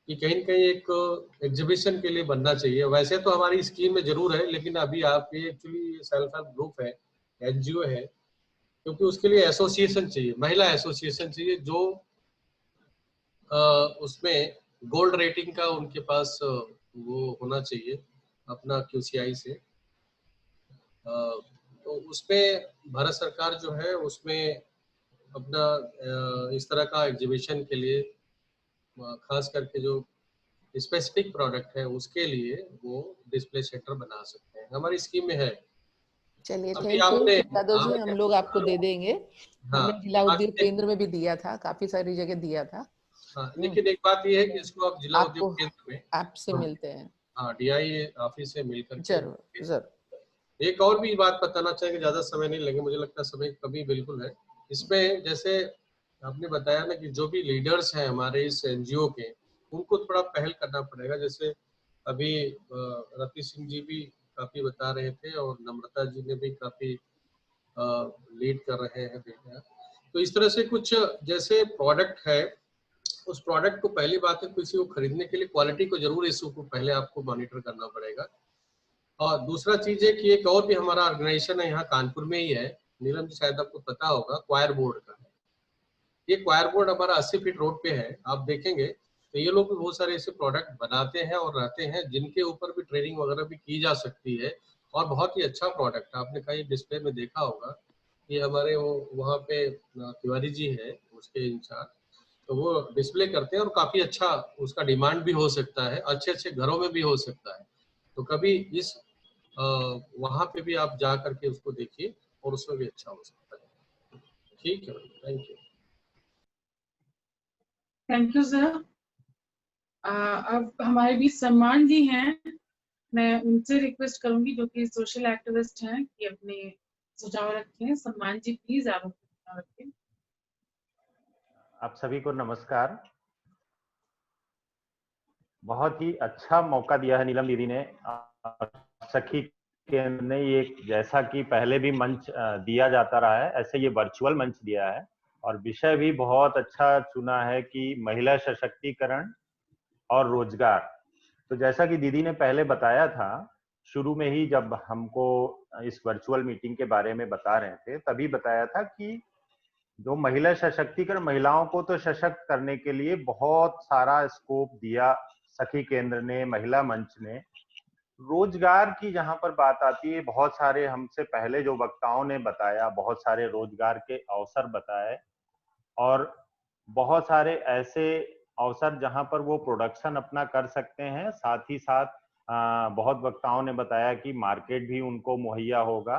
कि कहीं न कहीं एक एग्जीबिशन के लिए बनना चाहिए। वैसे तो हमारी स्कीम में जरूर है, लेकिन अभी आप ये एक्चुअली सेल्फ हेल्प ग्रुप है, एनजीओ है, क्योंकि उसके लिए एसोसिएशन चाहिए, महिला एसोसिएशन चाहिए जो उसमें गोल्ड रेटिंग का उनके पास वो होना चाहिए अपना QCI से। तो उसमें भारत सरकार जो है उसमें अपना इस तरह का एग्जीबिशन के लिए खास करके जो स्पेसिफिक प्रोडक्ट है उसके लिए वो डिस्प्ले सेंटर बना सकते हैं, हमारी स्कीम में है।
चलिए थैंक यू दादो जी, हम लोग आपको दे देंगे। हमने जिला उद्योग केंद्र में भी दिया था, काफी सारी जगह दिया था।
हाँ, लेकिन एक बात ये है कि इसको आप जिला उद्योग केंद्र में
आपसे मिलते हैं।
हाँ, DI ऑफिस से मिलकर
जरूर जरूर।
एक और भी बात बताना चाहेंगे, ज्यादा समय नहीं लगे, मुझे लगता है समय कमी बिल्कुल है इसमें। जैसे आपने बताया ना कि जो भी लीडर्स हैं हमारे इस NGO के, उनको थोड़ा पहल करना पड़ेगा। जैसे अभी रति सिंह जी भी काफी बता रहे थे और नम्रता जी ने भी काफी लीड कर रहे हैं बेटा। तो इस तरह से कुछ जैसे प्रोडक्ट है, उस प्रोडक्ट को पहली बात है किसी को खरीदने के लिए क्वालिटी को जरूर इशू को पहले आपको मॉनिटर करना पड़ेगा। और दूसरा चीज है कि एक और भी हमारा ऑर्गेनाइजेशन है यहाँ कानपुर में ही है, नीलम जी शायद आपको पता होगा, क्वायर बोर्ड का। ये क्वायर बोर्ड हमारा 80 फीट रोड पे है, आप देखेंगे तो ये लोग भी बहुत सारे ऐसे प्रोडक्ट बनाते हैं और रहते हैं जिनके ऊपर भी ट्रेनिंग वगैरह भी की जा सकती है। और बहुत ही अच्छा प्रोडक्ट है, आपने कहीं डिस्प्ले में देखा होगा। ये हमारे वो वहाँ पे तिवारी जी है उसके इंचार्ज, तो वो डिस्प्ले करते हैं और काफी अच्छा उसका डिमांड भी हो सकता है, अच्छे अच्छे घरों में भी हो सकता है। तो कभी इस वहां पे भी आप जा करके उसको देखिए और उसमें भी अच्छा हो सकता है। ठीक है, thank you.
Thank you sir. अब हमारे बीच सम्मान जी हैं, मैं उनसे रिक्वेस्ट करूंगी जो कि सोशल एक्टिविस्ट हैं कि अपने सुझाव रखें। सम्मान जी प्लीज आप अपने सुझाव रखें।
आप सभी को नमस्कार। बहुत ही अच्छा मौका दिया है नीलम दीदी ने, सखी केंद्र ने। ये जैसा कि पहले भी मंच दिया जाता रहा है, ऐसे ये वर्चुअल मंच दिया है और विषय भी बहुत अच्छा चुना है कि महिला सशक्तिकरण और रोजगार। तो जैसा कि दीदी ने पहले बताया था, शुरू में ही जब हमको इस वर्चुअल मीटिंग के बारे में बता रहे थे, तभी बताया था कि जो महिला सशक्तिकरण, महिलाओं को तो सशक्त करने के लिए बहुत सारा स्कोप दिया सखी केंद्र ने, महिला मंच ने। रोजगार की जहां पर बात आती है, बहुत सारे हमसे पहले जो वक्ताओं ने बताया, बहुत सारे रोजगार के अवसर बताए और बहुत सारे ऐसे अवसर जहां पर वो प्रोडक्शन अपना कर सकते हैं। साथ ही साथ बहुत वक्ताओं ने बताया कि मार्केट भी उनको मुहैया होगा,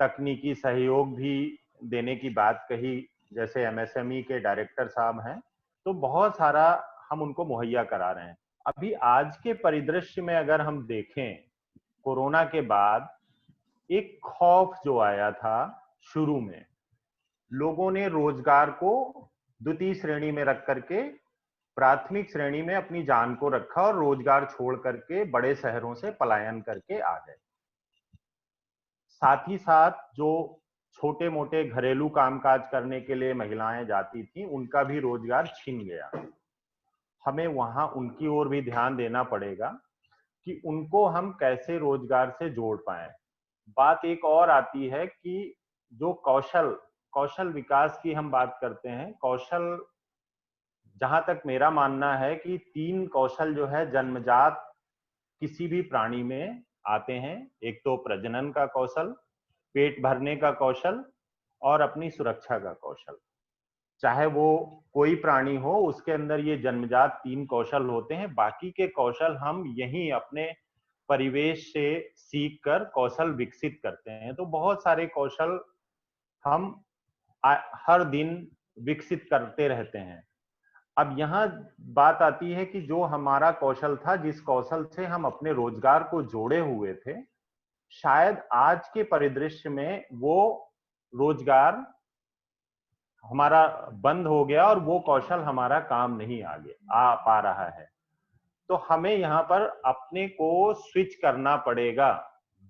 तकनीकी सहयोग भी देने की बात कही, जैसे एमएसएमई के डायरेक्टर साहब हैं, तो बहुत सारा हम उनको मुहैया करा रहे हैं। अभी आज के परिदृश्य में अगर हम देखें, कोरोना के बाद एक खौफ जो आया था शुरू में, लोगों ने रोजगार को द्वितीय श्रेणी में रख करके प्राथमिक श्रेणी में अपनी जान को रखा और रोजगार छोड़ करके बड़े शहरों से पलायन करके आ गए। साथ ही साथ जो छोटे मोटे घरेलू कामकाज करने के लिए महिलाएं जाती थी, उनका भी रोजगार छिन गया। हमें वहां उनकी ओर भी ध्यान देना पड़ेगा कि उनको हम कैसे रोजगार से जोड़ पाए। बात एक और आती है कि जो कौशल विकास की हम बात करते हैं, कौशल, जहां तक मेरा मानना है कि 3 कौशल जो है जन्मजात किसी भी प्राणी में आते हैं। एक तो प्रजनन का कौशल, पेट भरने का कौशल और अपनी सुरक्षा का कौशल। चाहे वो कोई प्राणी हो, उसके अंदर ये जन्मजात 3 कौशल होते हैं। बाकी के कौशल हम यहीं अपने परिवेश से सीख कर कौशल विकसित करते हैं। तो बहुत सारे कौशल हम हर दिन विकसित करते रहते हैं। अब यहाँ बात आती है कि जो हमारा कौशल था, जिस कौशल से हम अपने रोजगार को जोड़े हुए थे, शायद आज के परिदृश्य में वो रोजगार हमारा बंद हो गया और वो कौशल हमारा काम नहीं आगे आ पा रहा है। तो हमें यहाँ पर अपने को स्विच करना पड़ेगा।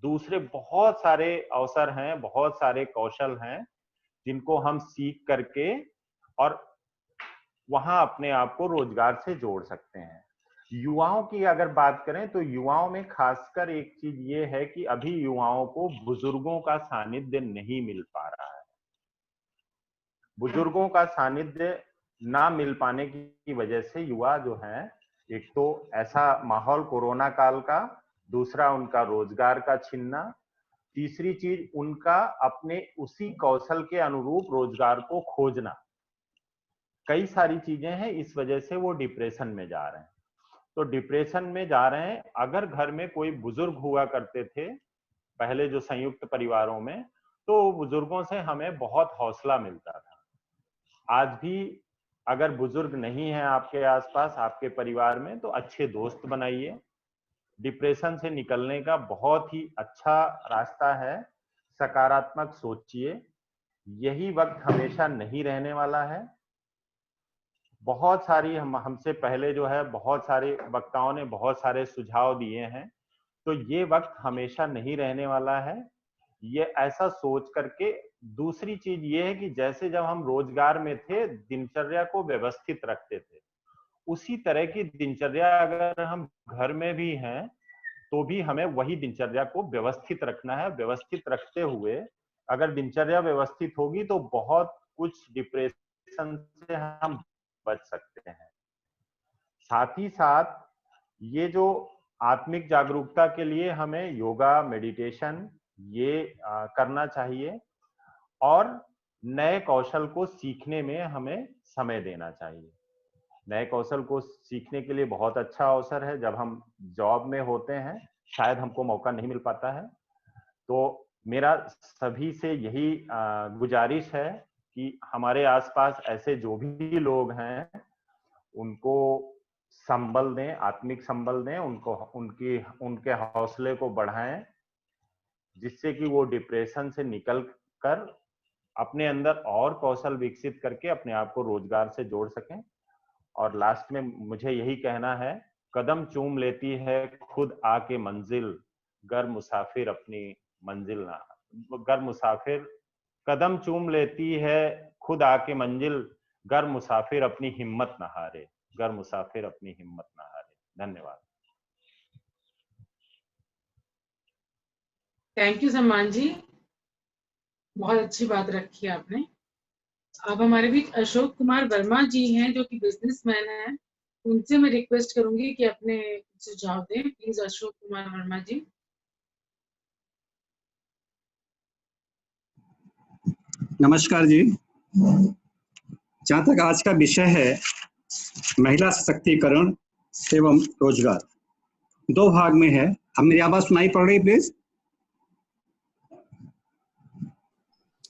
दूसरे बहुत सारे अवसर हैं, बहुत सारे कौशल हैं जिनको हम सीख करके और वहां अपने आप को रोजगार से जोड़ सकते हैं। युवाओं की अगर बात करें तो युवाओं में खासकर एक चीज ये है कि अभी युवाओं को बुजुर्गों का सानिध्य नहीं मिल पा रहा है। बुजुर्गों का सानिध्य ना मिल पाने की वजह से युवा जो है, एक तो ऐसा माहौल कोरोना काल का, दूसरा उनका रोजगार का छिनना, तीसरी चीज उनका अपने उसी कौशल के अनुरूप रोजगार को खोजना। कई सारी चीजें हैं, इस वजह से वो डिप्रेशन में जा रहे हैं। तो डिप्रेशन में जा रहे हैं। अगर घर में कोई बुजुर्ग हुआ करते थे पहले जो संयुक्त परिवारों में, तो बुजुर्गों से हमें बहुत हौसला मिलता था। आज भी अगर बुजुर्ग नहीं है आपके आसपास, आपके परिवार में, तो अच्छे दोस्त बनाइए। डिप्रेशन से निकलने का बहुत ही अच्छा रास्ता है, सकारात्मक सोचिए। यही वक्त हमेशा नहीं रहने वाला है। बहुत सारी हमसे पहले जो है बहुत सारे वक्ताओं ने बहुत सारे सुझाव दिए हैं। तो ये वक्त हमेशा नहीं रहने वाला है, ये ऐसा सोच करके। दूसरी चीज ये है कि जैसे जब हम रोजगार में थे, दिनचर्या को व्यवस्थित रखते थे, उसी तरह की दिनचर्या अगर हम घर में भी हैं तो भी हमें वही दिनचर्या को व्यवस्थित रखना है। व्यवस्थित रखते हुए अगर दिनचर्या व्यवस्थित होगी तो बहुत कुछ डिप्रेशन से हम बच सकते हैं। साथ ही साथ ये जो आत्मिक जागरूकता के लिए हमें योगा, मेडिटेशन ये करना चाहिए और नए कौशल को सीखने में हमें समय देना चाहिए। नए कौशल को सीखने के लिए बहुत अच्छा अवसर है। जब हम जॉब में होते हैं शायद हमको मौका नहीं मिल पाता है। तो मेरा सभी से यही गुजारिश है कि हमारे आसपास ऐसे जो भी लोग हैं उनको संबल दें, आत्मिक संबल दें, उनको उनके हौसले को बढ़ाएं, जिससे कि वो डिप्रेशन से निकल कर अपने अंदर और कौशल विकसित करके अपने आप को रोजगार से जोड़ सकें। और लास्ट में मुझे यही कहना है, कदम चूम लेती है खुद आके मंजिल, गर मुसाफिर अपनी मंजिल ना, गर मुसाफिर कदम चूम लेती है खुद आके मंजिल, गर मुसाफिर अपनी हिम्मत ना हारे, गर मुसाफिर अपनी हिम्मत ना हारे। धन्यवाद।
थैंक यू सम्मान जी, बहुत अच्छी बात रखी आपने। अब हमारे बीच अशोक कुमार वर्मा जी हैं जो कि बिजनेसमैन हैं, उनसे मैं रिक्वेस्ट करूंगी कि अपने सुझाव दें। प्लीज अशोक कुमार वर्मा जी।
नमस्कार जी। जहाँ तक आज का विषय है महिला सशक्तिकरण एवं रोजगार, दो भाग में है। अब मेरी आवाज सुनाई पड़ रही प्लीज?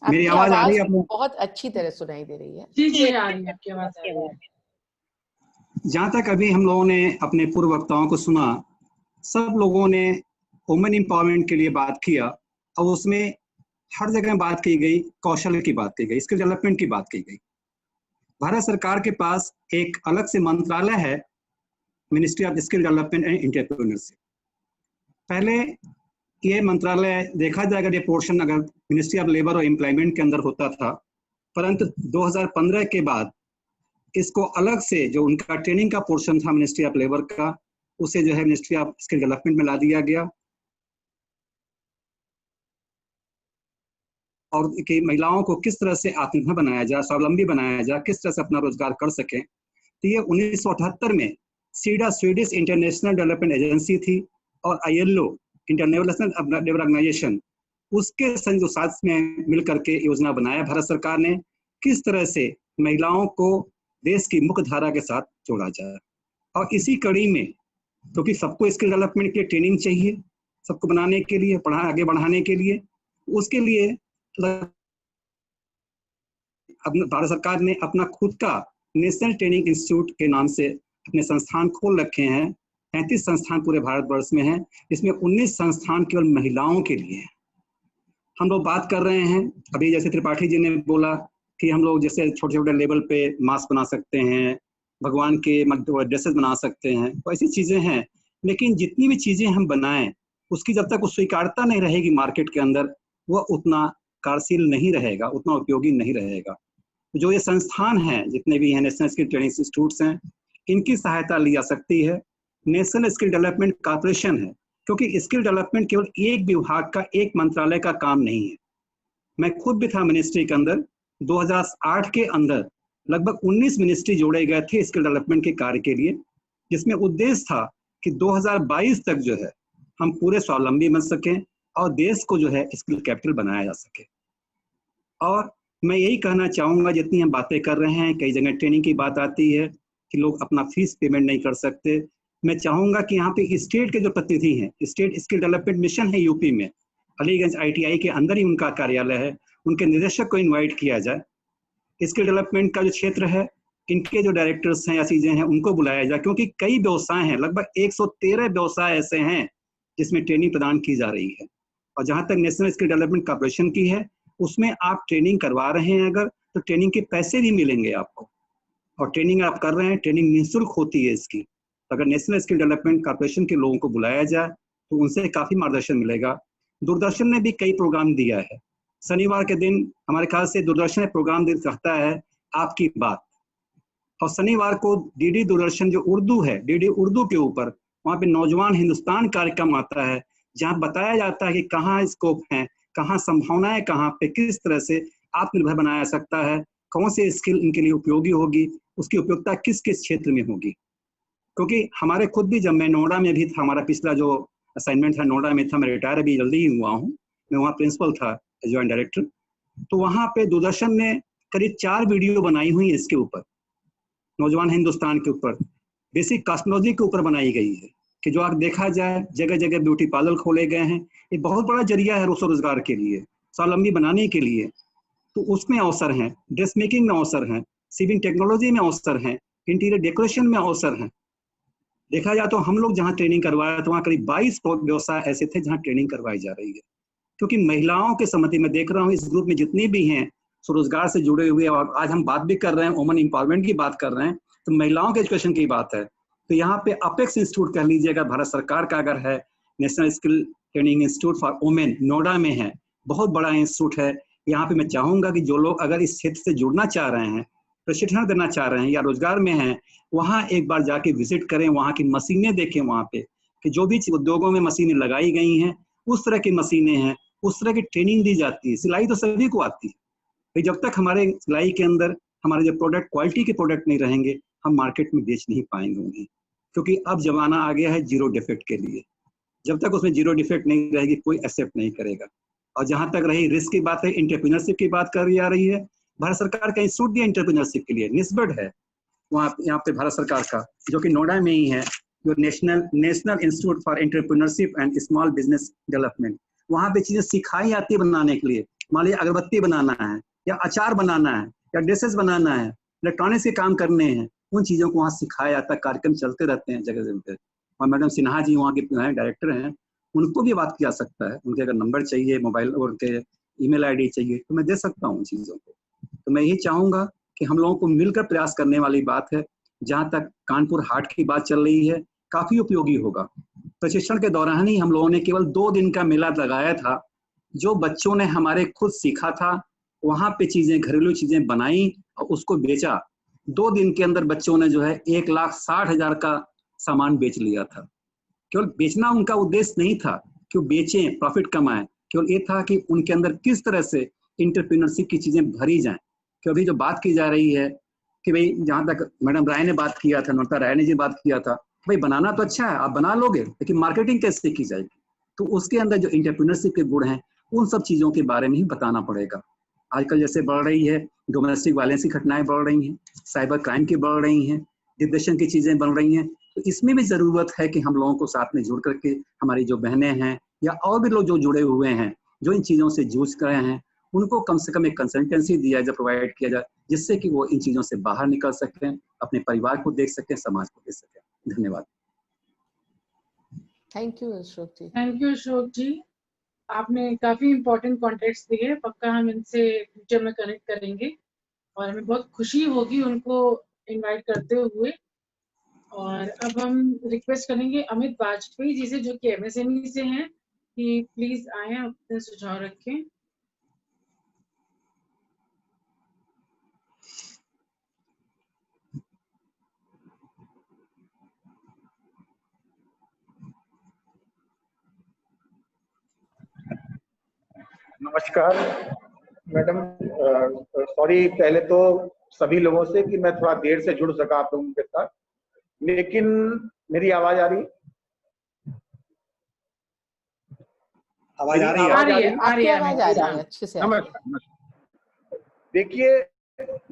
मेरी आवाज आ रही है आपको?
बहुत अच्छी तरह सुनाई दे रही है।
जी जी आ रही है, आपकी आवाज आ रही है।
जहाँ तक अभी हम लोगों ने अपने पूर्व वक्ताओं को सुना, सब लोगों ने वुमेन एम्पावरमेंट के लिए बात किया और उसमें हर जगह बात की गई, कौशल की बात की गई, स्किल डेवलपमेंट की बात की गई। भारत सरकार के पास एक अलग से मंत्रालय है, ministry of skill development and entrepreneurship. पहले ये मंत्रालय देखा जाएगा ये पोर्शन अगर मिनिस्ट्री ऑफ लेबर और एम्प्लॉयमेंट के अंदर होता था, परंतु 2015 के बाद इसको अलग से जो उनका ट्रेनिंग का पोर्शन था मिनिस्ट्री ऑफ लेबर का, उसे जो है मिनिस्ट्री ऑफ स्किल डेवलपमेंट में ला दिया गया और कि महिलाओं को किस तरह से आत्मनिर्भर बनाया जाए, स्वावलंबी बनाया जाए, किस तरह से अपना रोजगार कर सके। तो ये 1978 में SIDA Swedish international development agency थी और ILO इंटरनेशनल लेबर ऑर्गेनाइजेशन, उसके संयुक्त साथ में मिलकर के योजना बनाया भारत सरकार ने, किस तरह से महिलाओं को देश की मुख्य धारा के साथ जोड़ा जाए। और इसी कड़ी में क्योंकि सबको स्किल डेवलपमेंट के लिए ट्रेनिंग चाहिए, सबको बनाने के लिए, आगे बढ़ाने के लिए, उसके लिए भारत सरकार ने अपना खुद का नेशनल ट्रेनिंग इंस्टीट्यूट के नाम से अपने संस्थान खोल रखे हैं। 33 संस्थान पूरे भारतवर्ष में हैं, इसमें 19 संस्थान केवल महिलाओं के लिए हैं। हम लोग बात कर रहे हैं अभी, जैसे त्रिपाठी जी ने बोला कि हम लोग जैसे छोटे छोटे लेवल पे मास्क बना सकते हैं, भगवान के ड्रेसेस बना सकते हैं, तो ऐसी चीजें हैं। लेकिन जितनी भी चीजें हम बनाएं, उसकी जब तक उस स्वीकारता नहीं रहेगी मार्केट के अंदर, वह उतना कार्यशील नहीं रहेगा, उतना उपयोगी नहीं रहेगा। जो ये संस्थान हैं, जितने भी हैं नेशनल स्किल ट्रेनिंग इंस्टीट्यूट्स हैं, इनकी सहायता ली जा सकती है। नेशनल स्किल डेवलपमेंट कॉर्पोरेशन है, क्योंकि स्किल डेवलपमेंट केवल एक विभाग का, एक मंत्रालय का काम नहीं है। मैं खुद भी था मिनिस्ट्री के अंदर। 2008 के अंदर लगभग 19 मिनिस्ट्री जोड़े गए थे स्किल डेवलपमेंट के कार्य के लिए, जिसमें उद्देश्य था कि 2022 तक जो है हम पूरे स्वावलंबी बन सकें और देश को जो है स्किल कैपिटल बनाया जा सके। और मैं यही कहना चाहूँगा, जितनी हम बातें कर रहे हैं, कई जगह ट्रेनिंग की बात आती है कि लोग अपना फीस पेमेंट नहीं कर सकते। मैं चाहूँगा कि यहाँ पे स्टेट के जो प्रतिनिधि हैं, स्टेट स्किल डेवलपमेंट मिशन है यूपी में, अलीगंज ITI के अंदर ही उनका कार्यालय है, उनके निदेशक को इन्वाइट किया जाए। स्किल डेवलपमेंट का जो क्षेत्र है, इनके जो डायरेक्टर्स हैं या चीज़ें हैं, उनको बुलाया जाए, क्योंकि कई व्यवसाय हैं, लगभग 113 व्यवसाय ऐसे हैं जिसमें ट्रेनिंग प्रदान की जा रही है। और जहाँ तक नेशनल स्किल डेवलपमेंट कॉर्पोरेशन की है, उसमें आप ट्रेनिंग करवा रहे हैं अगर, तो ट्रेनिंग के पैसे भी मिलेंगे आपको। और ट्रेनिंग आप कर रहे हैं, ट्रेनिंग निःशुल्क होती है इसकी। तो अगर नेशनल स्किल डेवलपमेंट कॉर्पोरेशन के लोगों को बुलाया जाए तो उनसे काफ़ी मार्गदर्शन मिलेगा। दूरदर्शन ने भी कई प्रोग्राम दिया है। शनिवार के दिन हमारे ख्याल से दूरदर्शन प्रोग्राम कहता है आपकी बात, और शनिवार को DD दूरदर्शन जो उर्दू है, DD उर्दू के ऊपर वहाँ पे नौजवान हिंदुस्तान कार्यक्रम आता है, जहाँ बताया जाता है कि कहाँ स्कोप है, कहाँ संभावनाएं, कहाँ पे किस तरह से आत्मनिर्भर बनाया सकता है, कौन से स्किल इनके लिए उपयोगी होगी, उसकी उपयोगिता किस किस क्षेत्र में होगी। क्योंकि हमारे खुद भी, जब मैं नोएडा में भी था, हमारा पिछला जो असाइनमेंट था नोएडा में था, मैं रिटायर अभी जल्दी ही हुआ हूँ, मैं वहाँ प्रिंसिपल था, जॉइंट डायरेक्टर। तो वहाँ पे दूरदर्शन ने करीब 4 वीडियो बनाई हुई है इसके ऊपर, नौजवान हिंदुस्तान के ऊपर, बेसिक कॉस्मेटोलॉजी के ऊपर बनाई गई है कि जो आप देखा जाए जगह जगह ब्यूटी पार्लर खोले गए हैं। ये बहुत बड़ा जरिया है रोजगार के लिए, स्वावलंबी बनाने के लिए। तो उसमें अवसर हैं, ड्रेस मेकिंग में अवसर हैं, सीविंग टेक्नोलॉजी में अवसर हैं, इंटीरियर डेकोरेशन में अवसर हैं। देखा जाए तो हम लोग जहाँ ट्रेनिंग करवाया तो वहाँ करीब 22 व्यवसाय ऐसे थे जहाँ ट्रेनिंग करवाई जा रही है। क्योंकि महिलाओं के सम्मति में देख रहा हूँ इस ग्रुप में जितनी भी हैं स्वरोजगार से जुड़े हुए, और आज हम बात भी कर रहे हैं, वुमेन एम्पावरमेंट की बात कर रहे हैं, तो महिलाओं के एजुकेशन की बात है। तो यहाँ पे अपेक्स इंस्टीट्यूट कह लीजिए, अगर भारत सरकार का अगर है, national skill training institute for women Noida में है, बहुत बड़ा इंस्टीट्यूट है। यहाँ पे मैं चाहूँगा कि जो लोग अगर इस क्षेत्र से जुड़ना चाह रहे हैं, प्रशिक्षण देना चाह रहे हैं या रोजगार में हैं, वहाँ एक बार जाके विजिट करें, वहाँ की मशीनें देखें, वहाँ पे कि जो भी उद्योगों में मशीनें लगाई गई हैं उस तरह की मशीनें हैं, उस तरह की ट्रेनिंग दी जाती है। सिलाई तो सभी को आती है, तो जब तक हमारे सिलाई के अंदर हमारे जो प्रोडक्ट क्वालिटी के प्रोडक्ट नहीं रहेंगे, हम मार्केट में बेच नहीं पाएंगे उन्हें, क्योंकि अब जमाना आ गया है जीरो डिफेक्ट के लिए। जब तक उसमें जीरो डिफेक्ट नहीं रहेगी कोई एक्सेप्ट नहीं करेगा। और जहां तक रही रिस्क की बात है, एंटरप्रेन्योरशिप की बात करी जा रही है, भारत सरकार का इंस्टीट्यूट भी एंटरप्रेन्योरशिप के लिए निस्बत है वहाँ यहाँ पे भारत सरकार का, जो कि नोएडा में ही है, जो national institute for entrepreneurship and small business development. वहाँ पे चीजें सिखाई जाती है बनाने के लिए। मान लीजिए अगरबत्ती बनाना है या अचार बनाना है या ड्रेसेस बनाना है, इलेक्ट्रॉनिक्स के काम करने हैं, उन चीजों को वहाँ सिखाया जाता है। कार्यक्रम चलते रहते हैं जगह जगह। और मैडम सिन्हा जी वहाँ के डायरेक्टर हैं, उनको भी बात किया सकता है। उनके अगर नंबर चाहिए, मोबाइल और उनके ईमेल आईडी चाहिए तो मैं दे सकता हूँ उन चीज़ों को। तो मैं यही चाहूँगा कि हम लोगों को मिलकर प्रयास करने वाली बात है। जहाँ तक कानपुर हाट की बात चल रही है, काफ़ी उपयोगी होगा। प्रशिक्षण के दौरान ही हम लोगों ने केवल 2 दिन का मेला लगाया था, जो बच्चों ने हमारे खुद सीखा था, वहाँ पे चीज़ें, घरेलू चीज़ें बनाई और उसको बेचा। 2 दिन के अंदर बच्चों ने जो है 1,60,000 का सामान बेच लिया था। केवल बेचना उनका उद्देश्य नहीं था कि वो बेचें, प्रॉफिट कमाएं, केवल ये था कि उनके अंदर किस तरह से एंटरप्रेन्योरशिप की चीजें भरी जाएं। कि अभी जो बात की जा रही है कि भाई, जहाँ तक मैडम राय ने बात किया था, नोटा राय ने जी बात किया था, भाई बनाना तो अच्छा है, आप बना लोगे, लेकिन मार्केटिंग कैसे की जाएगी? तो उसके अंदर जो एंटरप्रेन्योरशिप के गुण हैं, उन सब चीजों के बारे में ही बताना पड़ेगा। आजकल जैसे बढ़ रही है डोमेस्टिक वायलेंस की घटनाएं बढ़ रही हैं, साइबर क्राइम की बढ़ रही हैं, डिप्रेशन की चीजें बढ़ रही हैं, तो इसमें भी जरूरत है कि हम लोगों को साथ में जुड़ करके हमारी जो बहनें हैं या और भी लोग जो जुड़े हुए हैं, जो इन चीजों से जूझ रहे हैं, उनको कम से कम एक कंसल्टेंसी दिया जाए, प्रोवाइड किया जाए, जिससे कि वो इन चीजों से बाहर निकल सकें, अपने परिवार को देख सकें, समाज को देख सकें। धन्यवाद।
Thank you Ashok ji.
Thank you Ashok ji, आपने काफी इंपॉर्टेंट कॉन्टेक्ट्स दिए। पक्का हम इनसे फ्यूचर में कनेक्ट करेंगे और हमें बहुत खुशी होगी उनको इनवाइट करते हुए। और अब हम रिक्वेस्ट करेंगे अमित वाजपेयी जी से, जो कि एमएसएमई से हैं, कि प्लीज आए अपने सुझाव रखें।
नमस्कार मैडम, सॉरी पहले तो सभी लोगों से कि मैं थोड़ा देर से जुड़ सका आप लोगों के साथ, लेकिन मेरी आवाज आ रही?
आवाज आ रही
है अच्छे से।
देखिए,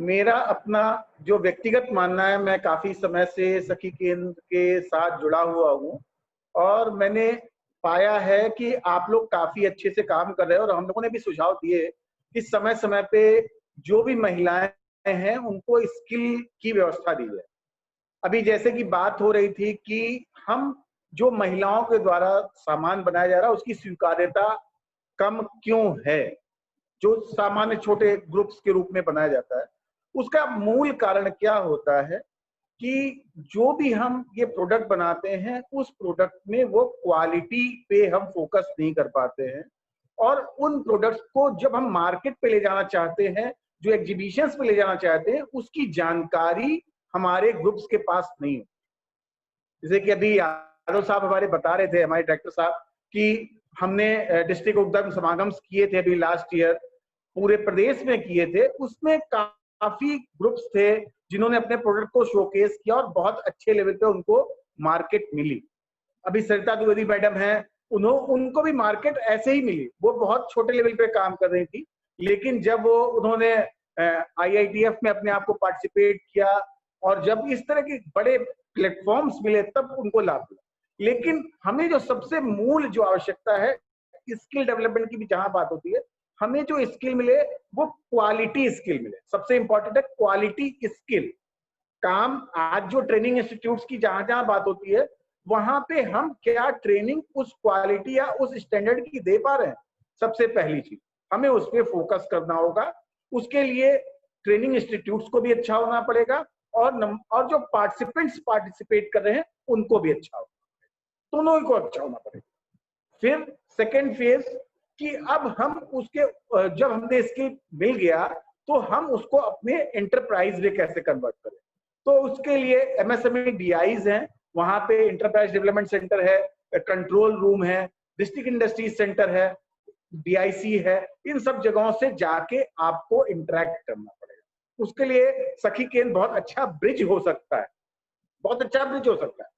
मेरा अपना जो व्यक्तिगत मानना है, मैं काफी समय से सखी केंद्र के साथ जुड़ा हुआ हूँ और मैंने पाया है कि आप लोग काफी अच्छे से काम कर रहे हैं और हम लोगों ने भी सुझाव दिए कि समय समय पे जो भी महिलाएं हैं उनको स्किल की व्यवस्था दी जाए। अभी जैसे कि बात हो रही थी कि हम जो महिलाओं के द्वारा सामान बनाया जा रहा है उसकी स्वीकार्यता कम क्यों है, जो सामान्य छोटे ग्रुप्स के रूप में बनाया जाता है। उसका मूल कारण क्या होता है कि जो भी हम ये प्रोडक्ट बनाते हैं, उस प्रोडक्ट में वो क्वालिटी पे हम फोकस नहीं कर पाते हैं और उन प्रोडक्ट्स को जब हम मार्केट पे ले जाना चाहते हैं, जो एग्जीबिशंस पे ले जाना चाहते हैं, उसकी जानकारी हमारे ग्रुप्स के पास नहीं है। जैसे कि अभी यादव साहब हमारे बता रहे थे, हमारे डायरेक्टर साहब, कि हमने डिस्ट्रिक्ट उद्यम समागम किए थे अभी लास्ट ईयर, पूरे प्रदेश में किए थे। उसमें काफी ग्रुप्स थे जिन्होंने अपने प्रोडक्ट को शोकेस किया और बहुत अच्छे लेवल पे उनको मार्केट मिली। अभी सरिता द्विवेदी मैडम हैं, उनको भी मार्केट ऐसे ही मिली। वो बहुत छोटे लेवल पे काम कर रही थी, लेकिन जब उन्होंने IITF में अपने आप को पार्टिसिपेट किया और जब इस तरह के बड़े प्लेटफॉर्म्स मिले, तब उनको लाभ मिला। लेकिन हमें जो सबसे मूल जो आवश्यकता है, स्किल डेवलपमेंट की भी जहां बात होती है, हमें जो स्किल मिले वो क्वालिटी स्किल मिले। सबसे इंपॉर्टेंट है क्वालिटी स्किल। काम आज जो ट्रेनिंग इंस्टीट्यूट्स की जहां जहां बात होती है, वहां पे हम क्या ट्रेनिंग उस क्वालिटी या उस स्टैंडर्ड की दे पा रहे हैं, सबसे पहली चीज हमें उस पर फोकस करना होगा। उसके लिए ट्रेनिंग इंस्टीट्यूट्स को भी अच्छा होना पड़ेगा और जो पार्टिसिपेंट्स पार्टिसिपेट कर रहे हैं उनको भी अच्छा होना, दोनों को अच्छा होना पड़ेगा। फिर सेकेंड फेज कि अब हम उसके, जब हमने स्किल मिल गया तो हम उसको अपने एंटरप्राइज में कैसे कन्वर्ट करें। तो उसके लिए MSME DIs हैं, वहां पे इंटरप्राइज डेवलपमेंट सेंटर है, कंट्रोल रूम है, डिस्ट्रिक्ट इंडस्ट्रीज सेंटर है, DIC है, इन सब जगहों से जाके आपको इंटरेक्ट करना पड़ेगा। उसके लिए सखी केंद्र बहुत अच्छा ब्रिज हो सकता है, बहुत अच्छा ब्रिज हो सकता है।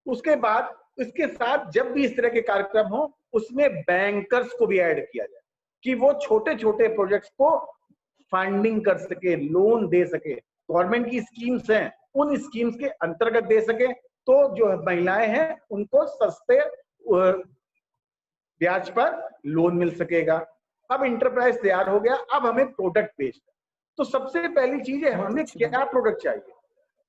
उसके बाद इसके साथ जब भी इस तरह के कार्यक्रम हो, उसमें बैंकर्स को भी ऐड किया जाए कि वो छोटे छोटे प्रोजेक्ट्स को फंडिंग कर सके, लोन दे सके। गवर्नमेंट की स्कीम्स हैं, उन स्कीम्स के अंतर्गत दे सके, तो जो महिलाएं हैं उनको सस्ते ब्याज पर लोन मिल सकेगा। अब इंटरप्राइज तैयार हो गया, अब हमें प्रोडक्ट बेचना। तो सबसे पहली चीज है हमें क्या प्रोडक्ट चाहिए।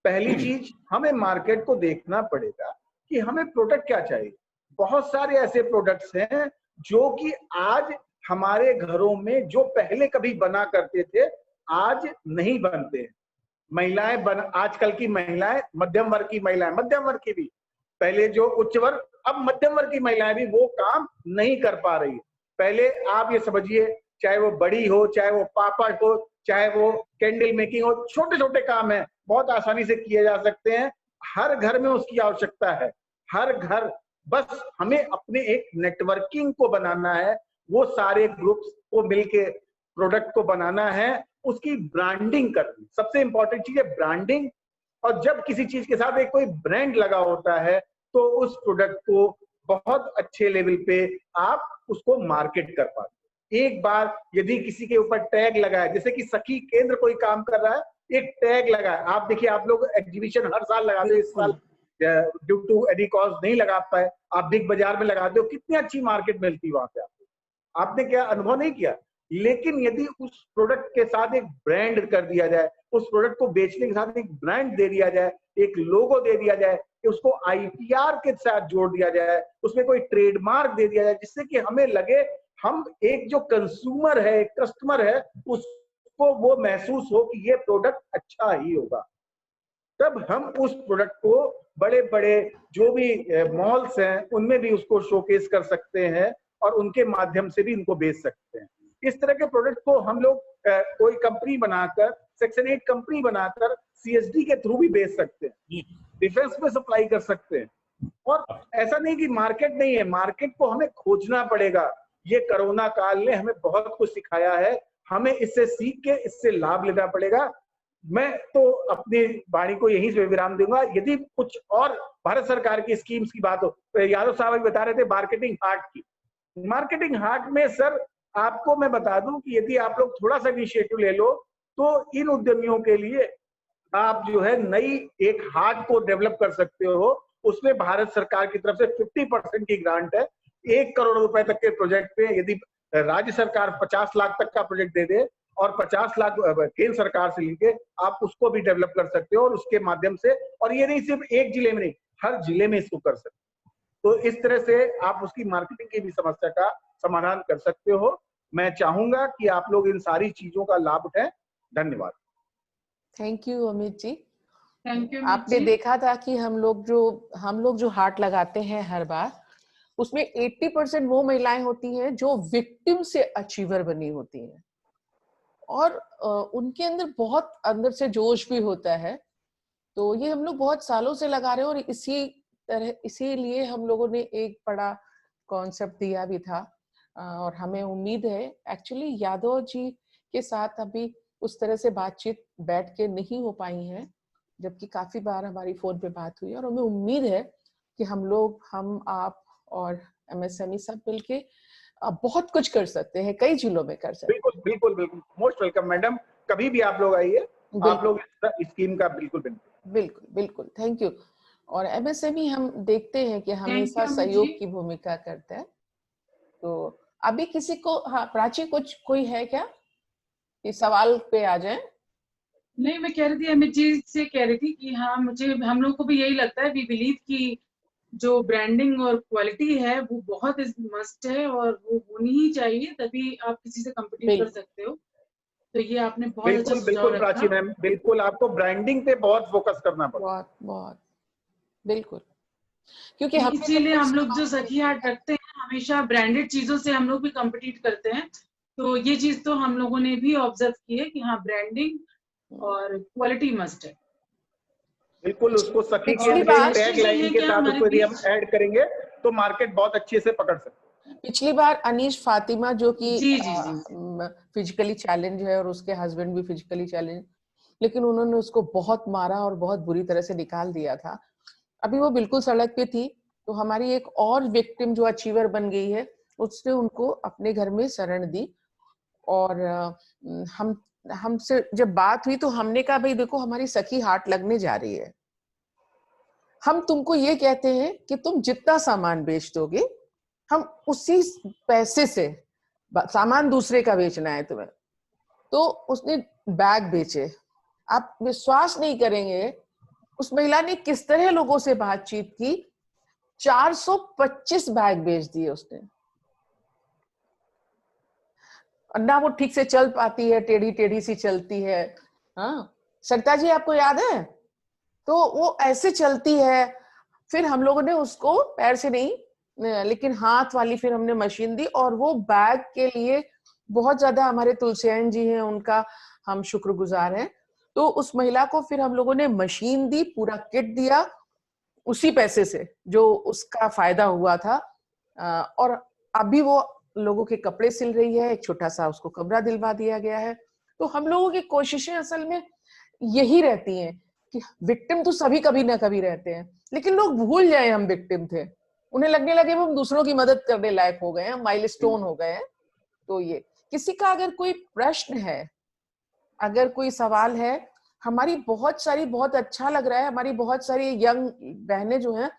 पहली चीज हमें मार्केट को देखना पड़ेगा कि हमें प्रोडक्ट क्या चाहिए। बहुत सारे ऐसे प्रोडक्ट्स हैं जो कि आज हमारे घरों में जो पहले कभी बना करते थे आज नहीं बनते। महिलाएं आजकल की महिलाएं, मध्यम वर्ग की महिलाएं, मध्यम वर्ग की भी, पहले जो उच्च वर्ग, अब मध्यम वर्ग की महिलाएं भी वो काम नहीं कर पा रही। पहले आप ये समझिए, चाहे वो बड़ी हो, चाहे वो पापड़ हो, चाहे वो कैंडल मेकिंग हो, छोटे छोटे काम है, बहुत आसानी से किए जा सकते हैं। हर घर में उसकी आवश्यकता है, हर घर, बस हमें अपने एक नेटवर्किंग को बनाना है, वो सारे ग्रुप्स को मिलके प्रोडक्ट को बनाना है, उसकी ब्रांडिंग करनी। सबसे इंपॉर्टेंट चीज है ब्रांडिंग। और जब किसी चीज के साथ एक कोई ब्रांड लगा होता है तो उस प्रोडक्ट को बहुत अच्छे लेवल पे आप उसको मार्केट कर पाते। एक बार यदि किसी के ऊपर टैग लगा है, जैसे कि सखी केंद्र कोई काम कर रहा है, एक टैग लगा है, आप देखिए आप लोग एग्जीबिशन हर साल लगाते हो, इस साल ड्यू टू एनी कॉज नहीं लगा पाए, आप बिग बाजार में लगाते हो, कितनी अच्छी मार्केट मिलती है वहां पे आपको। आपने क्या अनुभव नहीं किया? लेकिन यदि उस प्रोडक्ट के साथ एक ब्रांड कर दिया जाए, उस प्रोडक्ट को बेचने के साथ एक ब्रांड दे दिया जाए, एक लोगो दे दिया जाए, कि उसको IPR के साथ जोड़ दिया जाए, उसमें कोई ट्रेडमार्क दे दिया जाए, जिससे कि हमें लगे हम एक जो कंज्यूमर है, कस्टमर है, उसको वो महसूस हो कि ये प्रोडक्ट अच्छा ही होगा। तब हम उस प्रोडक्ट को बड़े बड़े जो भी मॉल्स हैं उनमें भी उसको शोकेस कर सकते हैं और उनके माध्यम से भी इनको बेच सकते हैं। इस तरह के प्रोडक्ट को हम लोग कोई कंपनी बनाकर, सेक्शन 8 कंपनी बनाकर CSD के थ्रू भी बेच सकते हैं, डिफेंस में सप्लाई कर सकते हैं। और ऐसा नहीं कि मार्केट नहीं है, मार्केट को हमें खोजना पड़ेगा। ये कोरोना काल ने हमें बहुत कुछ सिखाया है, हमें इससे सीख के इससे लाभ लेना पड़ेगा। मैं तो अपनी वाणी को यहीं से विराम दूंगा। यदि कुछ और भारत सरकार की स्कीम्स की बात हो, तो यादव साहब अभी बता रहे थे मार्केटिंग हार्ट की। मार्केटिंग हार्ट में सर आपको मैं बता दूं कि यदि आप लोग थोड़ा सा इनिशिएटिव ले लो तो इन उद्यमियों के लिए आप जो है नई एक हार्ट को डेवलप कर सकते हो। उसमें भारत सरकार की तरफ से 50% की ग्रांट है। 1 करोड़ रुपए तक के प्रोजेक्ट पे यदि राज्य सरकार 50 लाख तक का प्रोजेक्ट दे दे और 50 लाख केंद्र सरकार से लेके आप उसको भी डेवलप कर सकते हो, और उसके माध्यम से, और ये नहीं सिर्फ एक जिले में नहीं, हर जिले में इसको कर सकते हो। तो इस तरह से आप उसकी मार्केटिंग की भी समस्या का समाधान कर सकते हो। मैं चाहूंगा कि आप लोग इन सारी चीजों का लाभ उठाएं। धन्यवाद।
Thank you Amit ji.
Thank you.
आपने देखा था कि हम लोग जो हार्ट लगाते हैं हर बार, उसमें 80% वो महिलाएं होती हैं जो विक्टिम से अचीवर बनी होती हैं, और उनके अंदर बहुत अंदर से जोश भी होता है। तो ये हम लोग बहुत सालों से लगा रहे हैं, और इसीलिए हम लोगों ने एक बड़ा कॉन्सेप्ट दिया भी था। और हमें उम्मीद है, एक्चुअली यादव जी के साथ अभी उस तरह से बातचीत बैठ के नहीं हो पाई है, जबकि काफी बार हमारी फोन पे बात हुई, और हमें उम्मीद है कि हम आप और MSME सब मिलके बहुत कुछ कर सकते हैं, कई जिलों में कर सकते हैं।
बिल्कुल बिल्कुल बिल्कुल, मोस्ट वेलकम मैडम, कभी भी आप लोग आइए, आप लोग इस स्कीम का बिल्कुल
बिल्कुल बिल्कुल। Thank you. और MSME हम देखते हैं कि हमेशा सहयोग की भूमिका करता है। तो अभी किसी को, हाँ प्राची, कुछ कोई है क्या कि सवाल पे आ जाए?
नहीं, मैं कह रही थी, अमित जी से कह रही थी कि हाँ, हम लोग को भी यही लगता है, वी बिलीव कि जो ब्रांडिंग और क्वालिटी है वो बहुत मस्ट है और वो होनी ही चाहिए, तभी आप किसी से कम्पिटिट कर सकते हो। तो ये आपने बहुत अच्छा सुझाव रखा।
प्राची मैम, बिल्कुल आपको ब्रांडिंग पे बहुत फोकस करना पड़ेगा।
बहुत बिल्कुल, क्योंकि
इसीलिए हम लोग जो सखी हाट रखते हैं, हमेशा ब्रांडेड चीजों से हम लोग भी कम्पिटिट करते हैं। तो ये चीज तो हम लोगों ने भी ऑब्जर्व की है कि हाँ, ब्रांडिंग और क्वालिटी मस्ट है।
बिल्कुल, उसको सखी के टैग लाइन के साथ उसको यदि हम ऐड करेंगे तो मार्केट बहुत अच्छे से पकड़ सकते हैं।
पिछली बार अनीश फातिमा जो कि
जी जी जी
फिजिकली चैलेंज है और उसके हस्बैंड भी फिजिकली चैलेंज, लेकिन उन्होंने उसको बहुत मारा और बहुत बुरी तरह से निकाल दिया था। अभी वो बिल्कुल सड़क पे थी, तो हमारी एक और विक्टिम जो अचीवर बन गई है, उसने उनको अपने घर में शरण दी। और हमसे जब बात हुई तो हमने कहा भाई देखो हमारी सखी हाट लगने जा रही है, हम तुमको ये कहते हैं कि तुम जितना सामान बेच दोगे हम उसी पैसे से, सामान दूसरे का बेचना है तुम्हें, तो उसने बैग बेचे। आप विश्वास नहीं करेंगे उस महिला ने किस तरह लोगों से बातचीत की, 425 बैग बेच दिए उसने। ना वो ठीक से चल पाती है, टेढ़ी टेढ़ी सी चलती है। हाँ सरिता जी आपको याद है, तो वो ऐसे चलती है। फिर हम लोगों ने उसको पैर से नहीं लेकिन हाथ वाली फिर हमने मशीन दी, और वो बैग के लिए बहुत ज्यादा हमारे तुलसियान जी हैं, उनका हम शुक्रगुजार हैं। तो उस महिला को फिर हम लोगों ने मशीन दी, पूरा किट दिया उसी पैसे से जो उसका फायदा हुआ था। और अभी वो लोगों के कपड़े सिल रही है, एक छोटा सा उसको कमरा दिलवा दिया गया है। तो हम लोगों की कोशिशें असल में यही रहती हैं कि विक्टिम तो सभी कभी ना कभी रहते हैं, लेकिन लोग भूल जाए हम विक्टिम थे, उन्हें लगने लगे हम दूसरों की मदद करने लायक हो गए हैं, माइलस्टोन हो गए हैं। तो ये किसी का अगर कोई प्रश्न है, अगर कोई सवाल है, हमारी बहुत सारी, बहुत अच्छा लग रहा है, हमारी बहुत सारी यंग बहनें जो हैं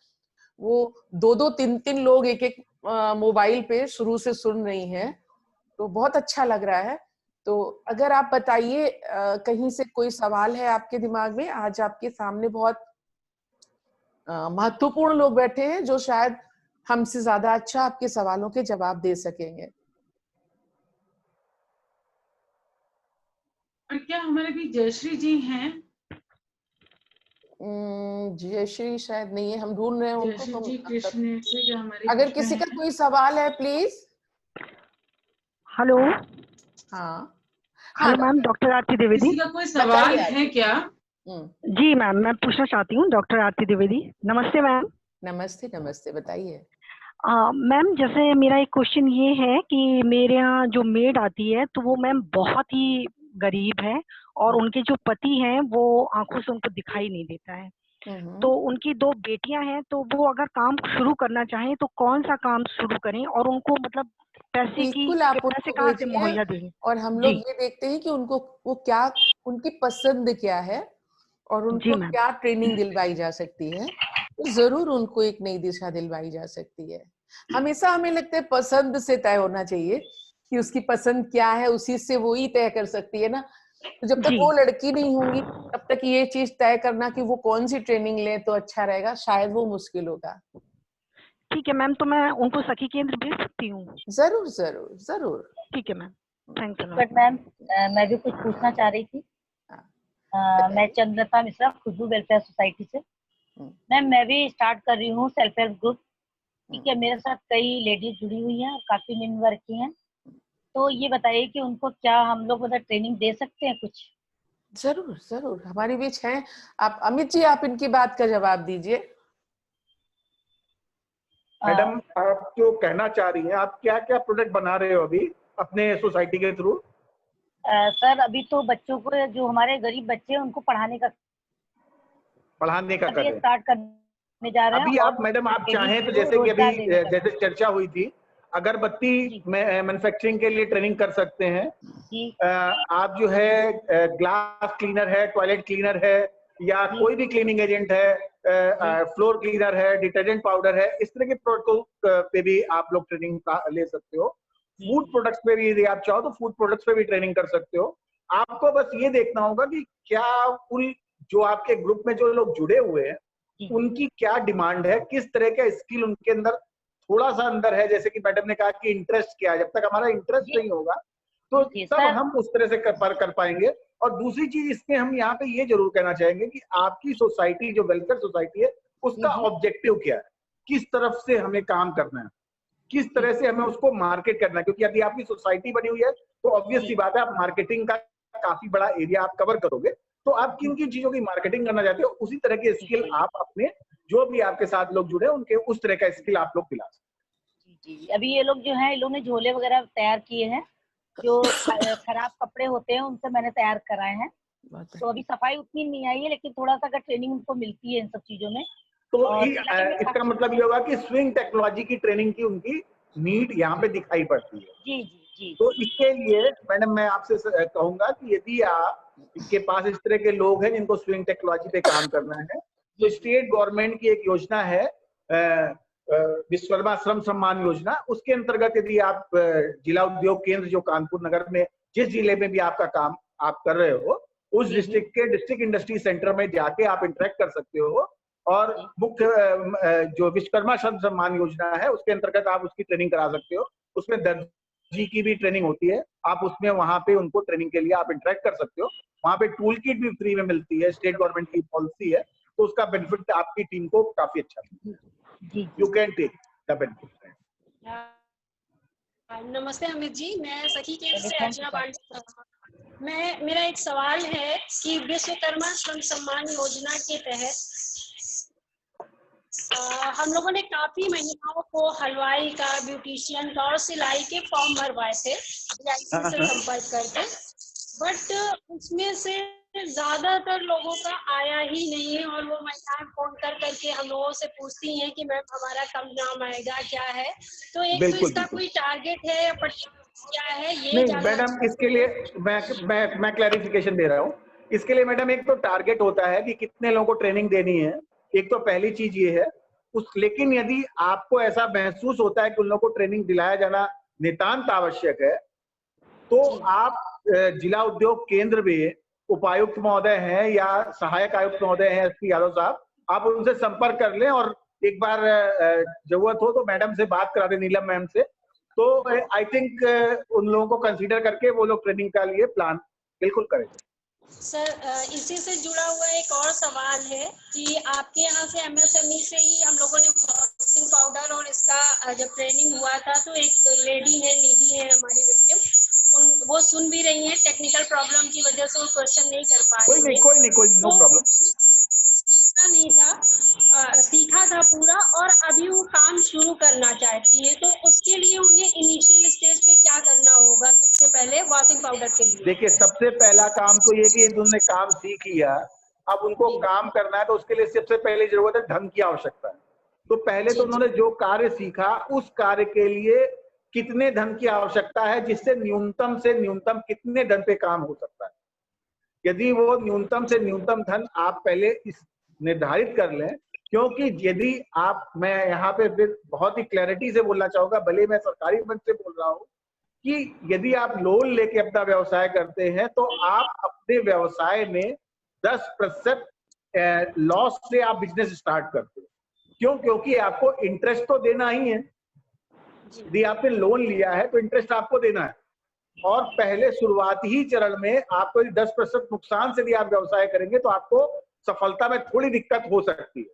वो 2-2, 3-3 लोग एक-एक मोबाइल पे शुरू से सुन रही हैं, तो बहुत अच्छा लग रहा है। तो अगर आप बताइए कहीं से कोई सवाल है आपके दिमाग में, आज आपके सामने बहुत महत्वपूर्ण लोग बैठे हैं जो शायद हमसे ज्यादा अच्छा आपके सवालों के जवाब दे सकेंगे।
और क्या हमारे भी जयश्री जी हैं?
जयश्री शायद नहीं है, हम ढूंढ रहे हैं उनको।
जयश्री जी कृष्ण से क्या हमारे
अगर किसी का कोई सवाल है प्लीज।
हेलो।
हाँ
हेलो मैम, डॉक्टर आरती द्विवेदी।
किसी का कोई सवाल है क्या?
जी मैम, मैं पूछना चाहती हूँ डॉक्टर आरती द्विवेदी। नमस्ते मैम।
नमस्ते नमस्ते, बताइए।
मैम जैसे मेरा एक क्वेश्चन ये है कि मेरे यहाँ जो मेड आती है तो वो मैम बहुत ही गरीब है, और उनके जो पति हैं वो आंखों से उनको दिखाई नहीं देता है। तो उनकी 2 बेटियां हैं, तो वो अगर काम शुरू करना चाहें तो कौन सा काम शुरू करें, और उनको मतलब पैसे कहाँ से मुहैया दें?
और हम लोग ये देखते हैं कि उनको वो क्या, उनकी पसंद क्या है और उनको क्या ट्रेनिंग दिलवाई जा सकती है, तो जरूर उनको एक नई दिशा दिलवाई जा सकती है। हमेशा हमें लगता है पसंद से तय होना चाहिए कि उसकी पसंद क्या है, उसी से वो ही तय कर सकती है ना। तो जब तक वो लड़की नहीं होंगी तब तक ये चीज तय करना कि वो कौन सी ट्रेनिंग ले तो अच्छा रहेगा, शायद वो मुश्किल होगा।
ठीक है मैम, तो मैं उनको सखी केंद्र भेज सकती हूँ?
जरूर जरूर जरूर।
ठीक है ma'am, thanks a lot.
But ma'am मैं भी कुछ पूछना चाह रही थी। मैं चंद्रता मिश्रा, खुशबू वेलफेयर सोसाइटी से। मैम मैं भी स्टार्ट कर रही हूँ सेल्फ हेल्प ग्रुप। ठीक है, मेरे साथ कई लेडीज जुड़ी हुई हैं, काफी निम्न वर्ग की हैं। तो ये बताइए कि उनको क्या हम लोग मतलब ट्रेनिंग दे सकते हैं कुछ?
जरूर जरूर, हमारे बीच हैं। आप अमित जी, आप इनकी बात का जवाब दीजिए।
मैडम आप जो कहना चाह रही हैं, आप क्या क्या प्रोडक्ट बना रहे हो अभी अपने सोसाइटी के थ्रू?
सर अभी तो बच्चों को, जो हमारे गरीब बच्चे हैं उनको पढ़ाने का
कर
स्टार्ट करने जा रहे हैं।
अभी आप मैडम आप चाहें तो जैसे कि अभी जैसे चर्चा हुई थी, अगरबत्ती मैन्युफैक्चरिंग के लिए ट्रेनिंग कर सकते हैं। आप जो है ग्लास क्लीनर है, टॉयलेट क्लीनर है, या कोई भी क्लीनिंग एजेंट है, फ्लोर क्लीनर है, डिटर्जेंट पाउडर है, इस तरह के प्रोडक्ट पे भी आप लोग ट्रेनिंग ले सकते हो। फूड प्रोडक्ट्स पे भी यदि आप चाहो तो फूड प्रोडक्ट्स पे भी ट्रेनिंग कर सकते हो। आपको बस ये देखना होगा कि क्या कुल जो आपके ग्रुप में जो लोग जुड़े हुए हैं उनकी क्या डिमांड है, किस तरह का स्किल उनके अंदर थोड़ा सा अंदर है। जैसे कि मैडम ने कहा कि इंटरेस्ट क्या है, जब तक हमारा इंटरेस्ट नहीं होगा तो तब हम उस तरह से कर पाएंगे। और दूसरी चीज इसमें हम यहाँ पे ये जरूर कहना चाहेंगे कि आपकी सोसाइटी जो वेलफेयर सोसाइटी है उसका ऑब्जेक्टिव क्या है, किस तरफ से हमें काम करना है, किस तरह से हमें उसको मार्केट करना है। क्योंकि यदि आपकी सोसाइटी बनी हुई है तो ऑब्वियस सी बात है आप मार्केटिंग का काफी बड़ा एरिया आप कवर करोगे। तो आप किन किन चीजों की मार्केटिंग करना चाहते हो, उसी तरह के स्किल आप अपने जो भी आपके साथ लोग जुड़े उनके उस तरह का स्किल आप लोग दिला सकते।
जी। अभी ये लोग जो है, इन लोग ने झोले वगैरह तैयार किए हैं, जो खराब कपड़े होते हैं उनसे मैंने तैयार कराए हैं। तो अभी सफाई उतनी नहीं आई है, लेकिन थोड़ा सा अगर ट्रेनिंग उनको मिलती है इन सब चीजों में
तो
और
इसका मतलब ये होगा कि स्विंग टेक्नोलॉजी की ट्रेनिंग की उनकी नीड यहाँ पे दिखाई पड़ती है।
जी जी जी।
तो इसके लिए मैडम मैं आपसे कहूंगा कि यदि आपके पास इस तरह के लोग हैं जिनको स्विंग टेक्नोलॉजी पे काम करना है, तो स्टेट गवर्नमेंट की एक योजना है विश्वकर्मा श्रम सम्मान योजना। उसके अंतर्गत यदि आप जिला उद्योग केंद्र जो कानपुर नगर में, जिस जिले में भी आपका काम आप कर रहे हो, उस डिस्ट्रिक्ट के डिस्ट्रिक्ट इंडस्ट्री सेंटर में जाके आप इंटरेक्ट कर सकते हो और मुख्य जो विश्वकर्मा श्रम सम्मान योजना है उसके अंतर्गत आप उसकी ट्रेनिंग करा सकते हो। उसमें दर्जी की भी ट्रेनिंग होती है, आप उसमें वहां पे उनको ट्रेनिंग के लिए आप इंटरेक्ट कर सकते हो। वहां पे टूल किट भी फ्री में मिलती है, स्टेट गवर्नमेंट की पॉलिसी है, तो उसका बेनिफिट आपकी टीम को काफी अच्छा मिलता है। You can take the benefit.
नमस्ते अमित जी, मैं सखी केंद्र से अर्चना पांडे। मेरा एक सवाल है कि विश्वकर्मा श्रम सम्मान योजना के तहत हम लोगों ने काफी महिलाओं को हलवाई का, ब्यूटिशियन का और सिलाई के फॉर्म भरवाए थे DIC से संपर्क करके, बट उसमें से ज्यादातर लोगों का आया ही नहीं है और वो महिलाएं फोन कर करके हम लोगों से पूछती हैं कि मैम हमारा कब नाम आएगा, क्या है। तो एक तो इसका कोई टारगेट है या क्या है ये?
नहीं मैडम, इसके लिए मैं क्लैरिफिकेशन दे रहा हूँ। इसके लिए मैडम एक तो टारगेट होता है कि कितने लोगों को ट्रेनिंग देनी है, एक तो पहली चीज ये है। लेकिन यदि आपको ऐसा महसूस होता है कि उन लोगों को ट्रेनिंग दिलाया जाना नितांत आवश्यक है, तो आप जिला उद्योग केंद्र में उपायुक्त महोदय हैं या सहायक आयुक्त महोदय हैं SP यादव साहब, आप उनसे संपर्क कर लें और एक बार जरूरत हो तो मैडम से बात करा दें, नीलम मैम से। तो आई थिंक उन लोगों को कंसीडर करके वो लोग ट्रेनिंग का लिए प्लान बिल्कुल करेंगे।
सर इसी से जुड़ा हुआ एक और सवाल है कि आपके यहाँ से MSME से ही हम लोगों ने वॉशिंग पाउडर और इसका जब ट्रेनिंग हुआ था, तो एक लेडी है, निधि है हमारी विक्टिम, वो सुन भी रही हैं, टेक्निकल प्रॉब्लम की वजह से वो क्वेश्चन नहीं कर पा रही है।
कोई नो प्रॉब्लम।
नहीं था, सीखा था पूरा और अभी वो काम शुरू करना चाहती है, तो उसके लिए उन्हें इनिशियल स्टेज पे क्या करना होगा? सबसे पहले वॉशिंग पाउडर के लिए
देखिए, सबसे पहला काम तो ये कि उन्होंने काम सीख लिया, अब उनको काम करना है, तो उसके लिए सबसे पहले जरूरत है धन की आवश्यकता है। तो पहले तो उन्होंने जो कार्य सीखा उस कार्य के लिए कितने धन की आवश्यकता है, जिससे न्यूनतम से न्यूनतम कितने धन पे काम हो सकता है। यदि वो न्यूनतम से न्यूनतम धन आप पहले इस निर्धारित कर लें, क्योंकि यदि आप, मैं यहाँ पे फिर बहुत ही क्लैरिटी से बोलना चाहूंगा, भले मैं सरकारी मंच से बोल रहा हूँ, कि यदि आप लोन लेके अपना व्यवसाय करते हैं तो आप अपने व्यवसाय में 10% लॉस से आप बिजनेस स्टार्ट करते हो। क्यों? क्योंकि आपको इंटरेस्ट तो देना ही है। यदि आपने लोन लिया है तो इंटरेस्ट आपको देना है, और पहले शुरुआती ही चरण में आपको 10% नुकसान से भी आप व्यवसाय करेंगे तो आपको सफलता में थोड़ी दिक्कत हो सकती है।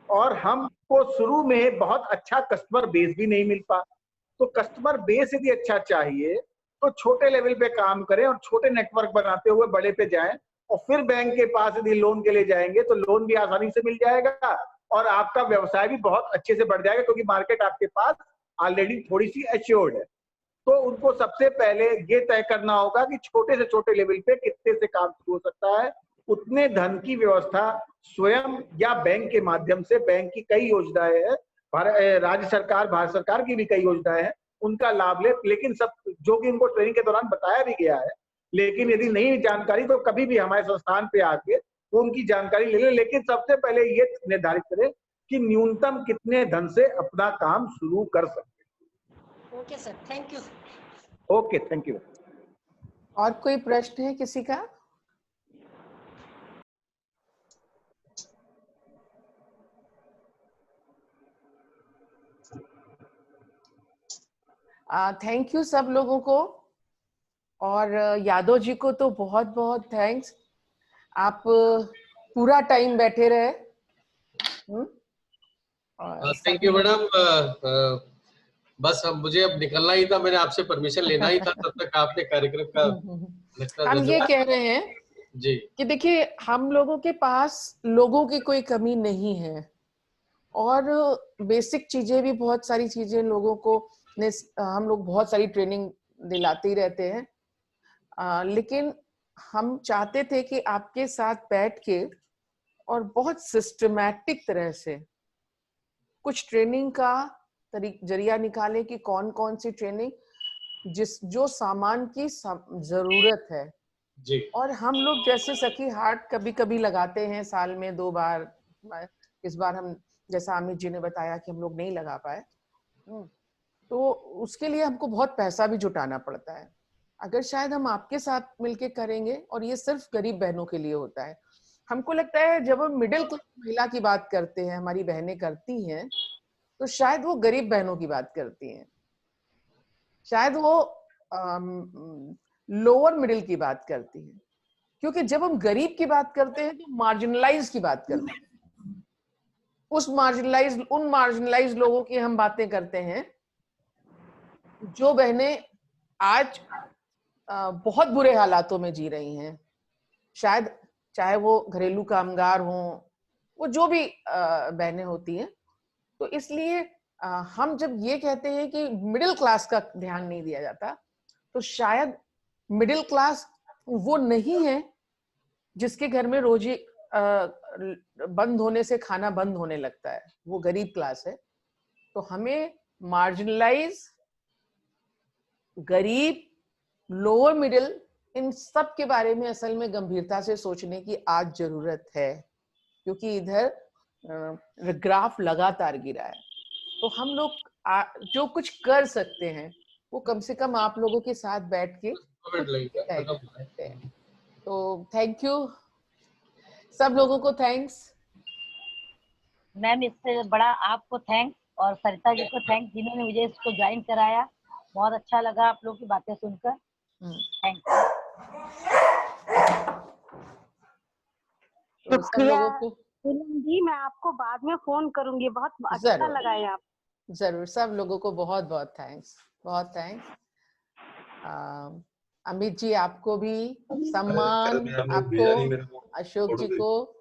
और हमको शुरू में बहुत अच्छा कस्टमर बेस भी नहीं मिल पा, तो कस्टमर बेस यदि अच्छा चाहिए तो छोटे लेवल पे काम करें और छोटे नेटवर्क बनाते हुए बड़े पे जाएं, और फिर बैंक के पास यदि लोन के लिए जाएंगे तो लोन भी आसानी से मिल जाएगा और आपका व्यवसाय भी बहुत अच्छे से बढ़ जाएगा, क्योंकि मार्केट आपके पास ऑलरेडी थोड़ी सी एश्योर्ड है। तो उनको सबसे पहले ये तय करना होगा कि छोटे से छोटे लेवल पे कितने से काम शुरू हो सकता है, उतने धन की व्यवस्था स्वयं या बैंक के माध्यम से, बैंक की कई योजनाएं हैं, राज्य सरकार, भारत सरकार की भी कई योजनाएं हैं, उनका लाभ ले। लेकिन सब जो कि उनको ट्रेनिंग के दौरान बताया भी गया है, लेकिन यदि नहीं जानकारी तो कभी भी हमारे संस्थान पे आके वो उनकी जानकारी ले लें। लेकिन सबसे पहले ये निर्धारित करें कि न्यूनतम कितने धन से अपना काम शुरू कर सकते।
Okay sir, thank you.
Okay, thank you.
और कोई प्रश्न है किसी का? थैंक यू सब लोगों को, और यादव जी को तो बहुत बहुत थैंक्स, आप पूरा टाइम बैठे रहे।
Thank you madam. बस अब मुझे अब निकलना ही था, मैंने आपसे परमिशन लेना ही था, तब तक आपने कार्यक्रम का
हम ये कह रहे हैं
जी
कि देखिए, हम लोगों के पास लोगों की कोई कमी नहीं है, और बेसिक चीजें भी, बहुत सारी चीजें लोगों को हम लोग बहुत सारी ट्रेनिंग दिलाते ही रहते हैं, लेकिन हम चाहते थे कि आपके साथ बैठ के और बहुत सिस्टमैटिक तरह से कुछ ट्रेनिंग का जरिया निकाले कि कौन कौन सी ट्रेनिंग जो सामान की जरूरत है
जी।
और हम लोग जैसे सखी हाट कभी कभी लगाते हैं साल में 2 बार, इस बार हम जैसा अमित जी ने बताया कि हम लोग नहीं लगा पाए, तो उसके लिए हमको बहुत पैसा भी जुटाना पड़ता है। अगर शायद हम आपके साथ मिलके करेंगे, और ये सिर्फ गरीब बहनों के लिए होता है। हमको लगता है जब हम मिडिल क्लास महिला की बात करते हैं, हमारी बहनें करती हैं, तो शायद वो गरीब बहनों की बात करती हैं, शायद वो लोअर मिडिल की बात करती हैं, क्योंकि जब हम गरीब की बात करते हैं तो मार्जिनलाइज की बात करते हैं। उन मार्जिनलाइज लोगों की हम बातें करते हैं, जो बहनें आज बहुत बुरे हालातों में जी रही हैं, शायद चाहे वो घरेलू कामगार हों, वो जो भी बहनें होती हैं। तो इसलिए हम जब ये कहते हैं कि मिडिल क्लास का ध्यान नहीं दिया जाता, तो शायद मिडिल क्लास वो नहीं है जिसके घर में रोजी बंद होने से खाना बंद होने लगता है, वो गरीब क्लास है। तो हमें मार्जिनलाइज, गरीब, लोअर मिडिल, इन सब के बारे में असल में गंभीरता से सोचने की आज जरूरत है, क्योंकि इधर ग्राफ लगातार गिरा है। तो हम लोग जो कुछ कर सकते हैं वो कम से कम आप लोगों के साथ बैठ के करते हैं। तो थैंक यू सब लोगों को, थैंक्स
मैम। इससे बड़ा आपको थैंक्स, और सरिता जी को थैंक्स जिन्होंने मुझे इसको ज्वाइन कराया। बहुत अच्छा लगा आप लोग की बातें सुनकर। Thank you.
जी मैं आपको बाद में फोन करूंगी, बहुत अच्छा लगा है। आप
जरूर, सब लोगों को बहुत बहुत थैंक्स, बहुत थैंक्स। अमित जी आपको भी सम्मान, आपको, अशोक जी को,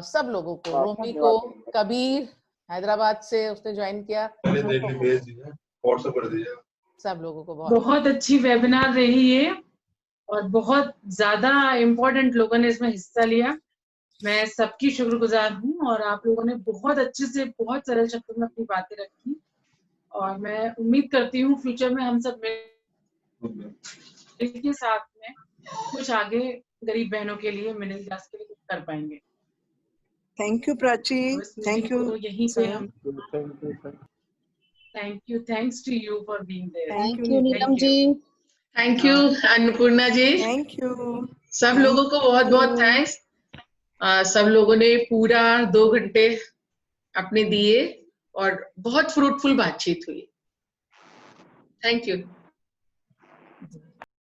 सब लोगों को, रोमी को, कबीर हैदराबाद से उसने ज्वाइन किया, सब लोगों को
बहुत अच्छी वेबिनार रही है और बहुत ज्यादा इम्पोर्टेंट लोगों ने इसमें हिस्सा लिया। मैं सबकी शुक्रगुजार हूँ और आप लोगों ने बहुत अच्छे से, बहुत सरल शब्दों में अपनी बातें रखी, और मैं उम्मीद करती हूँ फ्यूचर में हम सब मिलकर साथ में कुछ आगे गरीब बहनों के लिए, मिडिल क्लास के लिए कुछ कर पाएंगे।
Thank you Prachi, thank you.
तो यहीं पे हम thank you, thanks to you for being there.
Thank you Neelam ji,
thank you Annapurna ji,
thank you.
सब लोगों को बहुत बहुत थैंक्स। सब लोगों ने पूरा 2 घंटे अपने दिए और बहुत फ्रूटफुल बातचीत हुई। Thank you.